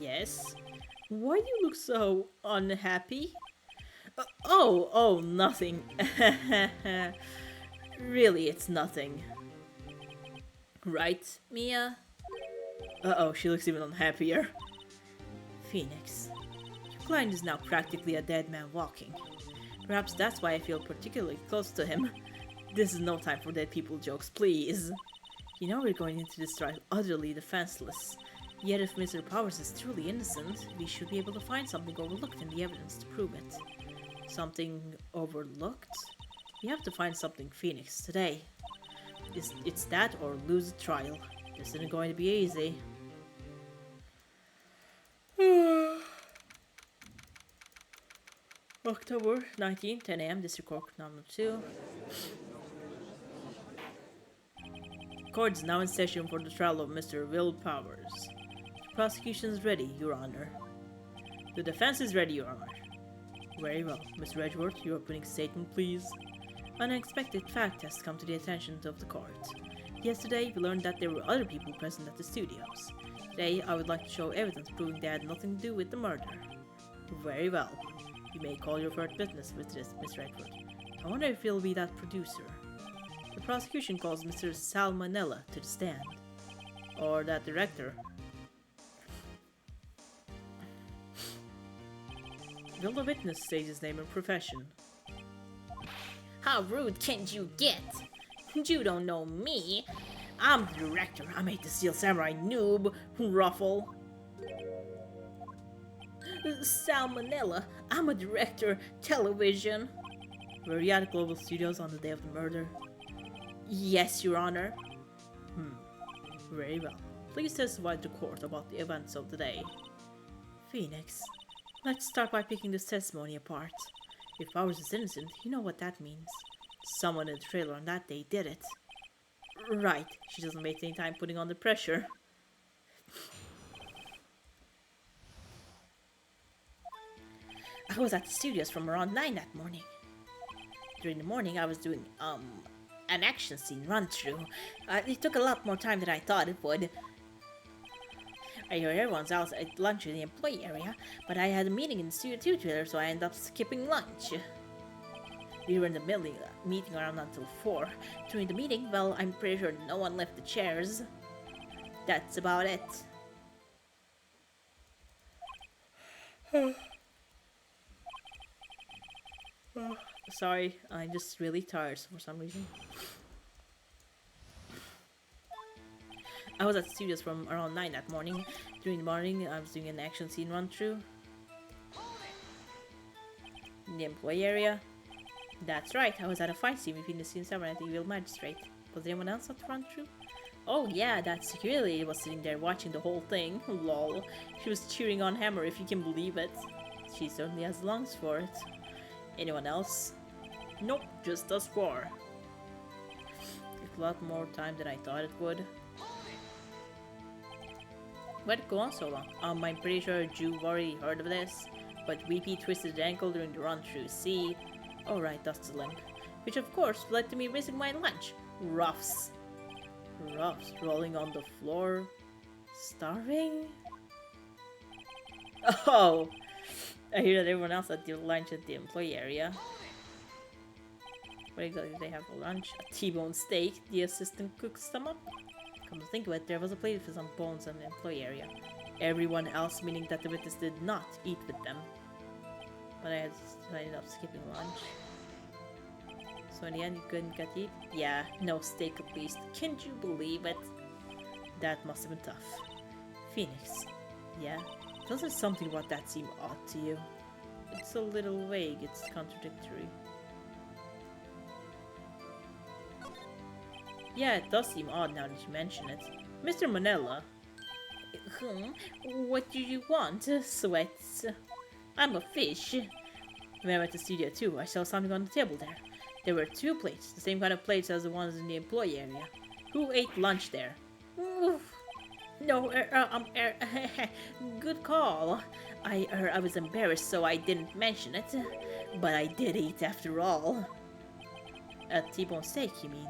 [SPEAKER 1] Yes? Why do you look so unhappy? Oh, nothing. Really, it's nothing. Right, Mia? Uh-oh, she looks even unhappier. Phoenix, your client is now practically a dead man walking. Perhaps that's why I feel particularly close to him. This is no time for dead people jokes, please. You know we're going into this trial utterly defenseless. Yet if Mr. Powers is truly innocent, we should be able to find something overlooked in the evidence to prove it. Something overlooked? We have to find something, Phoenix, today. It's that or lose the trial. This isn't going to be easy. October 19, 10 a.m. District Court number 2. Court is now in session for the trial of Mr. Will Powers. The prosecution is ready, Your Honor. The defense is ready, Your Honor. Very well. Mr. Edgeworth, your opening statement, please. An unexpected fact has come to the attention of the court. Yesterday, we learned that there were other people present at the studios. Today, I would like to show evidence proving they had nothing to do with the murder. Very well. You may call your first witness with this, Mr. Edgeworth. I wonder if he'll be that producer. The prosecution calls Mr. Salmonella to the stand. Or that director. Will the witness state his name and profession?
[SPEAKER 3] How rude can you get? You don't know me. I'm the director. I made the Steel Samurai noob, Ruffle. Salmonella. I'm a director, television.
[SPEAKER 1] Were you at Global Studios on the day of the murder?
[SPEAKER 3] Yes, Your Honor.
[SPEAKER 1] Very well. Please testify to court about the events of the day. Phoenix, let's start by picking this testimony apart. If Powers is innocent, you know what that means. Someone in the trailer on that day did it. Right, she doesn't waste any time putting on the pressure.
[SPEAKER 3] I was at the studios from around 9 that morning. During the morning, I was doing, an action scene run-through. It took a lot more time than I thought it would. I heard everyone's out at lunch in the employee area, but I had a meeting in the Studio 2 trailer, so I ended up skipping lunch. We were in the meeting around until 4. During the meeting, well, I'm pretty sure no one left the chairs. That's about it.
[SPEAKER 1] Sorry, I'm just really tired for some reason. I was at the studios from around 9 that morning. During the morning, I was doing an action scene run-through. In the employee area. That's right, I was at a fight scene between the Steel Samurai and the Evil Magistrate. Was anyone else at the run-through? Oh yeah, that security lady was sitting there watching the whole thing. Lol. She was cheering on Hammer, if you can believe it. She certainly has lungs for it. Anyone else? Nope, just us 4. Took a lot more time than I thought it would. Why'd it go on so long? I'm pretty sure you've already heard of this, but VP twisted his ankle during the run-through. See? Oh right, that's the limp. Which of course led to me missing my lunch. Roughs. Roughs rolling on the floor. Starving? Oh! I hear that everyone else had their lunch at the employee area. What exactly did they have for lunch? A T-bone steak, the assistant cook's stomach? Come to think of it, there was a plate for some bones in the employee area. Everyone else, meaning that the witness did not eat with them. But I ended up skipping lunch. So in the end, you couldn't get to eat? Yeah, no steak at least. Can't you believe it? That must have been tough. Phoenix. Yeah? Doesn't something about that seem odd to you? It's a little vague, it's contradictory. Yeah, it does seem odd now that you mention it. Mr. Manella.
[SPEAKER 3] What do you want, Sweats? I'm a fish.
[SPEAKER 1] When I went to Studio 2, I saw something on the table there. There were 2 plates, the same kind of plates as the ones in the employee area. Who ate lunch there?
[SPEAKER 3] No, good call. I was embarrassed, so I didn't mention it. But I did eat after all.
[SPEAKER 1] A T-bone steak, you mean?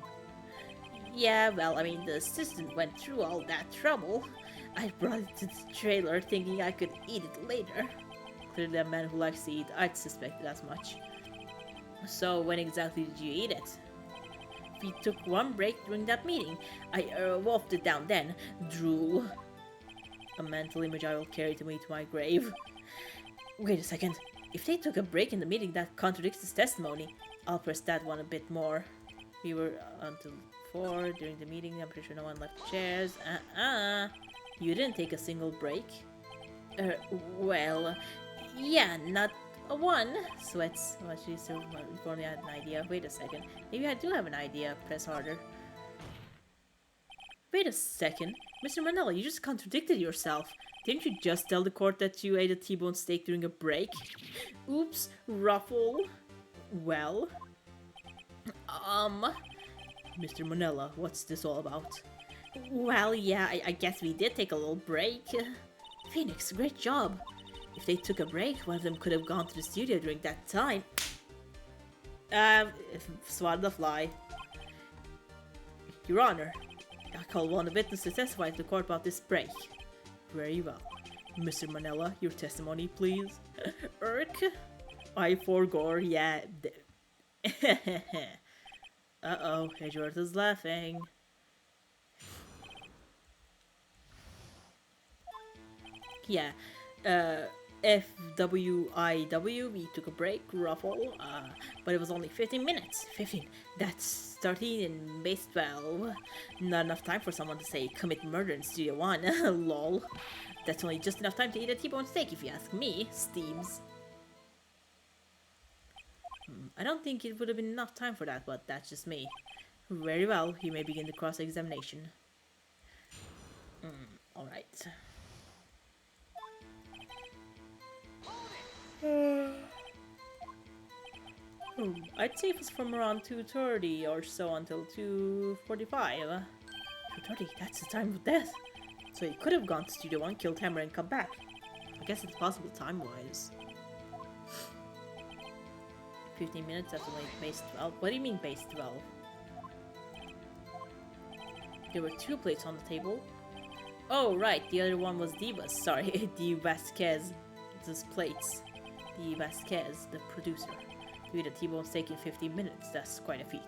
[SPEAKER 3] Yeah, well, I mean, the assistant went through all that trouble. I brought it to the trailer thinking I could eat it later. Clearly a man who likes to eat, I'd suspected as much. So when exactly did you eat it? We took one break during that meeting. I wolfed it down then. Drool. A mental image I will carry to me to my grave. Wait a second. If they took a break in the meeting, that contradicts his testimony. I'll press that one a bit more. We were until 4 during the meeting. I'm pretty sure no one left chairs. You didn't take a single break? Well, yeah, not a one. Sweats. Well, she still if only had an idea. Wait a second. Maybe I do have an idea. Press harder. Wait a second. Mr. Manila, you just contradicted yourself. Didn't you just tell the court that you ate a T-bone steak during a break? Oops, Ruffle. Well? Mr. Manila, what's this all about? Well, yeah, I guess we did take a little break. Phoenix, great job. If they took a break, one of them could have gone to the studio during that time. Swat the fly. Your Honor, I call one of the witnesses to testify to the court about this break. Very well. Mr. Manila, your testimony, please. Irk? I forgore, yeah. Uh-oh, Edgeworth is laughing. Yeah, FWIW, we took a break, Ruffle, but it was only 15 minutes. 15, that's 13 in base 12. Not enough time for someone to say commit murder in Studio 1, lol. That's only just enough time to eat a T-bone steak if you ask me, Steams. I don't think it would have been enough time for that, but that's just me. Very well, you may begin the cross-examination. Alright. I'd say it was from around 2:30 or so until 2:45. 2:30, that's the time of death. So he could have gone to Studio 1, killed Hammer, and come back. I guess it's possible time-wise. 15 minutes, that's only base 12. What do you mean base 12? There were 2 plates on the table. Oh, right, the other one was Diva's. Sorry, the Vasquez's plates. The Vasquez, the producer. To eat a T-bone steak in 15 minutes, that's quite a feat.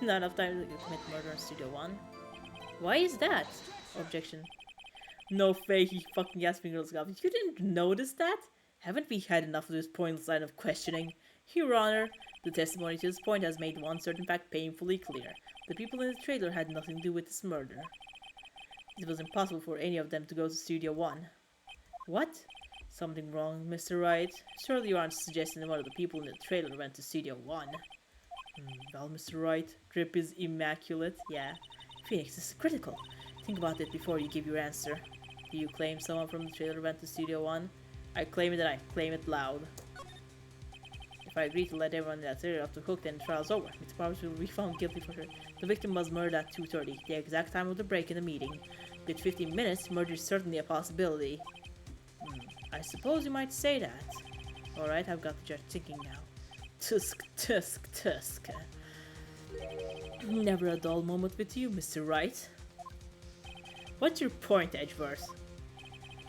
[SPEAKER 3] Not enough time to commit murder in Studio 1. Why is that? Objection. No fake, he fucking asked me, girls. You didn't notice that? Haven't we had enough of this pointless line of questioning? Your Honor, the testimony to this point has made one certain fact painfully clear. The people in the trailer had nothing to do with this murder. It was impossible for any of them to go to Studio 1. What? Something wrong, Mr. Wright? Surely you aren't suggesting that one of the people in the trailer went to Studio 1. Well, Mr. Wright, drip is immaculate, yeah. Phoenix, this is critical. Think about it before you give your answer. Do you claim someone from the trailer went to Studio 1? I claim it and I claim it loud. If I agree to let everyone in that trailer off the hook, then the trial's over. Mr. Powers will be found guilty for her. The victim was murdered at 2:30, the exact time of the break in the meeting. With 15 minutes, murder is certainly a possibility. I suppose you might say that. Alright, I've got the judge thinking now. Tusk, tusk, tusk. Never a dull moment with you, Mr. Wright. What's your point, Edgeworth?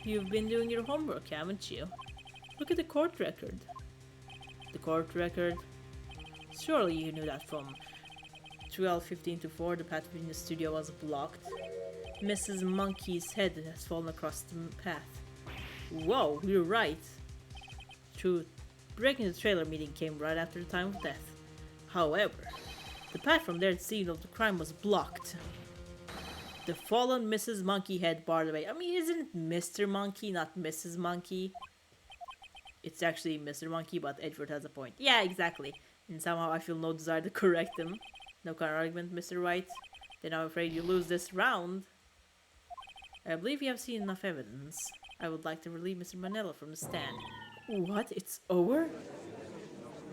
[SPEAKER 3] You've been doing your homework, haven't you? Look at the court record. The court record? Surely you knew that from 12:15 to 4 the path between the studio was blocked. Mrs. Monkey's head has fallen across the path. Whoa, you're right. True, breaking the trailer meeting came right after the time of death. However, the path from there to the scene of the crime was blocked. The fallen Mrs. Monkey head barred the way. I mean, isn't it Mr. Monkey, not Mrs. Monkey? It's actually Mr. Monkey, but Edward has a point. Yeah, exactly. And somehow I feel no desire to correct him. No kind of argument, Mr. Wright. Then I'm afraid you lose this round. I believe you have seen enough evidence. I would like to relieve Mr. Manila from the stand. What? It's over?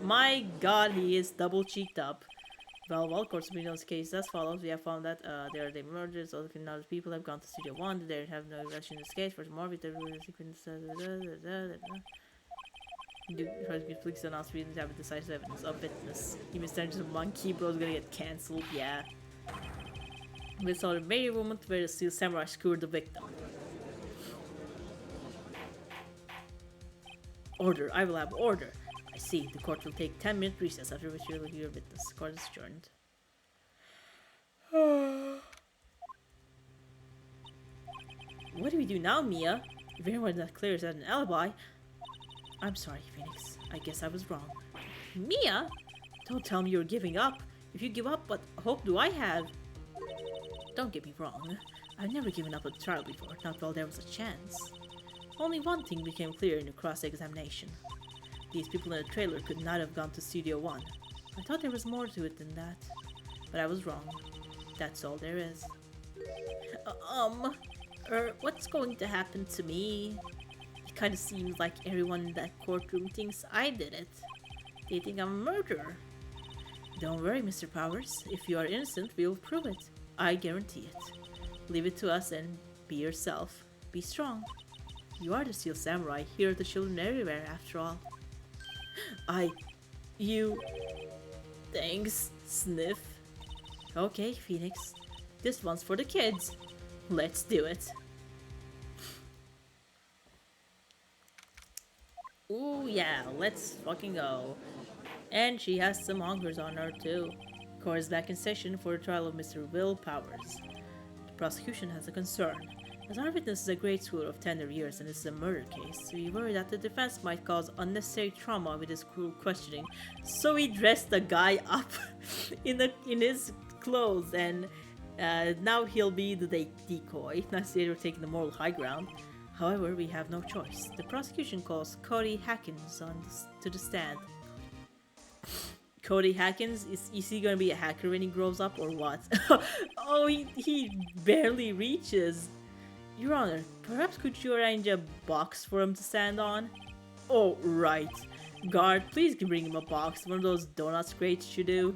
[SPEAKER 3] My god, he is double cheeked up. Well, court's opinion on this case as follows. We have found that there are the murders, other criminal people have gone to Studio 1. They have no relation in this case. For more, with the sequence. Police announced we didn't have a decisive evidence of witness. He misunderstood monkey, bro's gonna get cancelled. Yeah.
[SPEAKER 1] We saw the very moment where the steel samurai skewered the victim. Order, I will have order. I see, the court will take 10-minute recess after which you will hear witness. The court is adjourned. What do we do now, Mia? If anyone that clears had an alibi... I'm sorry, Phoenix. I guess I was wrong. Mia? Don't tell me you're giving up. If you give up, what hope do I have? Don't get me wrong. I've never given up a trial before, not while there was a chance. Only one thing became clear in the cross-examination. These people in the trailer could not have gone to Studio One. I thought there was more to it than that. But I was wrong. That's all there is. What's going to happen to me? It kinda seems like everyone in that courtroom thinks I did it. They think I'm a murderer. Don't worry, Mr. Powers. If you are innocent, we will prove it. I guarantee it. Leave it to us and be yourself. Be strong. You are the Steel Samurai. Here are the children everywhere, after all. Thanks, Sniff. Okay, Phoenix. This one's for the kids. Let's do it. Ooh, yeah, let's fucking go. And she has some hongers on her, too. Court is back in session for the trial of Mr. Will Powers. The prosecution has a concern. As our witness is a grade schooler of tender years and this is a murder case, we worry that the defense might cause unnecessary trauma with his cruel questioning. So we dressed the guy up in his clothes, and now he'll be the decoy. Necessarily taking the moral high ground. However, we have no choice. The prosecution calls Cody Hackins to the stand. Cody Hackins? Is he gonna be a hacker when he grows up or what? Oh, he barely reaches. Your Honor, perhaps could you arrange a box for him to stand on? Oh, right. Guard, please bring him a box, one of those donuts crates you do.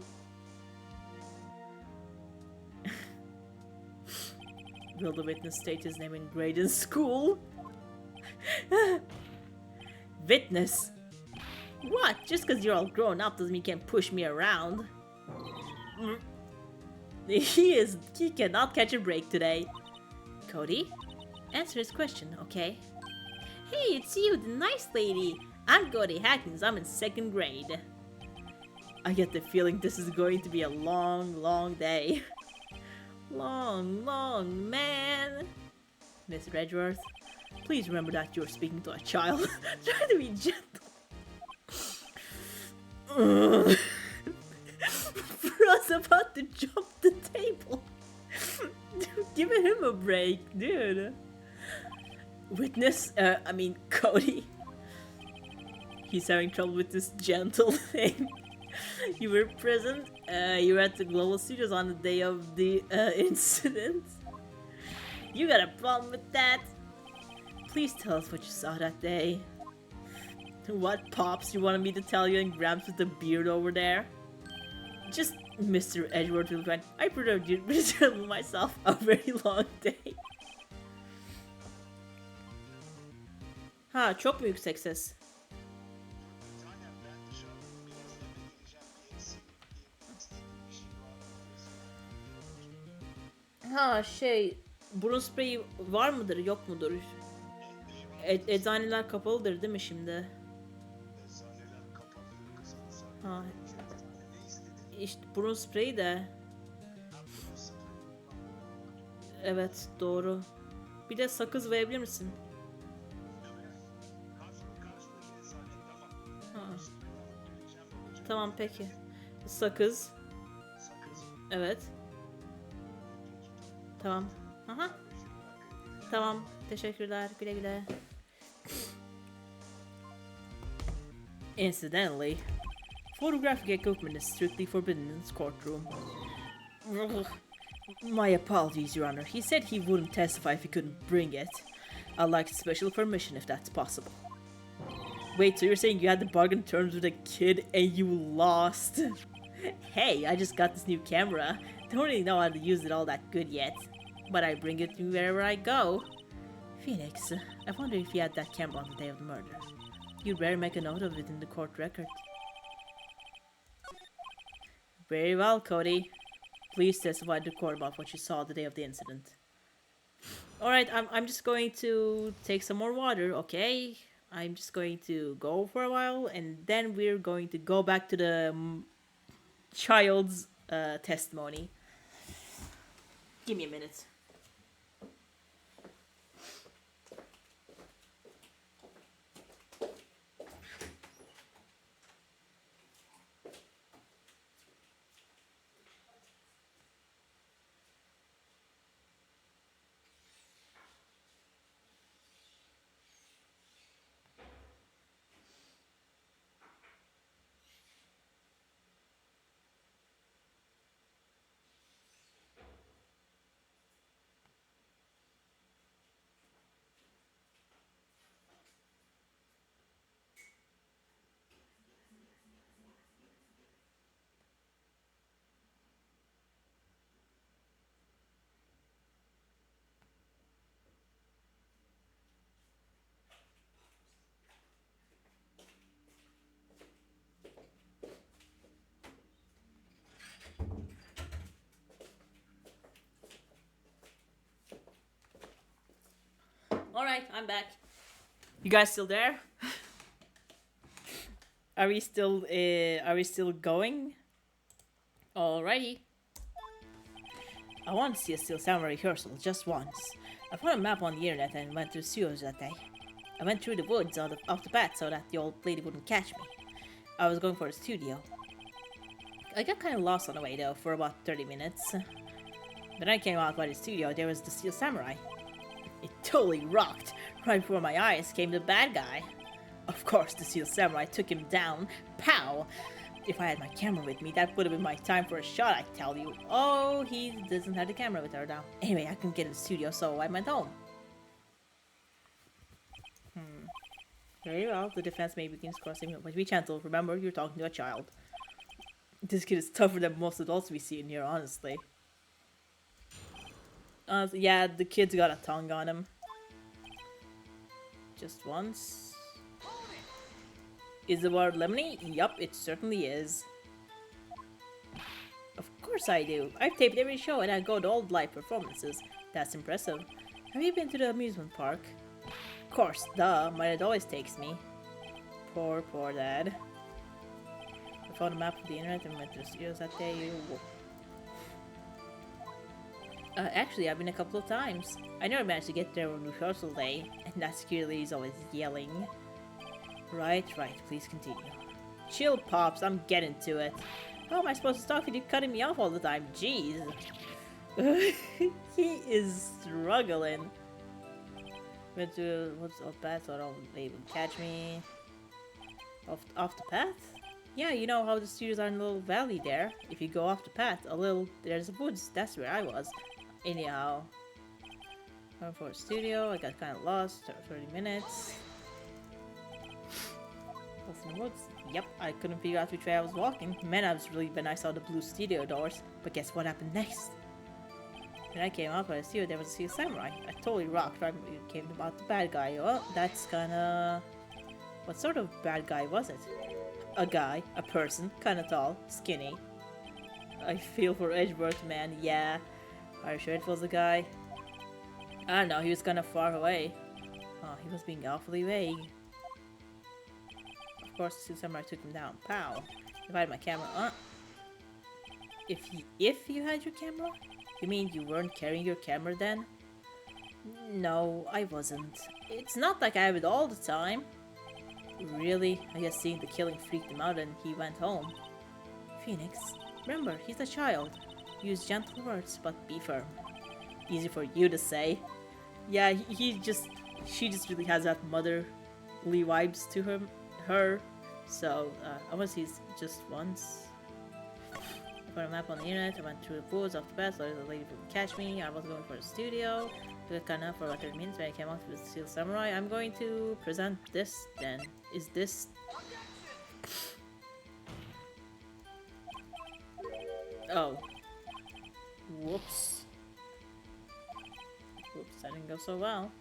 [SPEAKER 1] Will the witness state his name and grade in school? Witness! What? Just because you're all grown up doesn't mean you can't push me around. He cannot catch a break today. Cody? Answer his question, okay? Hey, it's you, the nice lady. I'm Cody Hackins, I'm in 2nd grade. I get the feeling this is going to be a long, long day. Long, long, man. Miss Redworth, please remember that you're speaking to a child. Try to be gentle. Bro's about to jump the table. Give him a break, dude. Witness, Cody. He's having trouble with this gentle thing. You were present. You were at the Global Studios on the day of the incident. You got a problem with that? Please tell us what you saw that day. What, Pops? You wanted me to tell you and Gramps with the beard over there? Just Mr. Edward will grant. I preserved myself a very long day. Ha, çok büyük yüksek ses. Ha burun spreyi var mıdır yok mudur? Eczaneler kapalıdır değil mi şimdi? Ha. İşte burun spreyi de. Evet doğru. Bir de sakız verebilir misin? Ha. Tamam peki. Sakız. Evet. Tamam. Aha. Tamam. Teşekkürler. Güle güle. Incidentally, photographic equipment is strictly forbidden in this courtroom. My apologies, Your Honor. He said he wouldn't testify if he couldn't bring it. I'd like special permission if that's possible. Wait, so you're saying you had to bargain terms with a kid and you lost? Hey, I just got this new camera. Don't really know how to use it all that good yet. But I bring it to wherever I go. Phoenix, I wonder if you had that camera on the day of the murder. You'd better make a note of it in the court record. Very well, Cody. Please testify to court about what you saw the day of the incident. Alright, I'm just going to take some more water, okay? I'm just going to go for a while, and then we're going to go back to the child's testimony. Give me a minute. Alright, I'm back. You guys still there? Are we still going? Alrighty. I wanted to see a Steel Samurai rehearsal just once. I found a map on the internet and went to the studios that day. I went through the woods off the bat so that the old lady wouldn't catch me. I was going for the studio. I got kind of lost on the way though for about 30 minutes. When I came out by the studio, there was the Steel Samurai. It totally rocked. Right before my eyes came the bad guy. Of course, the Steel Samurai took him down. Pow! If I had my camera with me, that would have been my time for a shot, I tell you. Oh, he doesn't have the camera with her now. Anyway, I couldn't get in the studio, so I went home. Very well, the defense may begin crossing, but be gentle. Remember, you're talking to a child. This kid is tougher than most adults we see in here, honestly. Yeah, the kid's got a tongue on him. Just once. Is the word lemony? Yup, it certainly is. Of course I do. I've taped every show and I go to all live performances. That's impressive. Have you been to the amusement park? Of course, duh. My dad always takes me. Poor dad. I found a map of the internet and went to the studios that day. Actually, I've been a couple of times. I never managed to get there on rehearsal day, and that security is always yelling. Right, please continue. Chill, Pops, I'm getting to it. How am I supposed to stop you cutting me off all the time? Jeez. He is struggling. Went to what's off path so I don't they even catch me. Off the path? Yeah, you know how the studios are in a little valley there. If you go off the path a little, there's a woods. That's where I was. Anyhow, going for a studio. I got kind of lost. 30 minutes. Lost in the woods. Yep, I couldn't figure out which way I was walking. Man, I was really when I saw the blue studio doors. But guess what happened next? When I came out by the studio, there was a Steel Samurai. I totally rocked right when it came about the bad guy. Well, that's kinda... What sort of bad guy was it? A guy, a person, kinda tall, skinny. I feel for Edgeworth, man, yeah. Are you sure it was a guy? I don't know, he was kinda far away. Oh, he was being awfully vague. Of course, the Steel Samurai took him down. Pow! If I had my camera, If you had your camera? You mean you weren't carrying your camera then? No, I wasn't. It's not like I have it all the time. Really? I guess seeing the killing freaked him out and he went home. Phoenix, remember, he's a child. Use gentle words, but be firm. Easy for you to say. Yeah, she just really has that motherly vibes to her. So, unless he's just once. I found a map on the internet, I went through the woods off the bat so the lady wouldn't catch me. I was going for a studio. Good kind of for about 30 minutes when I came out with the Steel Samurai. I'm going to present this then. Is this... Oh. Whoops. Whoops, that didn't go so well.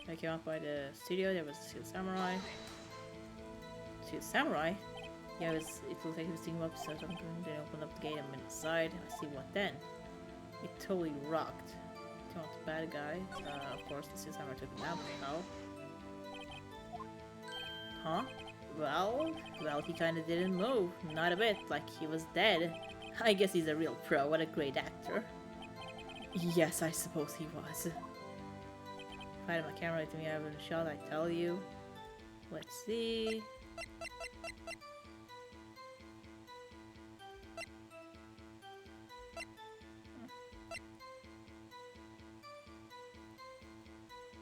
[SPEAKER 1] When I came out by the studio, there was a Steel Samurai. Steel Samurai? Yeah, it looks like he was thinking about something. Then open up the gate and went inside. I see what then. It totally rocked. Come on, the bad guy. Of course, the Swiss hammer took him out. How? Huh? Well, he kinda didn't move. Not a bit, like he was dead. I guess he's a real pro. What a great actor. Yes, I suppose he was. If I had my camera with me, I would have shot, I tell you. Let's see.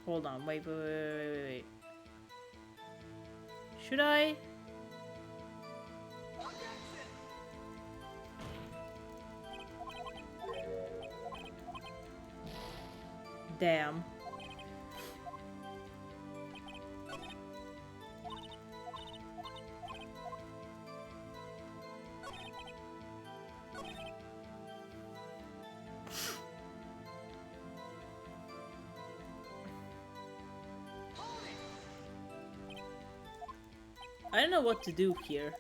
[SPEAKER 1] Hold on, wait. Should I? Damn. I don't know what to do here.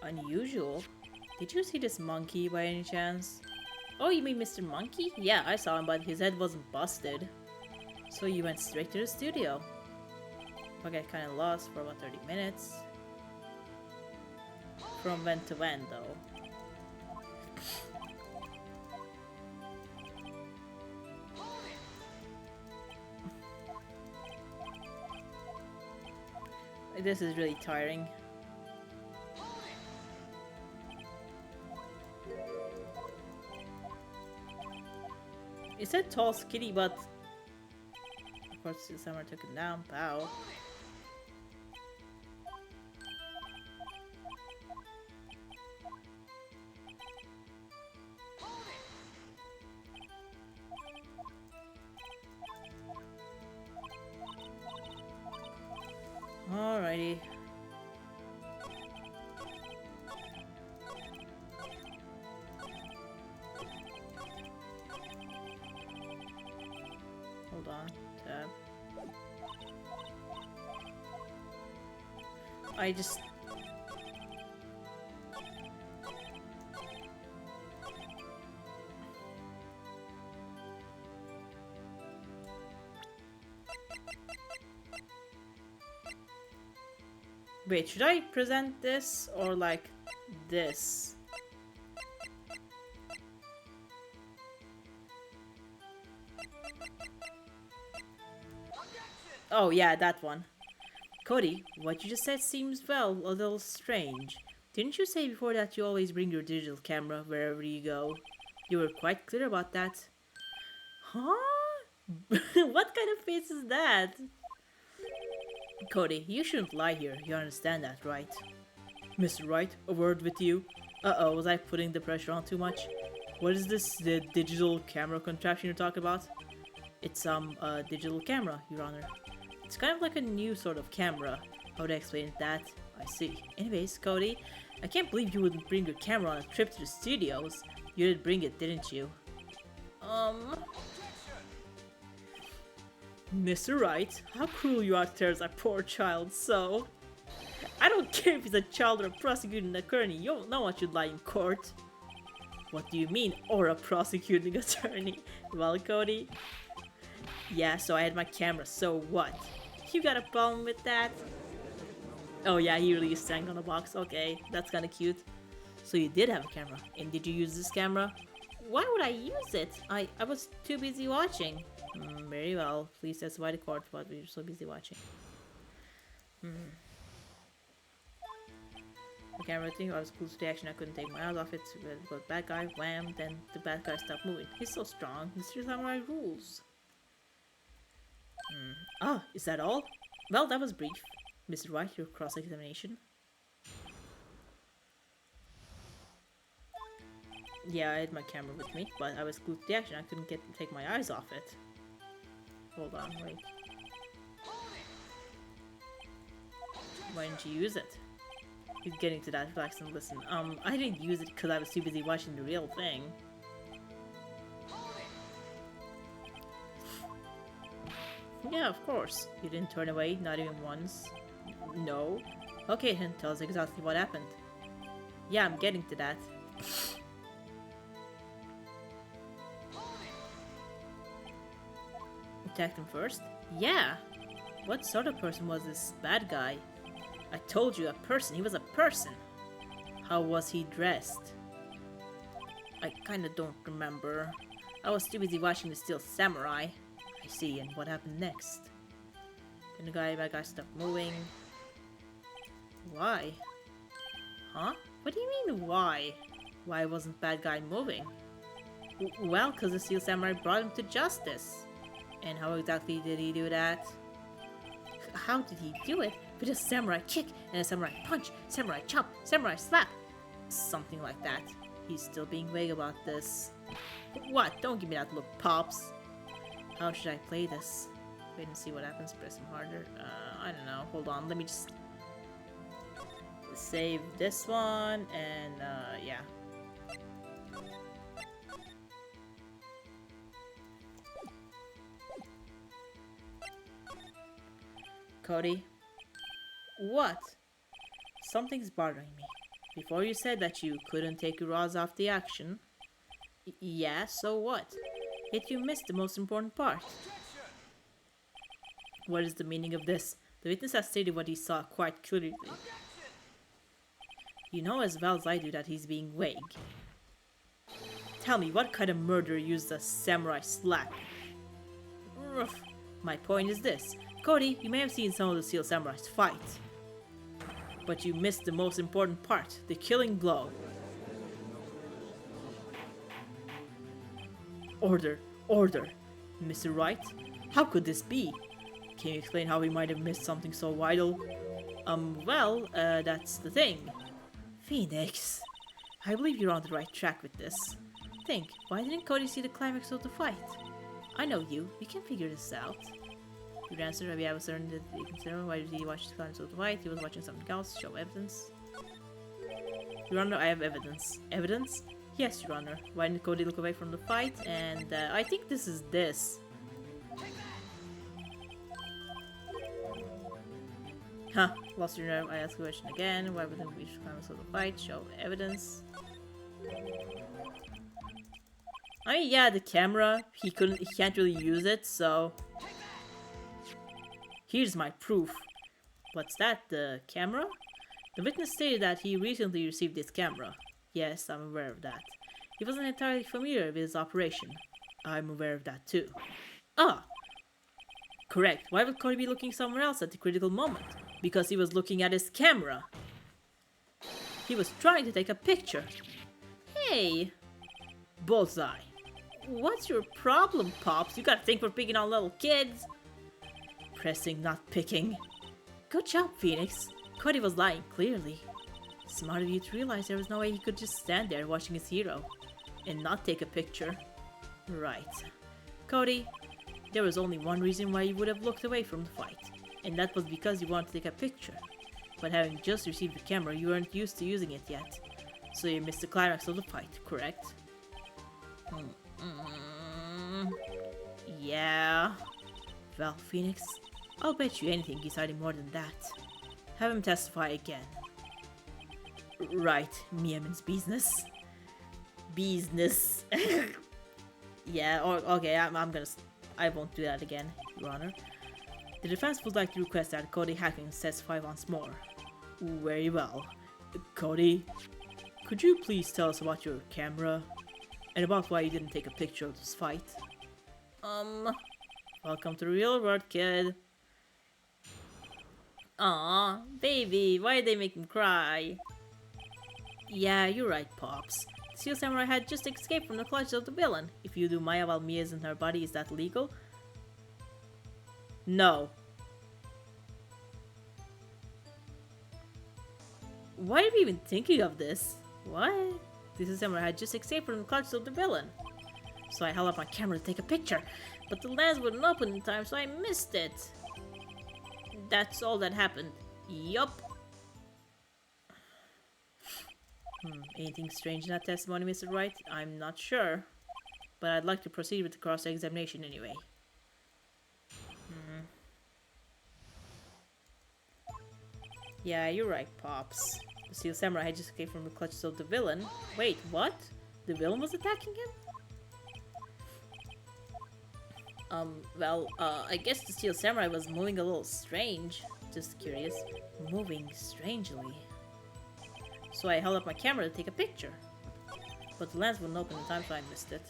[SPEAKER 1] Unusual? Did you see this monkey by any chance? Oh, you mean Mr. Monkey? Yeah, I saw him, but his head wasn't busted. So you went straight to the studio. I got kinda lost for about 30 minutes. From when to when, though? This is really tiring. It said tall, skinny, but of course the summer took it down. Pow. Alrighty. Hold on. Tab. I just... Wait, should I present this or like this? Oh yeah, that one. Cody, what you just said seems, well, a little strange. Didn't you say before that you always bring your digital camera wherever you go? You were quite clear about that. Huh? What kind of face is that? Cody, you shouldn't lie here. You understand that, right? Mr. Wright, a word with you. Uh-oh, was I putting the pressure on too much? What is this, the digital camera contraption you're talking about? It's, a digital camera, Your Honor. It's kind of like a new sort of camera. How would I explain that? I see. Anyways, Cody, I can't believe you wouldn't bring your camera on a trip to the studios. You did bring it, didn't you? Mr. Wright, how cruel you are to tear that poor child so. I don't care if he's a child or a prosecuting attorney, you don't know what you'd lie in court. What do you mean, or a prosecuting attorney? Well, Cody? Yeah, so I had my camera, so what? You got a problem with that? Oh yeah, he really sang on a box, okay, that's kinda cute. So you did have a camera, and did you use this camera? Why would I use it? I was too busy watching. Very well. Please testify to court what we were so busy watching. The camera thing, I was close to the action, I couldn't take my eyes off it. So bad guy, wham, then the bad guy stopped moving. He's so strong. Mr. Samurai rules. Ah, is that all? Well, that was brief. Mr. Wright, your cross-examination. Yeah, I had my camera with me, but I was glued to the action. I couldn't take my eyes off it. Hold on, wait. Why didn't you use it? He's getting to that. Relax and listen. I didn't use it because I was too busy watching the real thing. Yeah, of course. You didn't turn away, not even once. No. Okay, then tell us exactly what happened. Yeah, I'm getting to that. Attacked him first? Yeah. What sort of person was this bad guy? I told you, a person. He was a person. How was he dressed? I kinda don't remember. I was too busy watching The Steel Samurai. I see, and what happened next? Then the bad guy stopped moving. Why? Huh? What do you mean, why? Why wasn't bad guy moving? Well, because the Steel Samurai brought him to justice. And how exactly did he do that? How did he do it? With a samurai kick and a samurai punch, samurai chop, samurai slap. Something like that. He's still being vague about this. What? Don't give me that look, Pops. How should I play this? Wait and see what happens. Press him harder. I don't know. Hold on. Let me just save this one and yeah. Cody? What? Something's bothering me. Before you said that you couldn't take your eyes off the action. Yeah, so what? Yet you missed the most important part. What is the meaning of this? The witness has stated what he saw quite clearly. You know as well as I do that he's being vague. Tell me, what kind of murderer used a samurai slap? Ruff. My point is this. Cody, you may have seen some of the Steel Samurais fight. But you missed the most important part, the killing blow. Order, order. Mr. Wright? How could this be? Can you explain how we might have missed something so vital? That's the thing. Phoenix, I believe you're on the right track with this. Think, why didn't Cody see the climax of the fight? I know you, we can figure this out. Your answer, have you ever certain that you consider why did he watch the climax of the fight? He was watching something else, show evidence. Your Honor, I have evidence. Evidence? Yes, Your Honor. Why didn't Cody look away from the fight? And I think this is this. Huh, lost your nerve. I ask the question again. Why wouldn't we reach the climax of the fight? Show evidence. I mean, yeah, the camera, he can't really use it, so... Here's my proof. What's that, the camera? The witness stated that he recently received this camera. Yes, I'm aware of that. He wasn't entirely familiar with his operation. I'm aware of that too. Ah! Correct. Why would Cody be looking somewhere else at the critical moment? Because he was looking at his camera. He was trying to take a picture. Hey! Bullseye. What's your problem, Pops? You gotta think we're picking on little kids. Pressing, not picking. Good job, Phoenix. Cody was lying, clearly. Smart of you to realize there was no way he could just stand there watching his hero and not take a picture. Right. Cody, there was only one reason why you would have looked away from the fight, and that was because you wanted to take a picture. But having just received the camera, you weren't used to using it yet, so you missed the climax of the fight, correct? Yeah. Well, Phoenix, I'll bet you anything he's hiding more than that. Have him testify again. Right, Mia means business. Business. Yeah, okay, I won't do that again, Your Honor. The defense would like to request that Cody Hackins testify once more. Very well. Cody, could you please tell us about your camera? And about why you didn't take a picture of this fight? Welcome to the real world, kid. Aw, baby, why did they make him cry? Yeah, you're right, Pops. The Steel Samurai had just escaped from the clutches of the villain. If you do Maya while Mia is in her body, is that legal? No. Why are we even thinking of this? What? The Steel Samurai had just escaped from the clutches of the villain. So I held up my camera to take a picture, but the lens wouldn't open in time, so I missed it. That's all that happened. Yup. Anything strange in that testimony, Mr. Wright? I'm not sure. But I'd like to proceed with the cross-examination anyway. Yeah, you're right, Pops. The Steel Samurai had just escaped from the clutches of the villain. Wait, what? The villain was attacking him? I guess the Steel Samurai was moving a little strange. Just curious. Moving strangely. So I held up my camera to take a picture. But the lens wouldn't open in time, so I missed it.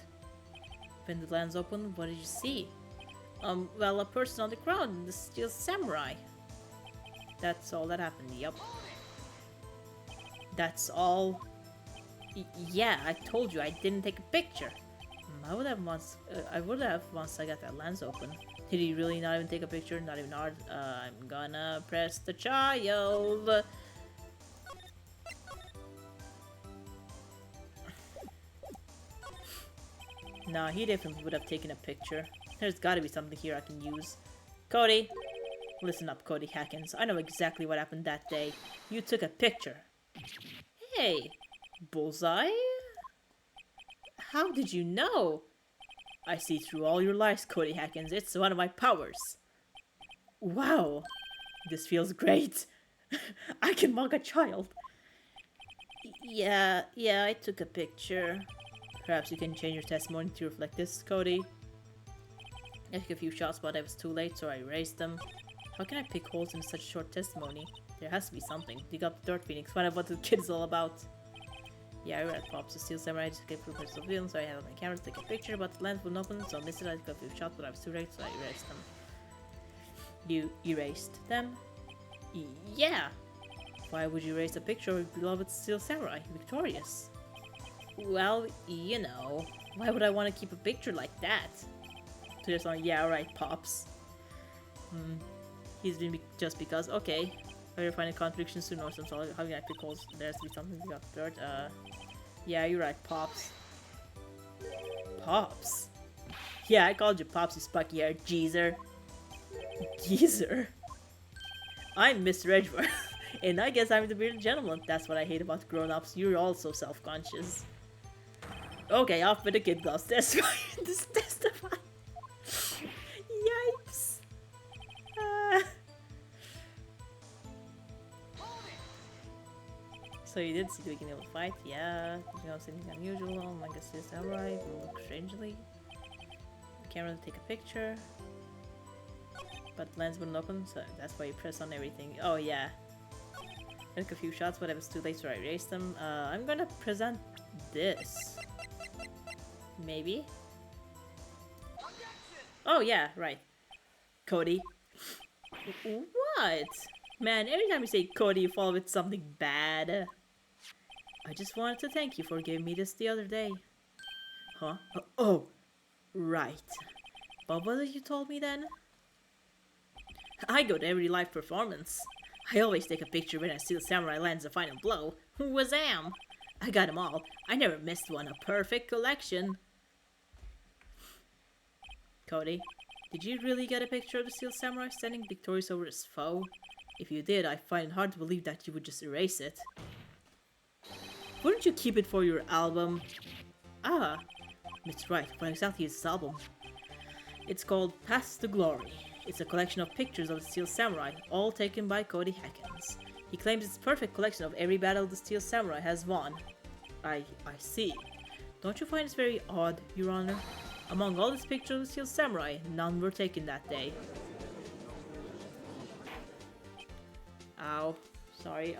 [SPEAKER 1] When the lens opened, what did you see? A person on the ground, the Steel Samurai. That's all that happened, yup. That's all. Yeah, I told you I didn't take a picture. I would have once I got that lens open. Did he really not even take a picture? Not even hard. I'm gonna press the child. Nah, he definitely would have taken a picture. There's gotta be something here I can use. Cody! Listen up, Cody Hackins. I know exactly what happened that day. You took a picture. Hey! Bullseye? How did you know? I see through all your lies, Cody Hackins. It's one of my powers. Wow! This feels great. I can mug a child. Yeah, I took a picture. Perhaps you can change your testimony to reflect this, Cody. I took a few shots, but I was too late, so I erased them. How can I pick holes in such a short testimony? There has to be something. Dig up the dirt, Phoenix. Find out what the kid is all about. Yeah, I read Pops. The Steel Samurai just escaped from the personal villain, so I had my camera to take a picture, but the lens wouldn't open, so I missed it. I took a few shots, but I was too late, so I erased them. You erased them? Yeah! Why would you erase a picture of your beloved Steel Samurai, victorious? Well, you know, why would I want to keep a picture like that? So just like, yeah, right, Pops. He's been just because, okay. I will find a contradiction soon or something. How can I pick holes? There has to be something we got dirt. Yeah, you're right, Pops. Pops? Yeah, I called you Pops, you spiky haired geezer. Geezer? I'm Mr. Edgeworth, and I guess I'm the bearded gentleman. That's what I hate about grown-ups. You're all so self-conscious. Okay, off with the kid gloves. Testify. Testify. Yikes. So you did see the beginning of the fight? Yeah. Did you notice anything unusual? Oh my goodness, this samurai will look strangely. The camera to take a picture. But the lens wouldn't open, so that's why you press on everything. Oh yeah. I took a few shots, but it was too late, so I erased them. I'm gonna present this. Maybe? Oh yeah, right. Cody. What? Man, every time you say Cody, you follow with something bad. I just wanted to thank you for giving me this the other day. Huh? Oh, right. But what did you told me then? I go to every live performance. I always take a picture when I see the samurai lands the final blow. Wazam! I got them all. I never missed one. A perfect collection. Cody, did you really get a picture of the Steel Samurai standing victorious over his foe? If you did, I find it hard to believe that you would just erase it. Wouldn't you keep it for your album? Ah, that's right. What exactly is this album? It's called Path to Glory. It's a collection of pictures of the Steel Samurai, all taken by Cody Hackins. He claims it's a perfect collection of every battle the Steel Samurai has won. I see. Don't you find this very odd, Your Honor? Among all these pictures of the Steel Samurai, none were taken that day. Ow. Sorry,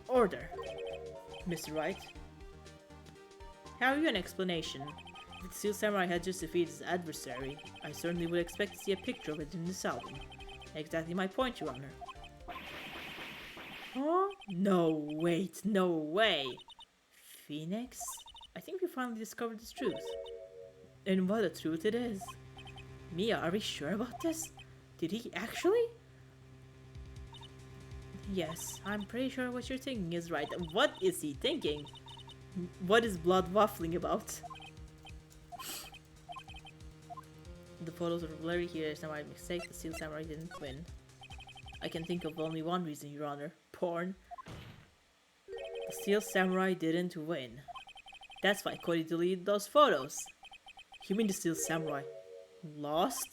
[SPEAKER 1] Order. Mr. Wright. Have you an explanation? If the Steel Samurai had just defeated his adversary, I certainly would expect to see a picture of it in this album. Exactly my point, Your Honor. Huh? No, wait, no way. Phoenix? I think we finally discovered this truth. And what a truth it is. Mia, are we sure about this? Did he actually? Yes, I'm pretty sure what you're thinking is right. What is he thinking? What is Blood waffling about? The photos are blurry here. It's not my mistake. The Steel Samurai didn't win. I can think of only one reason, Your Honor. Porn. The Steel Samurai didn't win. That's why Cody deleted those photos. You mean the Steel Samurai lost?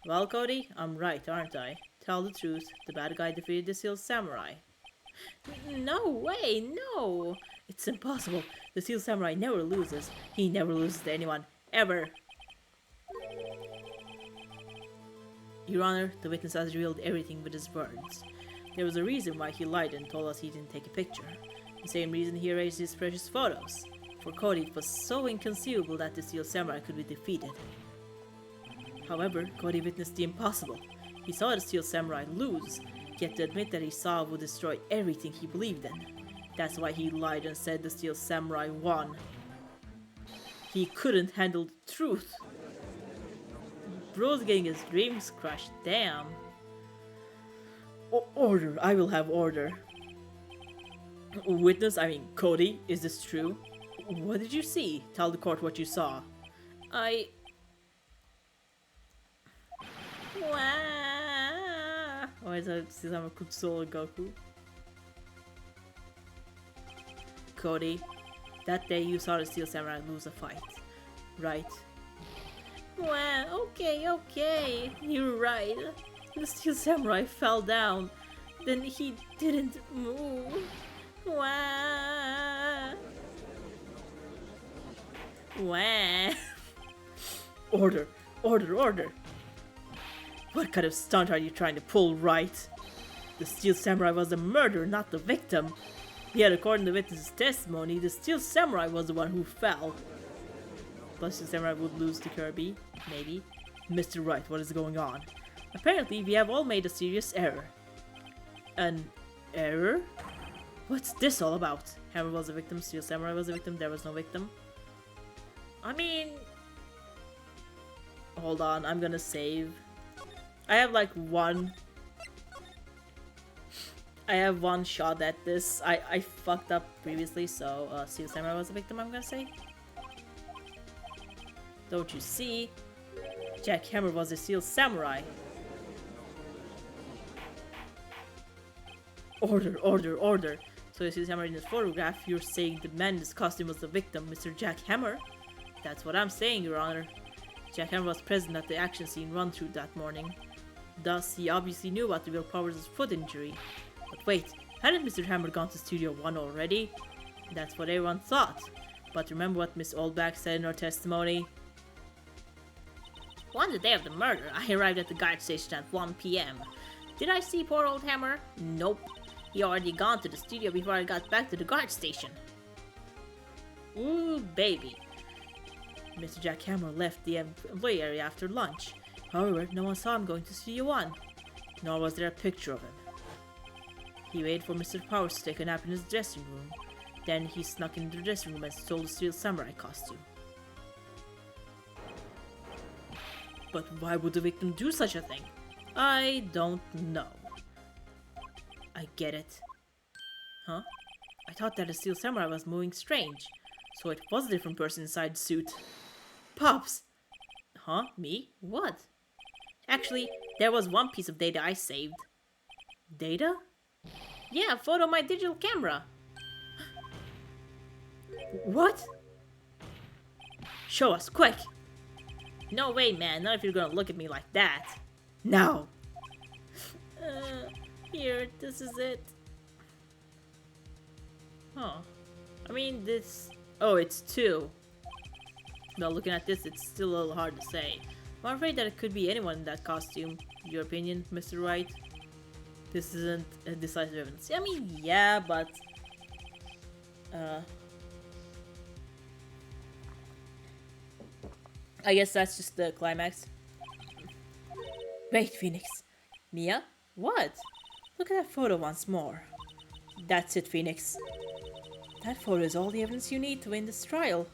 [SPEAKER 1] Well, Cody, I'm right, aren't I? tell the truth. The bad guy defeated the Steel Samurai. No way, no! It's impossible. The Steel Samurai never loses. He never loses to anyone, ever. Your Honor, the witness has revealed everything with his words. There was a reason why he lied and told us he didn't take a picture. The same reason he erased his precious photos. For Cody, it was so inconceivable that the Steel Samurai could be defeated. However, Cody witnessed the impossible. He saw the Steel Samurai lose, yet to admit that he saw would destroy everything he believed in. That's why he lied and said the Steel Samurai won. He couldn't handle the truth. Bro's getting his dreams crushed, damn. Order, I will have order. Witness, I mean Cody, is this true? What did you see? Tell the court what you saw. Wah. Oh, is that Susanoo Kutsula Goku? Cody, that day you saw the Steel Samurai lose a fight, right? Wow, okay, you're right. The Steel Samurai fell down, then he didn't move. Wow. Wow. Order. What kind of stunt are you trying to pull, right? The Steel Samurai was the murderer, not the victim. Yet according to the witness's testimony, the Steel Samurai was the one who fell. Plus the Samurai would lose to Kirby, maybe. Mr. Wright, what is going on? Apparently, we have all made a serious error. An error? What's this all about? Hammer was a victim, Steel Samurai was a victim, there was no victim. I mean... Hold on, I'm gonna save. I have like one shot at this. I fucked up previously, so Steel Samurai was a victim, I'm gonna say. Don't you see? Jack Hammer was a Steel Samurai. Order. So you see Hammer in this photograph, you're saying the man in this costume was the victim, Mr. Jack Hammer? That's what I'm saying, Your Honor. Jack Hammer was present at the action scene run through that morning. Thus, he obviously knew about the Will Powers' foot injury. But wait, hadn't Mr. Hammer gone to Studio 1 already? That's what everyone thought. But remember what Miss Oldback said in her testimony? On the day of the murder, I arrived at the guard station at 1 PM. Did I see poor old Hammer? Nope. He already gone to the studio before I got back to the guard station. Ooh, baby. Mr. Jack Hammer left the employee area after lunch. However, no one saw him going to Studio 1, nor was there a picture of him. He waited for Mr. Powers to take a nap in his dressing room. Then he snuck into the dressing room and stole the Steel Samurai costume. But why would the victim do such a thing? I don't know. I get it. Huh? I thought that the Steel Samurai was moving strange, so it was a different person inside the suit. Pops! Huh? Me? What? Actually, there was one piece of data I saved. Data? Yeah, a photo of my digital camera. What? Show us, quick! No way, man, not if you're gonna look at me like that. Now! Here, this is it. Huh. I mean, this... Oh, it's 2. Now, looking at this, it's still a little hard to say. I'm afraid that it could be anyone in that costume. Your opinion, Mr. Wright? This isn't a decisive evidence. I mean, yeah, but... I guess that's just the climax. Wait, Phoenix. Mia? What? Look at that photo once more. That's it, Phoenix. That photo is all the evidence you need to win this trial.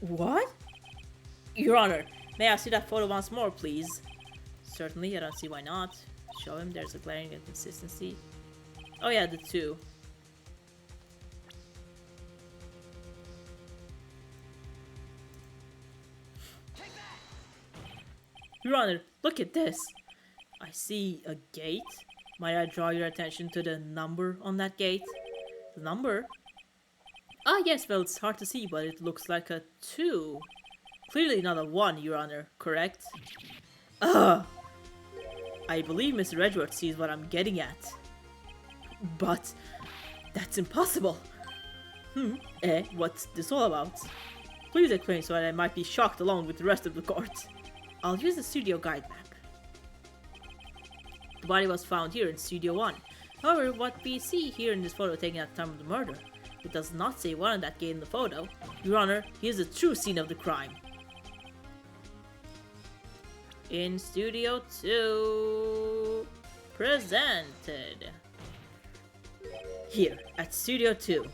[SPEAKER 1] What? Your Honor, may I see that photo once more, please? Certainly, I don't see why not. Show him, there's a glaring inconsistency. Oh yeah, the 2. Your Honor, look at this. I see a gate. Might I draw your attention to the number on that gate? The number? Ah yes, well it's hard to see, but it looks like a 2. Clearly not a 1, Your Honor, correct? Ugh! I believe Mr. Edgeworth sees what I'm getting at. But that's impossible. What's this all about? Please explain so that I might be shocked along with the rest of the court. I'll use the studio guide map. The body was found here in Studio 1. However, what we see here in this photo taken at the time of the murder, it does not say one that gave in the photo. Your Honor, here's the true scene of the crime. In Studio 2, presented. Here, at Studio 2.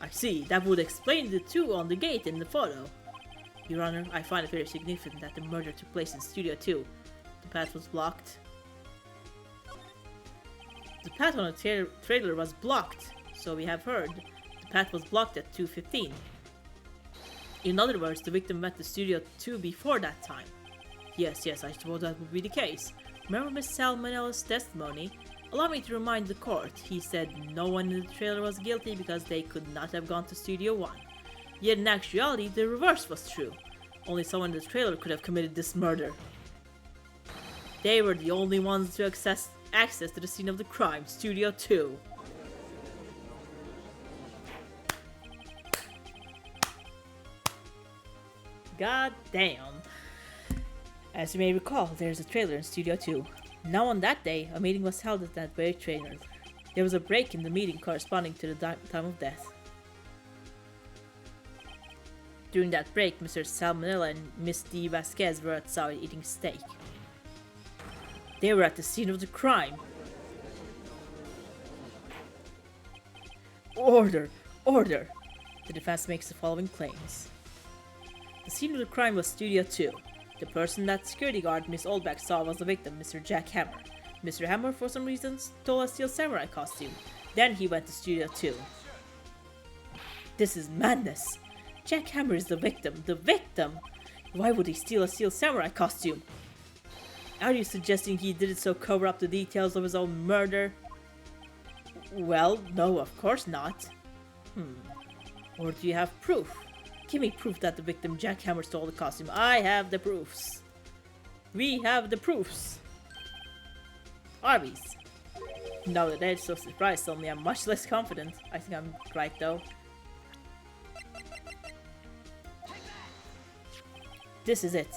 [SPEAKER 1] I see, that would explain the 2 on the gate in the photo. Your Honor, I find it very significant that the murder took place in Studio 2. The path was blocked. The path on the trailer was blocked, so we have heard. The path was blocked at 2:15. In other words, the victim went to Studio 2 before that time. Yes, I suppose that would be the case. Remember Miss Salmonella's testimony? Allow me to remind the court, he said no one in the trailer was guilty because they could not have gone to Studio 1. Yet in actuality, the reverse was true. Only someone in the trailer could have committed this murder. They were the only ones to access to the scene of the crime, Studio 2. God damn. As you may recall, there's a trailer in Studio 2. Now on that day, a meeting was held at that very trailer. There was a break in the meeting corresponding to the time of death. During that break, Mr. Salmonella and Miss D. Vasquez were outside eating steak. They were at the scene of the crime. Order! Order! The defense makes the following claims. The scene of the crime was Studio 2. The person that security guard Miss Oldback saw was the victim, Mr. Jack Hammer. Mr. Hammer, for some reason, stole a steel samurai costume. Then he went to Studio 2. This is madness. Jack Hammer is the victim. The victim? Why would he steal a steel samurai costume? Are you suggesting he did it so cover up the details of his own murder? Well, no, of course not. Or do you have proof? Give me proof that the victim Jack Hammer stole the costume. I have the proofs. We have the proofs. Arby's. Now that Ed's so surprised, suddenly I'm much less confident. I think I'm right though. This is it.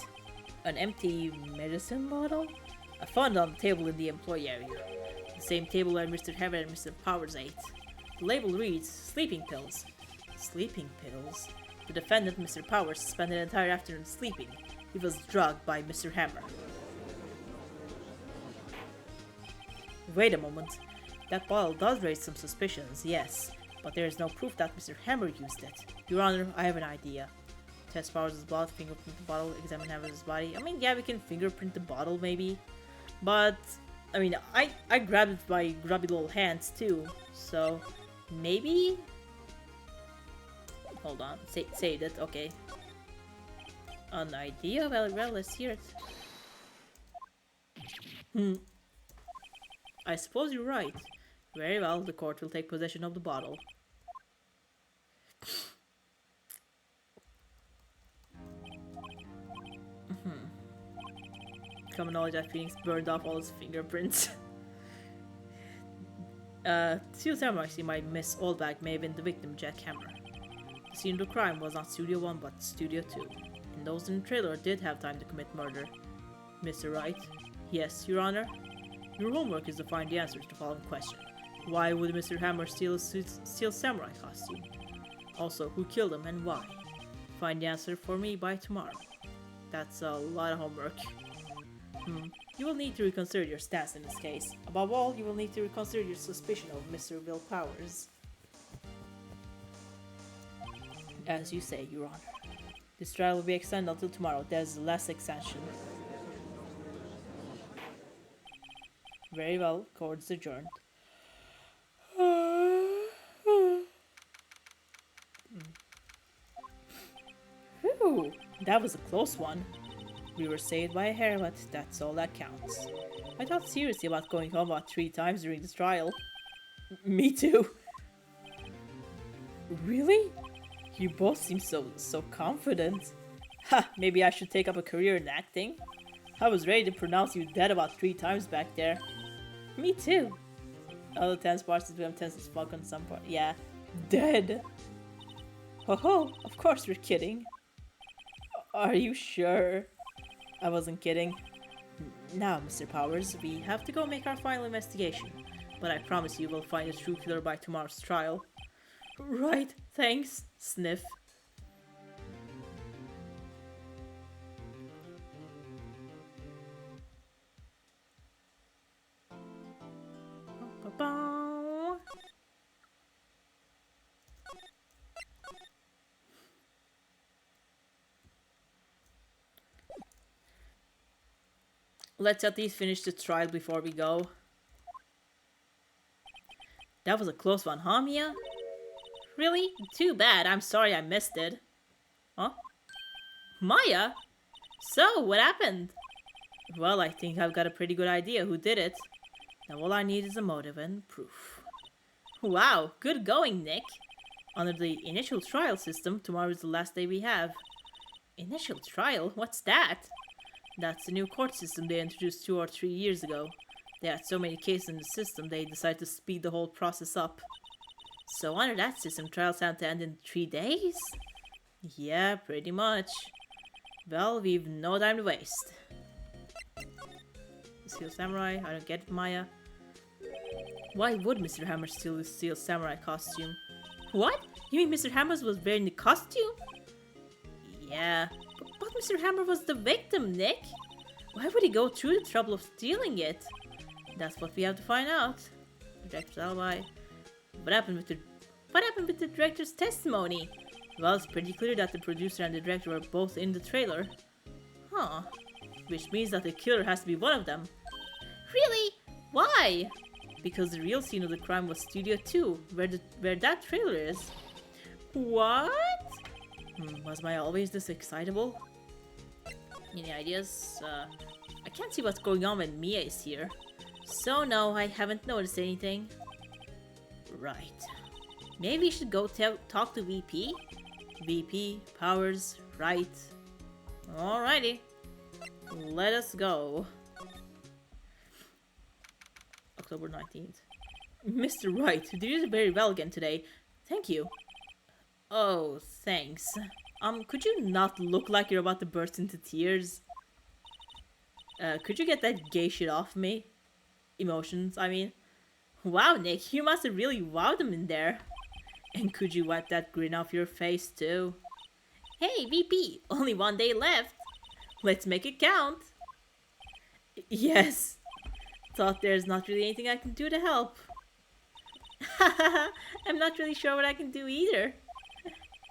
[SPEAKER 1] An empty medicine bottle? I found it on the table in the employee area. The same table where Mr. Hammer and Mr. Powers ate. The label reads, sleeping pills. Sleeping pills? The defendant, Mr. Powers, spent an entire afternoon sleeping. He was drugged by Mr. Hammer. Wait a moment. That bottle does raise some suspicions, yes, but there is no proof that Mr. Hammer used it. Your Honor, I have an idea. Test Powers' blood, fingerprint the bottle, examine Hammer's body. I mean, yeah, we can fingerprint the bottle, maybe. But, I mean, I grabbed it with my grubby little hands, too. So, maybe? Hold on, say that, okay. An idea? Well, let's hear it. I suppose you're right. Very well, the court will take possession of the bottle. Common knowledge that Phoenix burned off all his fingerprints. Steel Samurai see my Miss Oldback may have been the victim, Jack Hammer. The scene of the crime was not Studio 1 but Studio 2. And those in the trailer did have time to commit murder. Mr. Wright? Yes, Your Honor? Your homework is to find the answers to the following question. Why would Mr. Hammer steal a steel samurai costume? Also, who killed him and why? Find the answer for me by tomorrow. That's a lot of homework. You will need to reconsider your stance in this case. Above all, you will need to reconsider your suspicion of Mr. Will Powers. As you say, Your Honor. This trial will be extended until tomorrow. There's less extension. Very well, court's adjourned. Whew, that was a close one. We were saved by a hair, but that's all that counts. I thought seriously about going home about 3 times during this trial. Me too. Really? You both seem so confident. Ha, maybe I should take up a career in acting. I was ready to pronounce you dead about 3 times back there. Me too. Other tense parts is become tense as fuck on some part. Yeah. Dead. Ho ho, of course you're kidding. Are you sure? I wasn't kidding. Now, Mr. Powers, we have to go make our final investigation. But I promise you we'll find the true killer by tomorrow's trial. Right, thanks. Sniff. Ba-ba. Let's at least finish the trial before we go. That was a close one, huh, Mia? Really? Too bad. I'm sorry I missed it. Huh? Maya? So, what happened? Well, I think I've got a pretty good idea who did it. Now all I need is a motive and proof. Wow, good going, Nick. Under the initial trial system, tomorrow is the last day we have. Initial trial? What's that? That's the new court system they introduced 2 or 3 years ago. They had so many cases in the system, they decided to speed the whole process up. So under that system, trials have to end in 3 days? Yeah, pretty much. Well, we've no time to waste. Steel Samurai, I don't get it, Maya. Why would Mr. Hammer steal the Steel Samurai costume? What? You mean Mr. Hammer was wearing the costume? Yeah. But Mr. Hammer was the victim, Nick. Why would he go through the trouble of stealing it? That's what we have to find out. Director's alibi. What happened with the director's testimony? Well, it's pretty clear that the producer and the director were both in the trailer. Huh. Which means that the killer has to be one of them. Really? Why? Because the real scene of the crime was Studio 2, where that trailer is. What? Was Maya always this excitable? Any ideas? I can't see what's going on when Mia is here. So no, I haven't noticed anything. Right. Maybe we should go talk to VP? VP, Powers, right. Alrighty. Let us go. October 19th. Mr. Wright, you did very well again today. Thank you. Oh, thanks. Could you not look like you're about to burst into tears? Could you get that gay shit off me? Emotions, I mean. Wow, Nick, you must have really wowed them in there. And could you wipe that grin off your face, too? Hey, VP, only 1 day left. Let's make it count. Yes. Thought there's not really anything I can do to help. Haha, I'm not really sure what I can do either.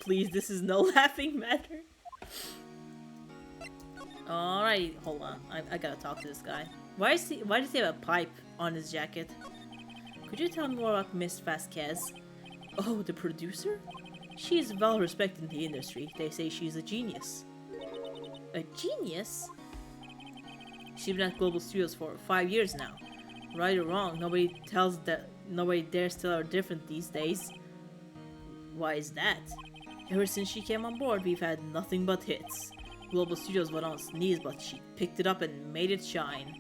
[SPEAKER 1] Please, this is no laughing matter. Alright, hold on. I gotta talk to this guy. Why does he have a pipe on his jacket? Could you tell me more about Miss Vasquez? Oh, the producer? She is well respected in the industry. They say she's a genius. A genius? She's been at Global Studios for 5 years now. Right or wrong, nobody dares tell her different these days. Why is that? Ever since she came on board, we've had nothing but hits. Global Studios went on its knees, but she picked it up and made it shine.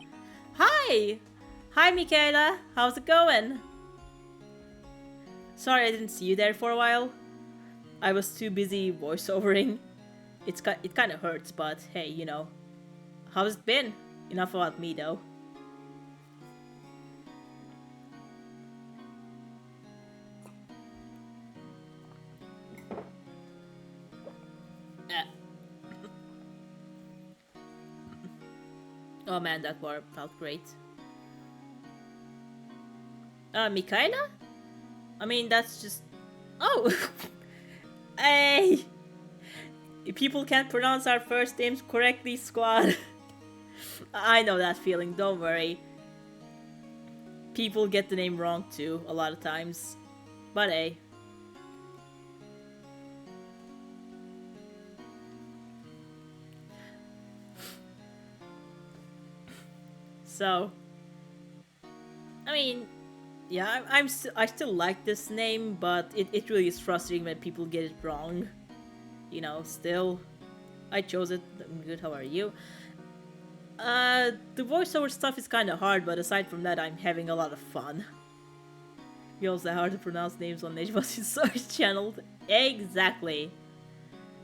[SPEAKER 1] Hi! Hi, Michaela! How's it going? Sorry I didn't see you there for a while. I was too busy voiceovering. It kind of hurts, but hey, you know. How's it been? Enough about me, though. Oh man, that bar felt great. Michaela? I mean, that's just... Oh! Hey! People can't pronounce our first names correctly, squad. I know that feeling, don't worry. People get the name wrong too, a lot of times. But hey. So, I mean, yeah, I still like this name, but it really is frustrating when people get it wrong. You know, still, I chose it. I'm good. How are you? The voiceover stuff is kind of hard, but aside from that, I'm having a lot of fun. We also have hard to pronounce names on Nejbasi's search channel. Exactly.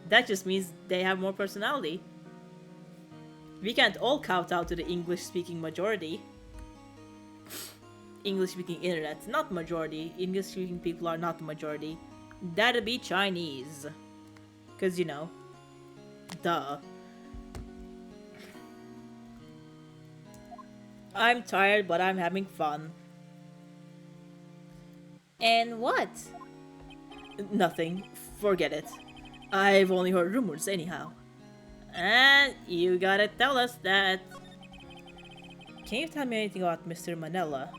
[SPEAKER 1] That just means they have more personality. We can't all kowtow to the English-speaking majority. English-speaking internet, not majority. English-speaking people are not the majority. That'd be Chinese. Cause you know, duh. I'm tired, but I'm having fun.
[SPEAKER 3] And what?
[SPEAKER 1] Nothing. Forget it. I've only heard rumors anyhow. And you gotta tell us that. Can you tell me anything about Mr. Manila?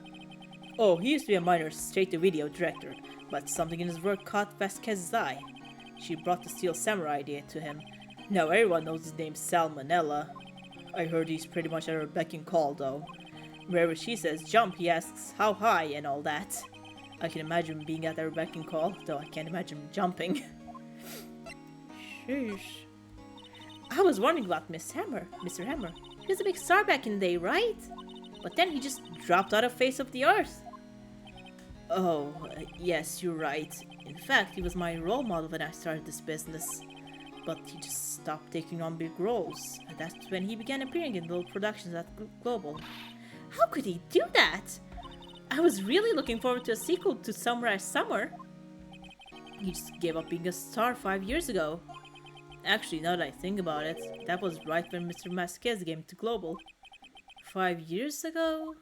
[SPEAKER 1] Oh, he used to be a minor straight-to-video director, but something in his work caught Vasquez's eye. She brought the Steel Samurai idea to him. Now everyone knows his name's Sal Manila. I heard he's pretty much at her beck and call, though. Wherever she says jump, he asks how high and all that. I can imagine being at her beck and call, though I can't imagine jumping. Sheesh. I was wondering about Mr. Hammer. He was a big star back in the day, right? But then he just dropped out of face of the earth. Oh, yes, you're right. In fact, he was my role model when I started this business. But he just stopped taking on big roles. And that's when he began appearing in little productions at Global.
[SPEAKER 3] How could he do that?
[SPEAKER 1] I was really looking forward to a sequel to Samurai Summer. He just gave up being a star 5 years ago. Actually, now that I think about it, that was right when Mr. Vasquez came to Global. 5 years ago?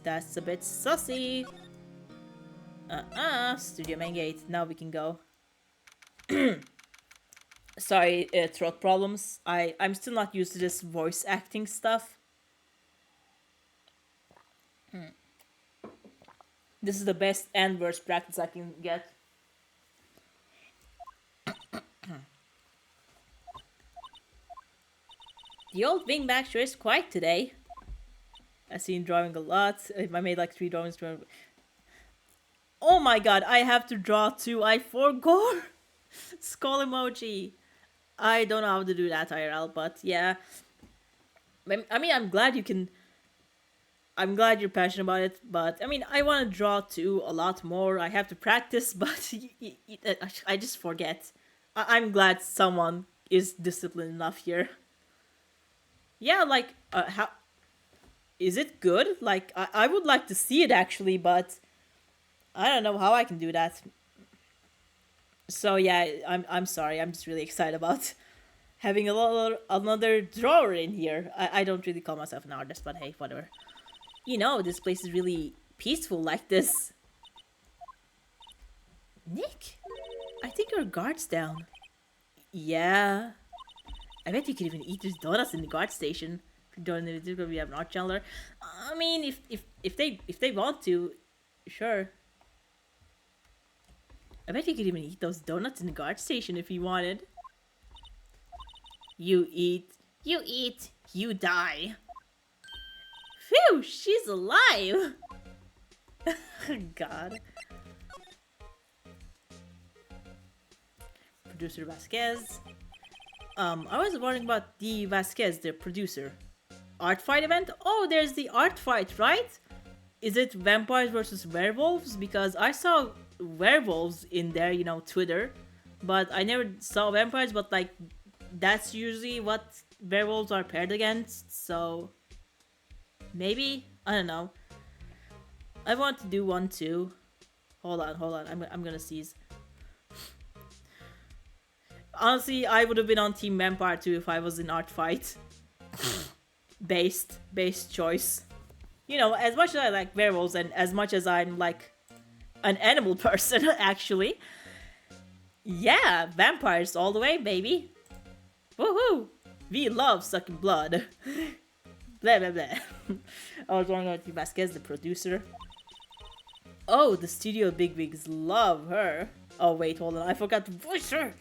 [SPEAKER 1] That's a bit sussy. Studio main gate. Now we can go. Sorry, throat problems. I'm still not used to this voice acting stuff. This is the best and worst practice I can get. The old wingback sure is quiet today. I've seen drawing a lot. I made like 3 drawings. Oh my god, I have to draw too. I forgot. Skull emoji. I don't know how to do that IRL, but yeah. I mean, I'm glad you can. I'm glad you're passionate about it, but I mean, I want to draw too a lot more. I have to practice, but I just forget. I'm glad someone is disciplined enough here. Yeah, like, how... Is it good? Like, I would like to see it actually, but I don't know how I can do that. So yeah, I'm sorry. I'm just really excited about having another drawer in here. I don't really call myself an artist, but hey, whatever. You know, this place is really peaceful like this. Nick, I think your guard's down. Yeah. I bet you could even eat those donuts in the guard station. If you don't, we have an art chandler. I mean, if they want to, sure. I bet you could even eat those donuts in the guard station if you wanted. You eat, you die. Phew, she's alive! God. Producer Vasquez. I was wondering about the Vasquez, the producer. Art fight event? Oh, there's the art fight, right? Is it vampires versus werewolves? Because I saw werewolves in there, you know, Twitter. But I never saw vampires, but like, that's usually what werewolves are paired against, so... Maybe? I don't know. I want to do one too. Hold on. I'm gonna seize. Honestly, I would have been on Team Vampire too if I was in art fight. Based choice. You know, as much as I like werewolves and as much as I'm like an animal person, actually. Yeah, vampires all the way, baby. Woohoo! We love sucking blood. Blah, blah, blah. I was wondering about Vasquez, the producer. Oh, the studio bigwigs love her. Oh, wait, hold on. I forgot to voice her.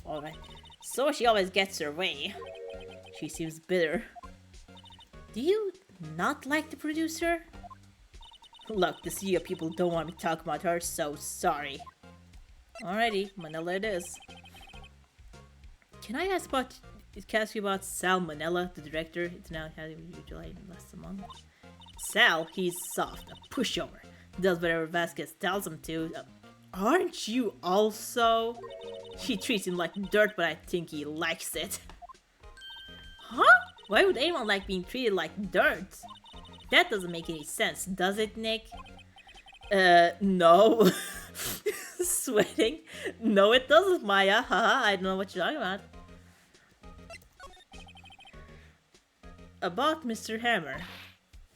[SPEAKER 1] Alright. So she always gets her way. She seems bitter. Do you not like the producer? Look, the studio people don't want me to talk about her, so sorry. Alrighty, Manila it is. Can I ask about It asks you about Salmonella, the director. It's now having usually less than a month. Sal, he's soft, a pushover. Does whatever Vasquez tells him to. Aren't you also? He treats him like dirt, but I think he likes it. Huh? Why would anyone like being treated like dirt? That doesn't make any sense, does it, Nick? No. Sweating? No, it doesn't, Maya. Haha, I don't know what you're talking about. About Mr. Hammer.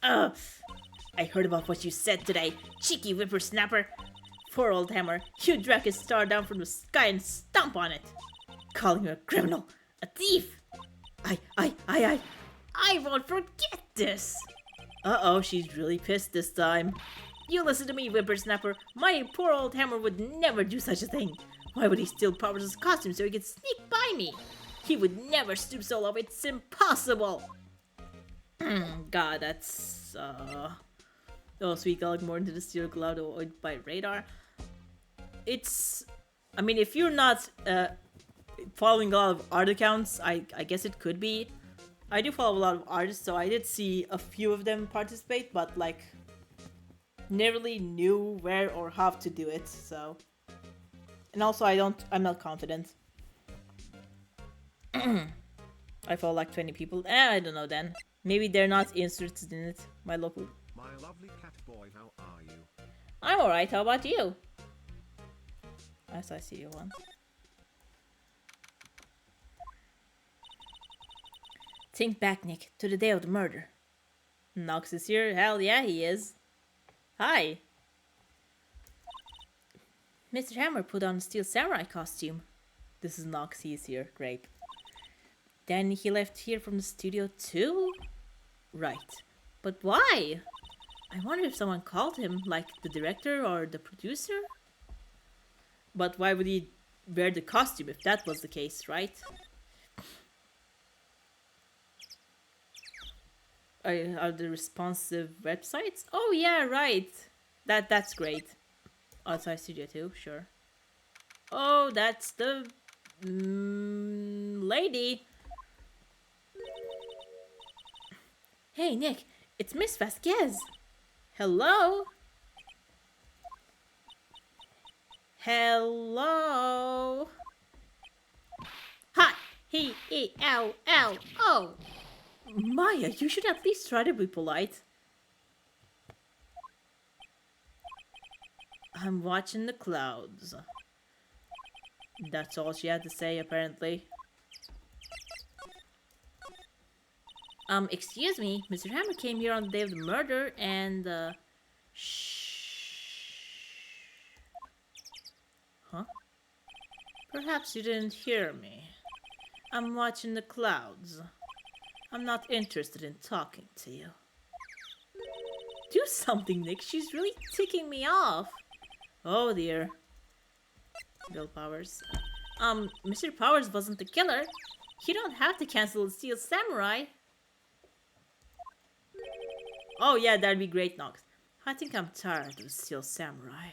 [SPEAKER 1] I heard about what you said today, cheeky whippersnapper. Poor old Hammer, you drag his star down from the sky and stomp on it. Calling you a criminal, a thief. I won't forget this. Uh-oh, she's really pissed this time. You listen to me, whippersnapper. My poor old Hammer would never do such a thing. Why would he steal Provers's costume so he could sneak by me? He would never stoop so low, it's impossible. God, that's, Oh, sweet God, more into the steel cloud avoided by radar. I mean, if you're not, following a lot of art accounts, I guess it could be. I do follow a lot of artists, so I did see a few of them participate, but, like, never really knew where or how to do it, so. And also, I'm not confident. I follow like 20 people. I don't know then. Maybe they're not interested in it. My local.
[SPEAKER 4] My lovely cat boy, how are you?
[SPEAKER 1] I'm alright, how about you? Yes, I see you one. Think back, Nick, to the day of the murder. Nox is here? Hell yeah, he is. Hi. Mr. Hammer put on a steel samurai costume. This is Nox, he's here. Great. Then he left here from the studio too? Right. But why? I wonder if someone called him, like the director or the producer? But why would he wear the costume if that was the case, right? Are the responsive websites? Oh yeah, right. That's great. Outside Studio 2, sure. Oh, that's the lady. Hey Nick, it's Miss Vasquez. Hello? Hello? Hi! He, ow, ow, oh! Maya, you should at least try to be polite. I'm watching the clouds. That's all she had to say, apparently. Excuse me, Mr. Hammer came here on the day of the murder and, shh. Huh? Perhaps you didn't hear me. I'm watching the clouds. I'm not interested in talking to you. Do something, Nick. She's really ticking me off. Oh dear. Bill Powers. Mr. Powers wasn't the killer. You don't have to cancel the Steel Samurai. Oh yeah, that'd be great, Nox. I think I'm tired of Steel Samurai.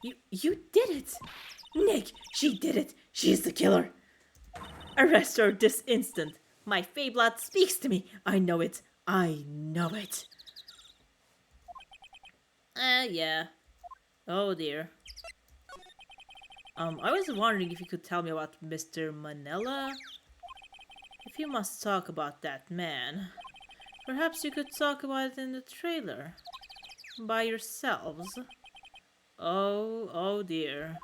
[SPEAKER 1] You did it! Nick, she did it! She's the killer! Arrest her this instant! My Fey blood speaks to me! I know it! I know it! Yeah. Oh dear. I was wondering if you could tell me about Mr. Manila? If you must talk about that man, perhaps you could talk about it in the trailer. By yourselves. Oh dear.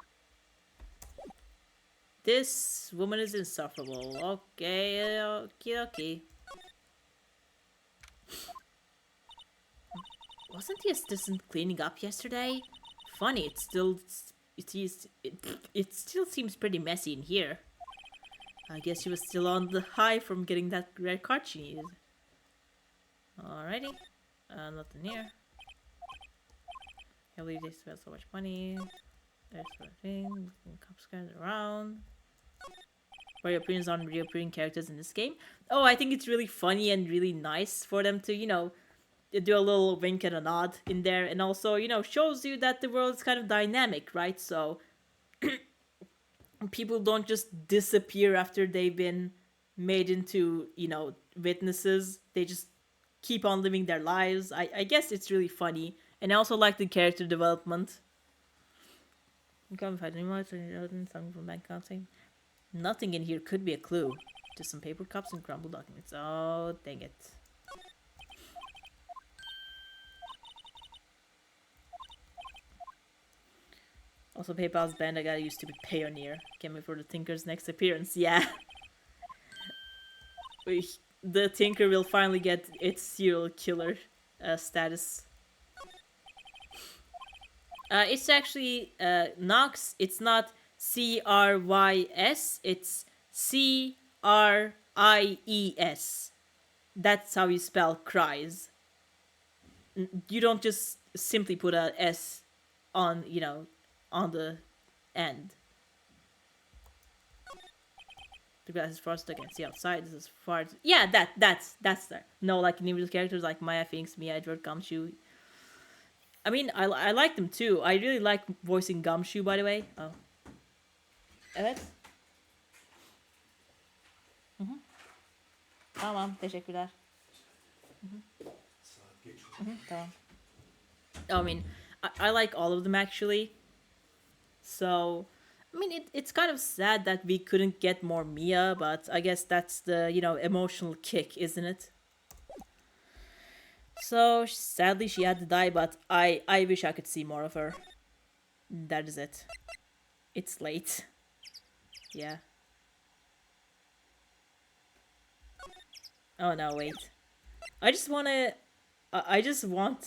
[SPEAKER 1] This woman is insufferable. Okay. Wasn't the assistant cleaning up yesterday? Funny, it still seems pretty messy in here. I guess she was still on the high from getting that red card she needed. Alrighty. Nothing here. I believe they spent so much money. There's sort of thing. Cops going around. What are your opinions on reappearing characters in this game? Oh, I think it's really funny and really nice for them to, you know, do a little wink and a nod in there. And also, you know, shows you that the world is kind of dynamic, right? So, people don't just disappear after they've been made into, witnesses. They just keep on living their lives. I guess it's really funny. And I also like the character development. Something from bank accounting. Nothing in here could be a clue. Just some paper cups and crumpled documents. Oh, dang it. Also, PayPal's banned. I gotta use stupid Payoneer. Can't wait for the Tinker's next appearance. Yeah. The Tinker will finally get its serial killer status. It's actually Nox. It's not Crys. It's Cries. That's how you spell cries. You don't just simply put a S on, on the end. The glass is frosted. I can see outside. This is far. Yeah, that's there. No, like individual characters like Maya Finks, Mia Edward, Gumshoe. I mean, I like them too. I really like voicing Gumshoe, by the way. Oh. Evet. Tamam, teşekkürler. Tamam. I mean, I like all of them actually. So, I mean, it's kind of sad that we couldn't get more Mia, but I guess that's the, emotional kick, isn't it? So, sadly she had to die, but I wish I could see more of her. That is it. It's late. Yeah. Oh no, wait. I just want to I just want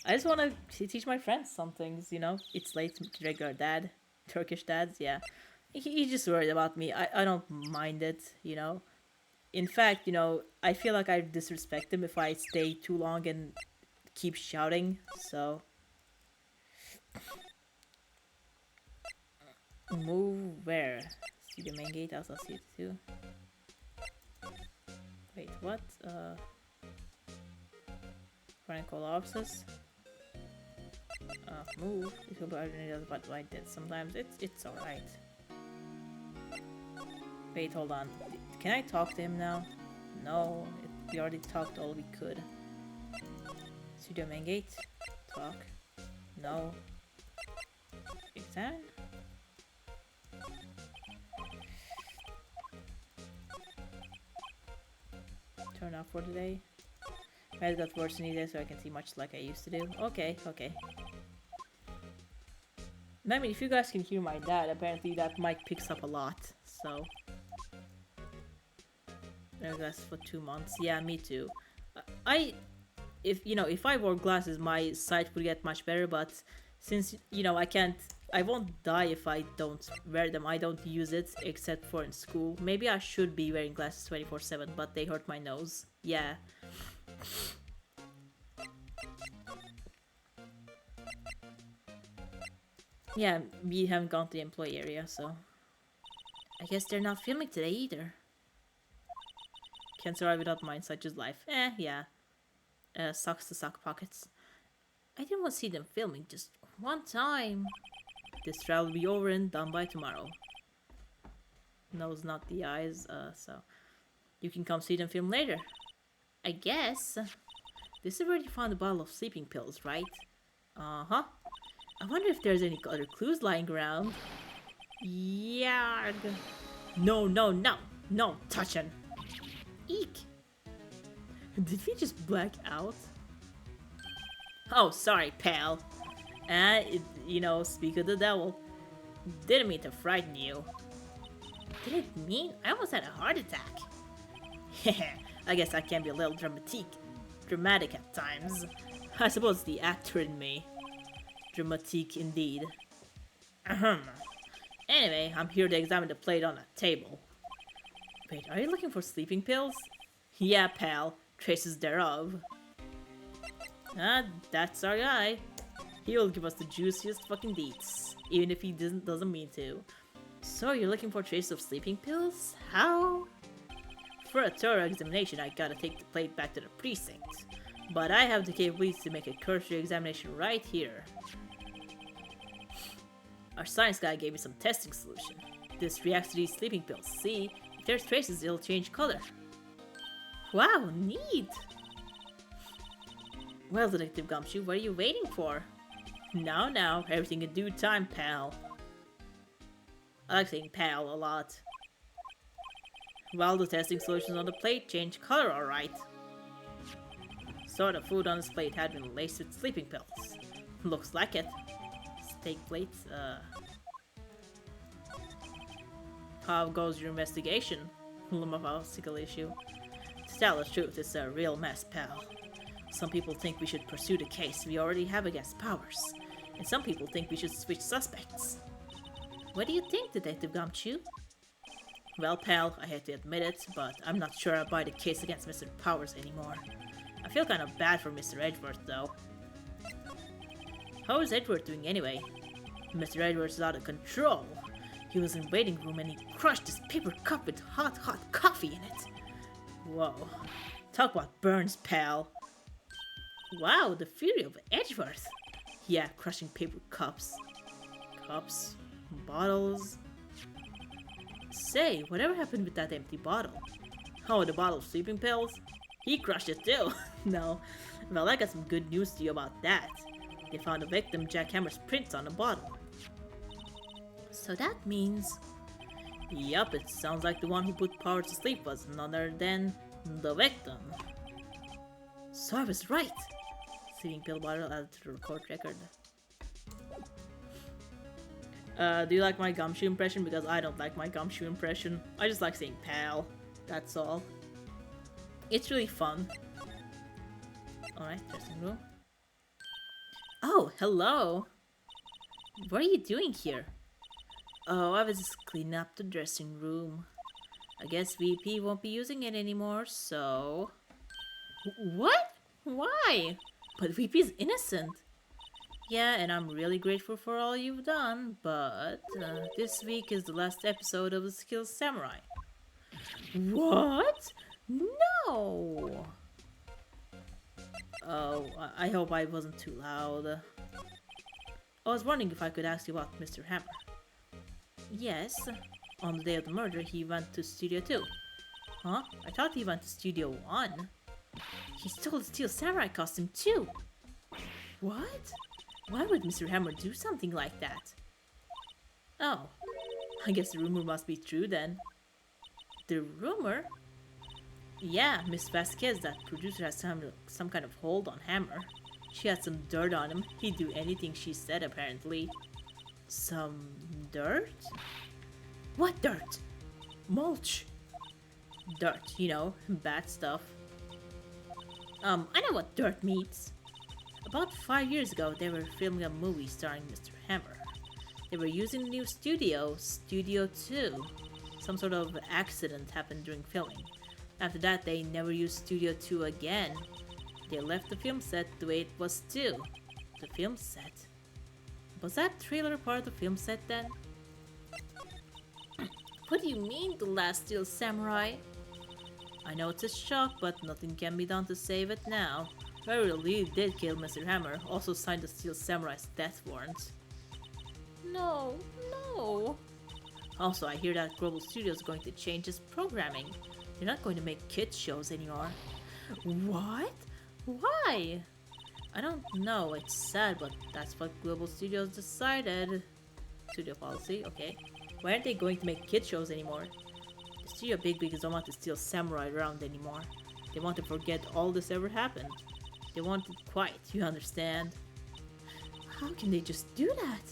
[SPEAKER 1] to teach my friends some things, It's late, regular dad. Turkish dads, yeah. He's just worried about me. I don't mind it, In fact, I feel like I disrespect him if I stay too long and keep shouting, so... Move where? See the main gate, I'll see it too. Wait, what? Chronicle offices? Move. It will be ordinary, but I did. Sometimes it's alright. Wait, hold on. Can I talk to him now? No, we already talked all we could. Studio main gate. Talk. No. Examine? Turn off for today. I got worse in so I can see much like I used to do. Okay. I mean, if you guys can hear my dad, apparently that mic picks up a lot, so... That's for 2 months. Yeah, me too. If I wore glasses, my sight would get much better, but since, I won't die if I don't wear them. I don't use it, except for in school. Maybe I should be wearing glasses 24/7, but they hurt my nose. Yeah. Yeah, we haven't gone to the employee area, so... I guess they're not filming today either. Can't survive without mine, such as life. Yeah. Sucks to suck pockets. I didn't want to see them filming just one time. This trial will be over and done by tomorrow. Nose, not the eyes, so... You can come see them film later. I guess. This is where you found a bottle of sleeping pills, right? Uh-huh. I wonder if there's any other clues lying around. Yeah. No, touching. Eek. Did we just black out? Oh, sorry, pal. Speak of the devil. Didn't mean to frighten you. Did it mean? I almost had a heart attack. I guess I can be a little dramatic at times. I suppose the actor in me. Dramatique indeed. Anyway, I'm here to examine the plate on the table. Wait, are you looking for sleeping pills? Yeah, pal. Traces thereof. That's our guy. He'll give us the juiciest fucking deets, even if he doesn't mean to. So you're looking for traces of sleeping pills? How? For a thorough examination, I gotta take the plate back to the precinct. But I have the capabilities to make a cursory examination right here. Our science guy gave me some testing solution. This reacts to these sleeping pills. See? If there's traces, it'll change color. Wow, neat! Well, Detective Gumshoe, what are you waiting for? Now, everything in due time, pal. I like saying pal a lot. Well, the testing solutions on the plate change color, alright. So the food on this plate had been laced with sleeping pills. Looks like it. Steak plates, How goes your investigation? Lumophysical issue. To tell the truth, it's a real mess, pal. Some people think we should pursue the case we already have against Powers, and some people think we should switch suspects. What do you think, Detective Gumshoe? Well, pal, I hate to admit it, but I'm not sure I buy the case against Mr. Powers anymore. I feel kind of bad for Mr. Edgeworth, though. How is Edgeworth doing anyway? Mr. Edgeworth is out of control. He was in the waiting room and he crushed his paper cup with hot coffee in it. Whoa. Talk about burns, pal. Wow, the fury of Edgeworth. Yeah, crushing paper cups. Cups. Bottles. Say, whatever happened with that empty bottle? Oh, the bottle of sleeping pills? He crushed it too. No. Well, I got some good news to you about that. They found the victim Jack Hammer's prints on the bottle. So that means... Yup, it sounds like the one who put Powers to sleep was none other than the victim. So I was right. Sleeping pill bottle added to the court record. Do you like my Gumshoe impression? Because I don't like my Gumshoe impression. I just like saying pal. That's all. It's really fun. Alright, dressing room. Oh, hello! What are you doing here? Oh, I was just cleaning up the dressing room. I guess VP won't be using it anymore, so... What? Why? But VP's innocent. Yeah, and I'm really grateful for all you've done, but this week is the last episode of The Skills Samurai. What? No! Oh, I hope I wasn't too loud. I was wondering if I could ask you about Mr. Hammer. Yes, on the day of the murder he went to Studio 2. Huh? I thought he went to Studio 1. He stole the Steel Samurai costume too! What? Why would Mr. Hammer do something like that? Oh, I guess the rumor must be true then. The rumor? Yeah, Miss Vasquez, that producer, has some kind of hold on Hammer. She had some dirt on him. He'd do anything she said, apparently. Some dirt? What dirt? Mulch. Dirt, you know, bad stuff. I know what dirt means. About 5 years ago, they were filming a movie starring Mr. Hammer. They were using the new studio, Studio 2. Some sort of accident happened during filming. After that, they never used Studio 2 again. They left the film set the way it was too. The film set? Was that trailer part of the film set then? What do you mean, the last Steel Samurai? I know it's a shock, but nothing can be done to save it now. Whoever really did kill Mr. Hammer also signed the Steel Samurai's death warrant. No. Also, I hear that Global Studios is going to change its programming. They're not going to make kids shows anymore. What? Why? I don't know, it's sad, but that's what Global Studios decided. Studio policy, okay. Why aren't they going to make kids shows anymore? The studio bigwigs don't want to Steel Samurai around anymore. They want to forget all this ever happened. They want it quiet, you understand? How can they just do that?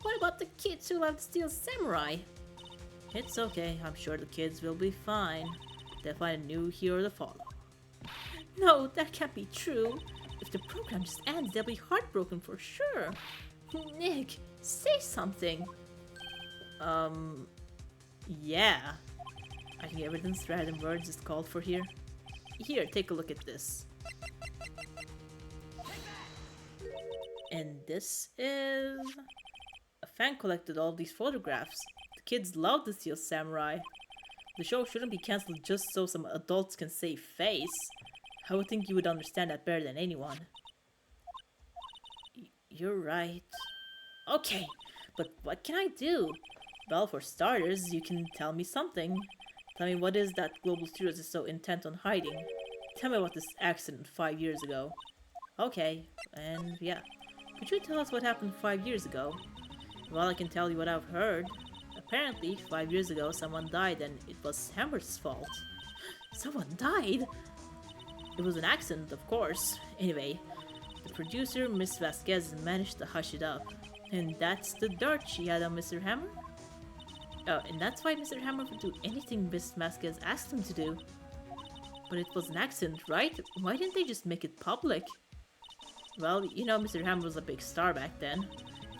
[SPEAKER 1] What about the kids who love the Steel Samurai? It's okay, I'm sure the kids will be fine. They'll find a new hero to follow. No, that can't be true. If the program just ends, they'll be heartbroken for sure. Nick, say something. Yeah. I think evidence rather than words is called for here. Here, take a look at this. And this is... A fan collected all these photographs. The kids love the Steel Samurai. The show shouldn't be cancelled just so some adults can save face. I would think you would understand that better than anyone. You're right. Okay, but what can I do? Well, for starters, you can tell me something. Tell me, what is that Global Studios is so intent on hiding? Tell me about this accident 5 years ago. Okay, and yeah. Could you tell us what happened 5 years ago? Well, I can tell you what I've heard. Apparently, 5 years ago, someone died and it was Hammer's fault. Someone died? It was an accident, of course. Anyway, the producer, Miss Vasquez, managed to hush it up. And that's the dirt she had on Mr. Hammer? Oh, and that's why Mr. Hammer would do anything Miss Vasquez asked him to do. But it was an accident, right? Why didn't they just make it public? Well, you know, Mr. Hammer was a big star back then.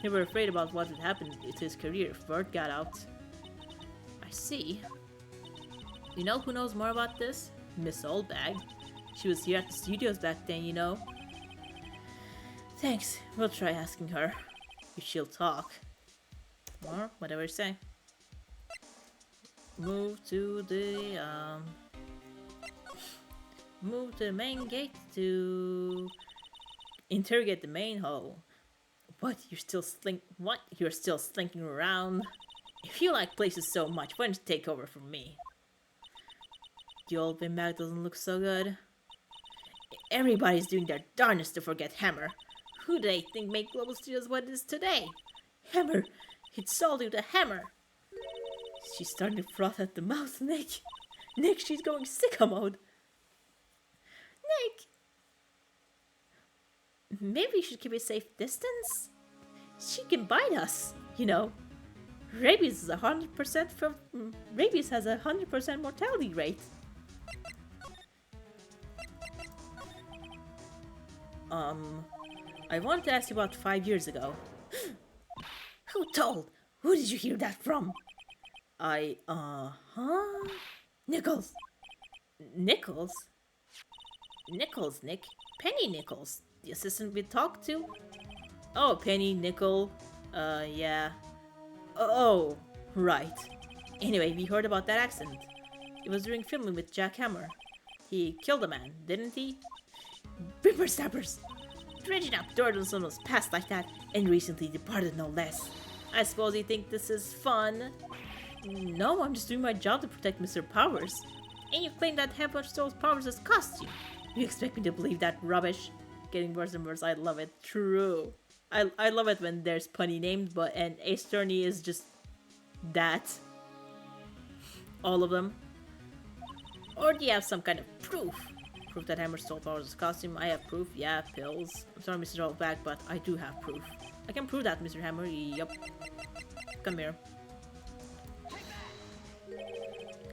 [SPEAKER 1] They were afraid about what would happen to his career if word got out. I see. You know who knows more about this? Miss Oldbag. She was here at the studios back then, you know. Thanks. We'll try asking her. If she'll talk. Or whatever you say. Move to the main gate to interrogate the main hall. What? You're still slinking around? If you like places so much, why don't you take over from me? The old windbag doesn't look so good. Everybody's doing their darnest to forget Hammer. Who do they think made Global Studios what it is today? Hammer! It's all due to Hammer! She's starting to froth at the mouth, Nick. Nick, she's going sicko mode. Nick! Maybe we should keep a safe distance? She can bite us, you know. Rabies is 100% from rabies has a 100% mortality rate. I wanted to ask you about 5 years ago. Who told? Who did you hear that from? Nichols. Nichols? Nichols, Nick. Penny Nichols. The assistant we talked to? Oh, Penny, Nickel. Yeah. Oh, right. Anyway, we heard about that accident. It was during filming with Jack Hammer. He killed a man, didn't he? Whippersnappers! Reginald Dordelson was passed like that, and recently departed no less. I suppose you think this is fun? No, I'm just doing my job to protect Mr. Powers. And you claim that Hammer stole Powers' costume. You expect me to believe that rubbish? Getting worse and worse, I love it. True. I love it when there's punny names, and Ace Attorney is just that. All of them. Or do you have some kind of proof? Proof that Hammer stole Powers' costume? I have proof. Yeah, pills. I'm sorry, Mr. Oldback, but I do have proof. I can prove that, Mr. Hammer. Yup. Come here.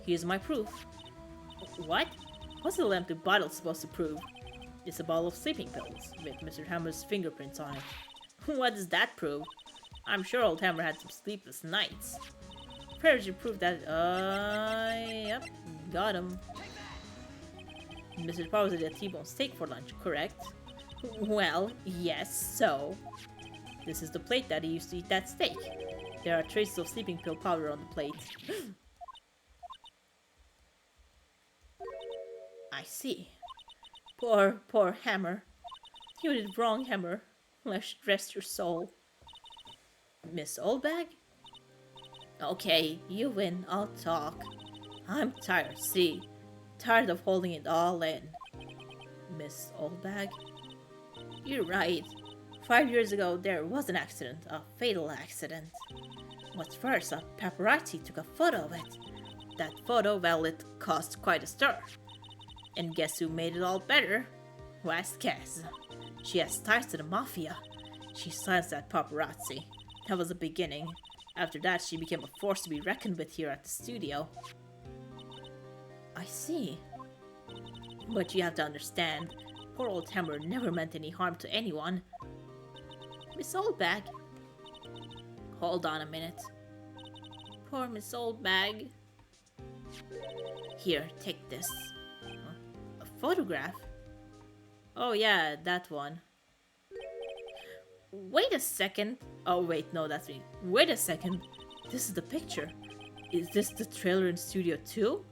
[SPEAKER 1] Here's my proof. What? What's the empty bottle supposed to prove? It's a bottle of sleeping pills with Mr. Hammer's fingerprints on it. What does that prove? I'm sure old Hammer had some sleepless nights. Where did you prove that? Yep, got him. Mr. Powers ate a T-bone steak for lunch, correct? Well, yes, so. This is the plate that he used to eat that steak. There are traces of sleeping pill powder on the plate. I see. Poor Hammer. You did wrong, Hammer. Rest your soul. Miss Oldbag? Okay, you win. I'll talk. I'm tired, see? Tired of holding it all in. Miss Oldbag? You're right. 5 years ago, there was an accident. A fatal accident. What's worse, a paparazzi took a photo of it. That photo, well, it caused quite a stir. And guess who made it all better? Vasquez. She has ties to the mafia. She silenced that paparazzi. That was the beginning. After that, she became a force to be reckoned with here at the studio. I see. But you have to understand, poor old Hammer never meant any harm to anyone. Miss Oldbag. Hold on a minute. Poor Miss Oldbag. Here, take this. A photograph? Oh yeah, that one. Wait a second. Oh wait, no, that's me. Wait a second. This is the picture. Is this the trailer in Studio 2?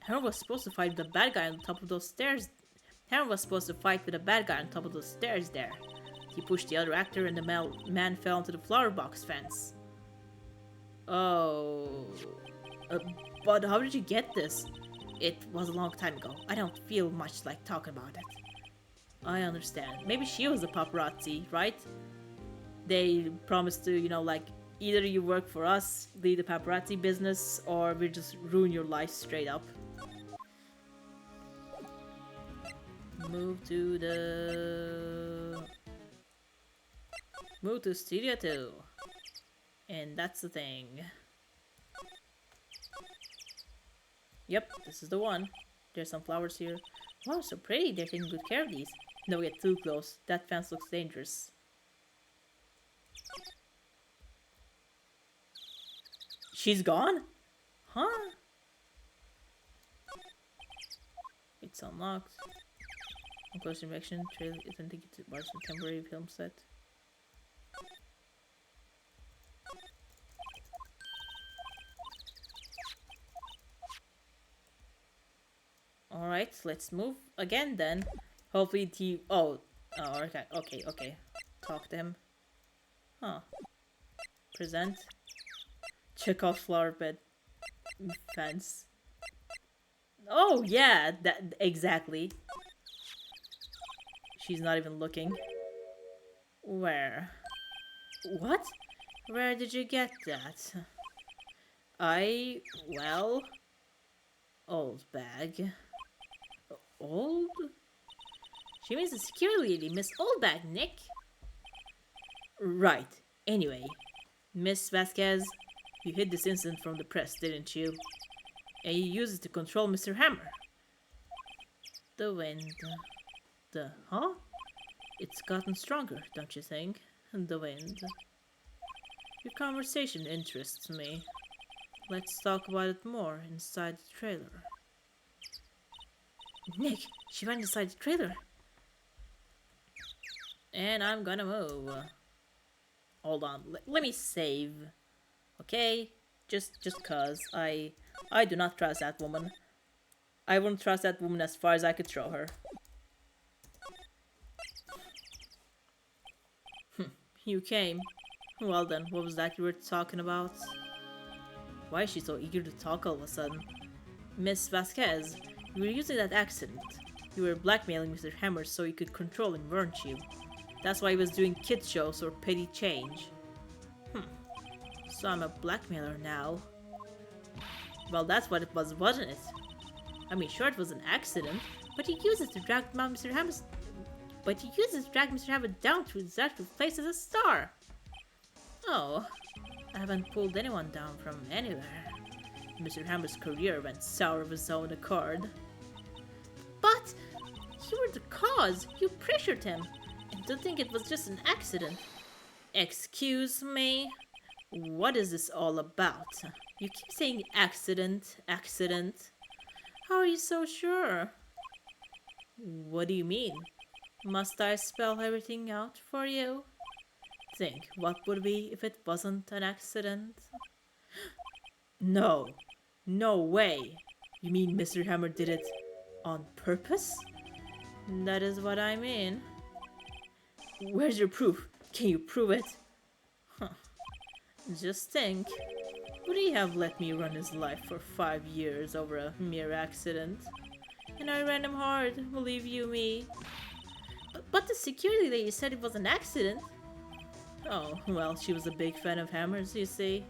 [SPEAKER 1] Hammer was supposed to fight with the bad guy on top of those stairs. Hammer was supposed to fight with a bad guy on top of those stairs there. He pushed the other actor and the man fell into the flower box fence. Oh. But how did you get this? It was a long time ago. I don't feel much like talking about it. I understand. Maybe she was a paparazzi, right? They promised to, like, either you work for us, lead the paparazzi business, or we just ruin your life straight up. Move to Studio 2. And that's the thing. Yep, this is the one. There's some flowers here. Wow, so pretty. They're taking good care of these. Don't get too close. That fence looks dangerous. She's gone? Huh? It's unlocked. Close direction. Trail authentic to watch the temporary film set. Alright, let's move again then. Hopefully he... Oh, okay. Talk to him. Huh. Present. Check out flower bed. Fence. Oh, yeah, that exactly. She's not even looking. Where? What? Where did you get that? Well... Old bag. Old? She means the security lady, Miss Oldbag, Nick. Right. Anyway, Miss Vasquez, you hid this incident from the press, didn't you? And you used it to control Mr. Hammer. The wind. Huh? It's gotten stronger, don't you think? The wind. Your conversation interests me. Let's talk about it more inside the trailer. Nick, she went inside the trailer. And I'm gonna move. Hold on, let me save. Okay? Just cause I do not trust that woman. I wouldn't trust that woman as far as I could throw her. You came. Well then, what was that you were talking about? Why is she so eager to talk all of a sudden? Miss Vasquez, you were using that accident. You were blackmailing Mr. Hammer so you could control him, weren't you? That's why he was doing kids shows or petty change. So I'm a blackmailer now. Well, that's what it was, wasn't it? I mean, sure, it was an accident, but he used it to drag Mr. Hammer. Down to his actual place as a star. Oh, I haven't pulled anyone down from anywhere. Mr. Hammer's career went sour of his own accord. But you were the cause. You pressured him. And to think it was just an accident. Excuse me? What is this all about? You keep saying accident. How are you so sure? What do you mean? Must I spell everything out for you? Think, what would it be if it wasn't an accident? No way. You mean Mr. Hammer did it on purpose? That is what I mean. Where's your proof? Can you prove it? Just think. Would he have let me run his life for 5 years over a mere accident? And I ran him hard, believe you me. But the security lady said it was an accident. Oh, well, she was a big fan of Hammer's, you see.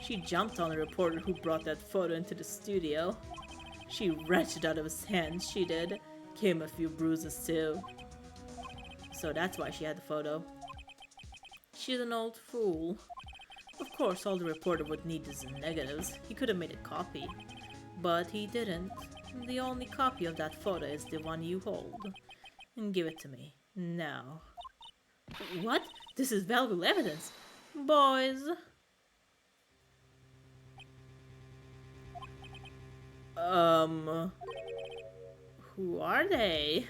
[SPEAKER 1] She jumped on the reporter who brought that photo into the studio. She wrenched it out of his hands, she did. Gave him a few bruises too. So that's why she had the photo. She's an old fool. Of course, all the reporter would need is the negatives. He could have made a copy. But he didn't. The only copy of that photo is the one you hold. And give it to me. Now. What? This is valuable evidence. Boys. Who are they?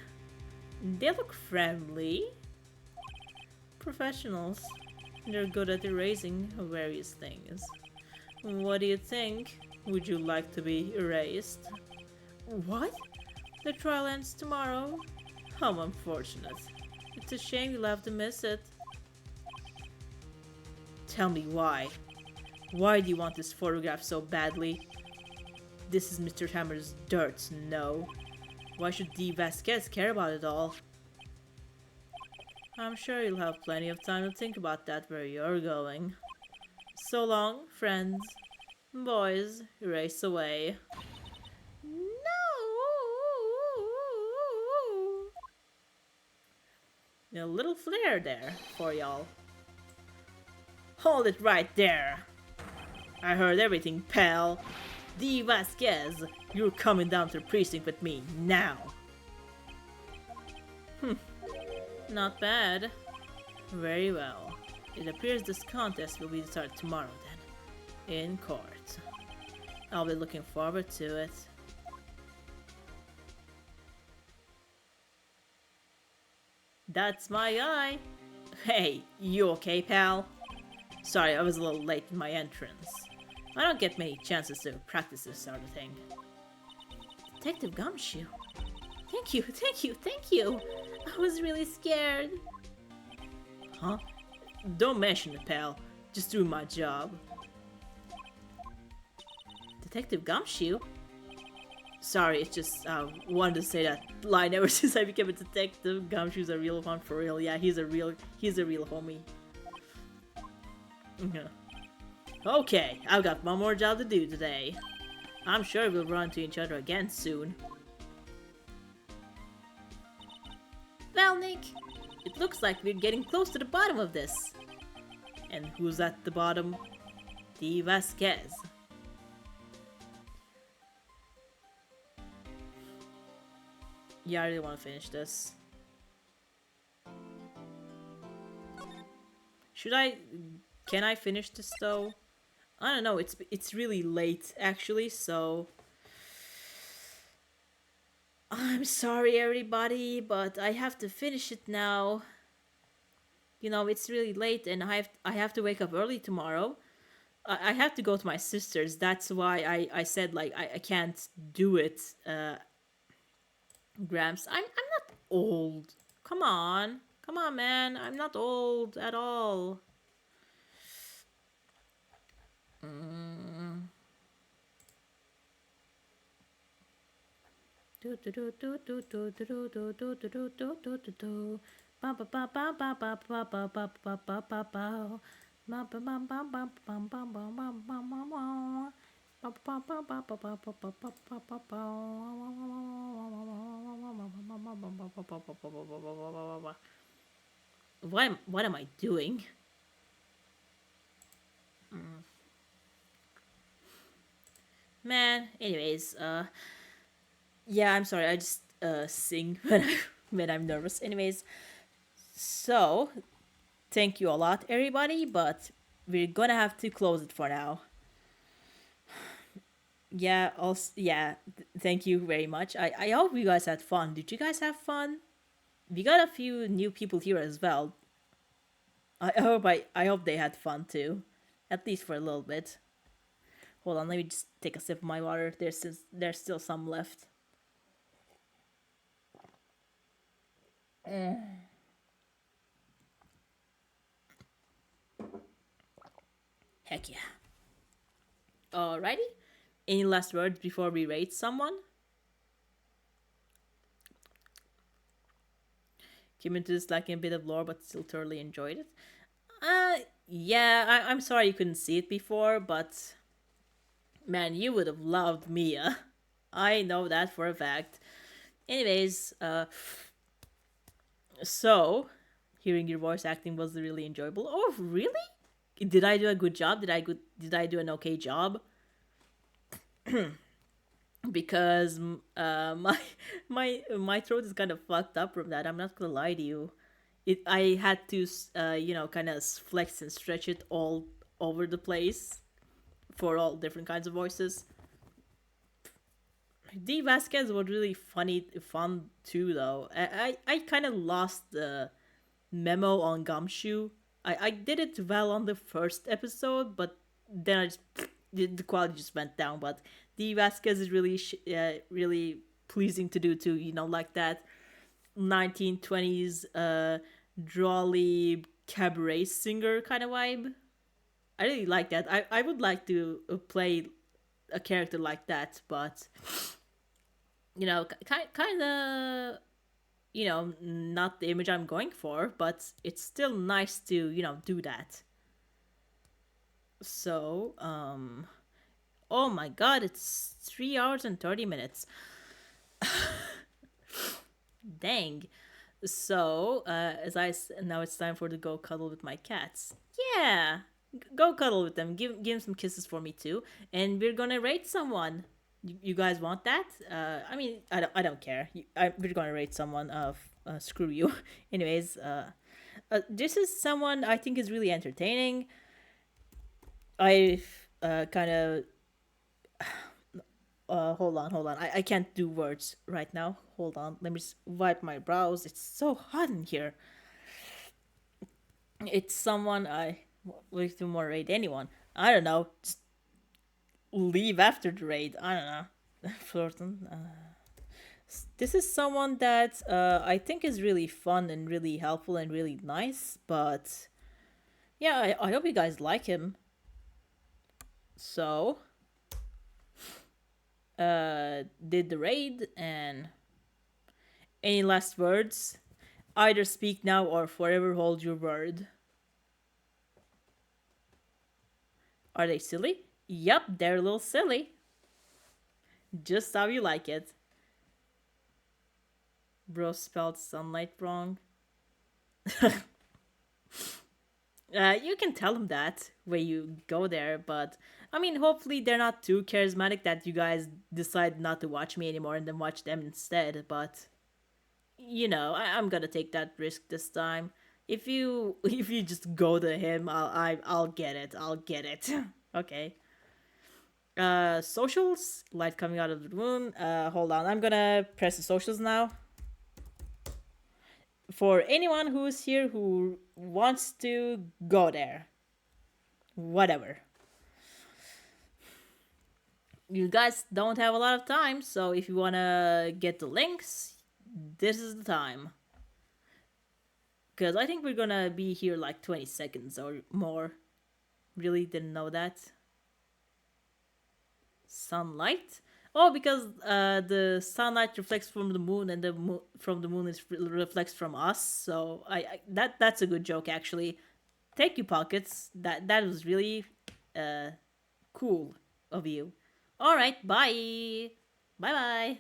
[SPEAKER 1] They look friendly. Professionals. They're good at erasing various things. What do you think? Would you like to be erased? What? The trial ends tomorrow? How unfortunate. It's a shame you'll have to miss it. Tell me why. Why do you want this photograph so badly? This is Mr. Hammer's dirt, no. Why should D. Vasquez care about it all? I'm sure you'll have plenty of time to think about that where you're going. So long, friends. Boys, race away. No! A little flare there for y'all. Hold it right there. I heard everything, pal. D. Vasquez, you're coming down to the precinct with me now. Not bad. Very well. It appears this contest will be started tomorrow then. In court. I'll be looking forward to it. That's my guy. Hey, you okay, pal? Sorry, I was a little late in my entrance. I don't get many chances to practice this sort of thing. Detective Gumshoe. Thank you, thank you, thank you. I was really scared. Huh? Don't mention it, pal. Just do my job. Detective Gumshoe? Sorry, it's just wanted to say that line ever since I became a detective. Gumshoe's a real one for real. Yeah, he's a real homie. Yeah. Okay, I've got one more job to do today. I'm sure we'll run into each other again soon. Well, Nick, it looks like we're getting close to the bottom of this. And who's at the bottom? D. Vasquez. Yeah, I really want to finish this. Can I finish this though? I don't know, it's really late actually, so I'm sorry everybody, but I have to finish it now. You know, it's really late and I have to wake up early tomorrow. I have to go to my sister's. That's why I said like I can't do it. Gramps, I'm not old. Come on, man. I'm not old at all. What am I doing? Man, anyways, yeah, I'm sorry, I just sing when I'm nervous. Anyways, so thank you a lot everybody, but we're gonna have to close it for now. Yeah, also, yeah, thank you very much. I hope you guys had fun. Did you guys have fun? We got a few new people here as well. I hope they had fun too, at least for a little bit. Hold on, let me just take a sip of my water. There's still some left. Heck yeah. Alrighty. Any last words before we rate someone? Came into this lacking a bit of lore, but still thoroughly enjoyed it. Yeah, I'm sorry you couldn't see it before, but man, you would have loved Mia. I know that for a fact. Anyways, so hearing your voice acting was really enjoyable. Oh, really? Did I do a good job? Did I do an okay job? Because my throat is kind of fucked up from that. I'm not gonna lie to you. I had to kind of flex and stretch it all over the place for all different kinds of voices. D. Vasquez was really fun too though. I kind of lost the memo on Gumshoe. I did it well on the first episode, but then the quality just went down. But D. Vasquez is really really pleasing to do too. You know, like that 1920s drawly cabaret singer kind of vibe. I really like that. I would like to play a character like that, but kind of, not the image I'm going for, but it's still nice to, do that. So, oh my god, it's 3 hours and 30 minutes. Dang. So, now it's time for to go cuddle with my cats. Yeah, go cuddle with them. Give them some kisses for me too, and we're gonna rate someone. You guys want that? I mean, I don't care. We're gonna rate someone. Screw you. Anyways, this is someone I think is really entertaining. I've kind of hold on. I can't do words right now. Hold on. Let me just wipe my brows. It's so hot in here. It's someone I like to more raid anyone. I don't know. Just leave after the raid. I don't know. Flirting. This is someone that I think is really fun and really helpful and really nice. But yeah, I hope you guys like him. So did the raid, and any last words? Either speak now or forever hold your word. Are they silly? Yup, they're a little silly. Just how you like it. Bro spelled sunlight wrong. You can tell them that when you go there, but I mean, hopefully they're not too charismatic that you guys decide not to watch me anymore and then watch them instead. But I'm gonna take that risk this time. If you if you just go to him, I'll get it. I'll get it. Okay. Socials, light coming out of the moon. Hold on, I'm gonna press the socials now. For anyone who's here who wants to go there, whatever. You guys don't have a lot of time, so if you wanna get the links, this is the time. Because I think we're gonna be here like 20 seconds or more. Really didn't know that. Sunlight? Oh, because the sunlight reflects from the moon, and from the moon reflects from us. So that's a good joke actually. Thank you, Pockets. That was really cool of you. All right, bye. Bye bye.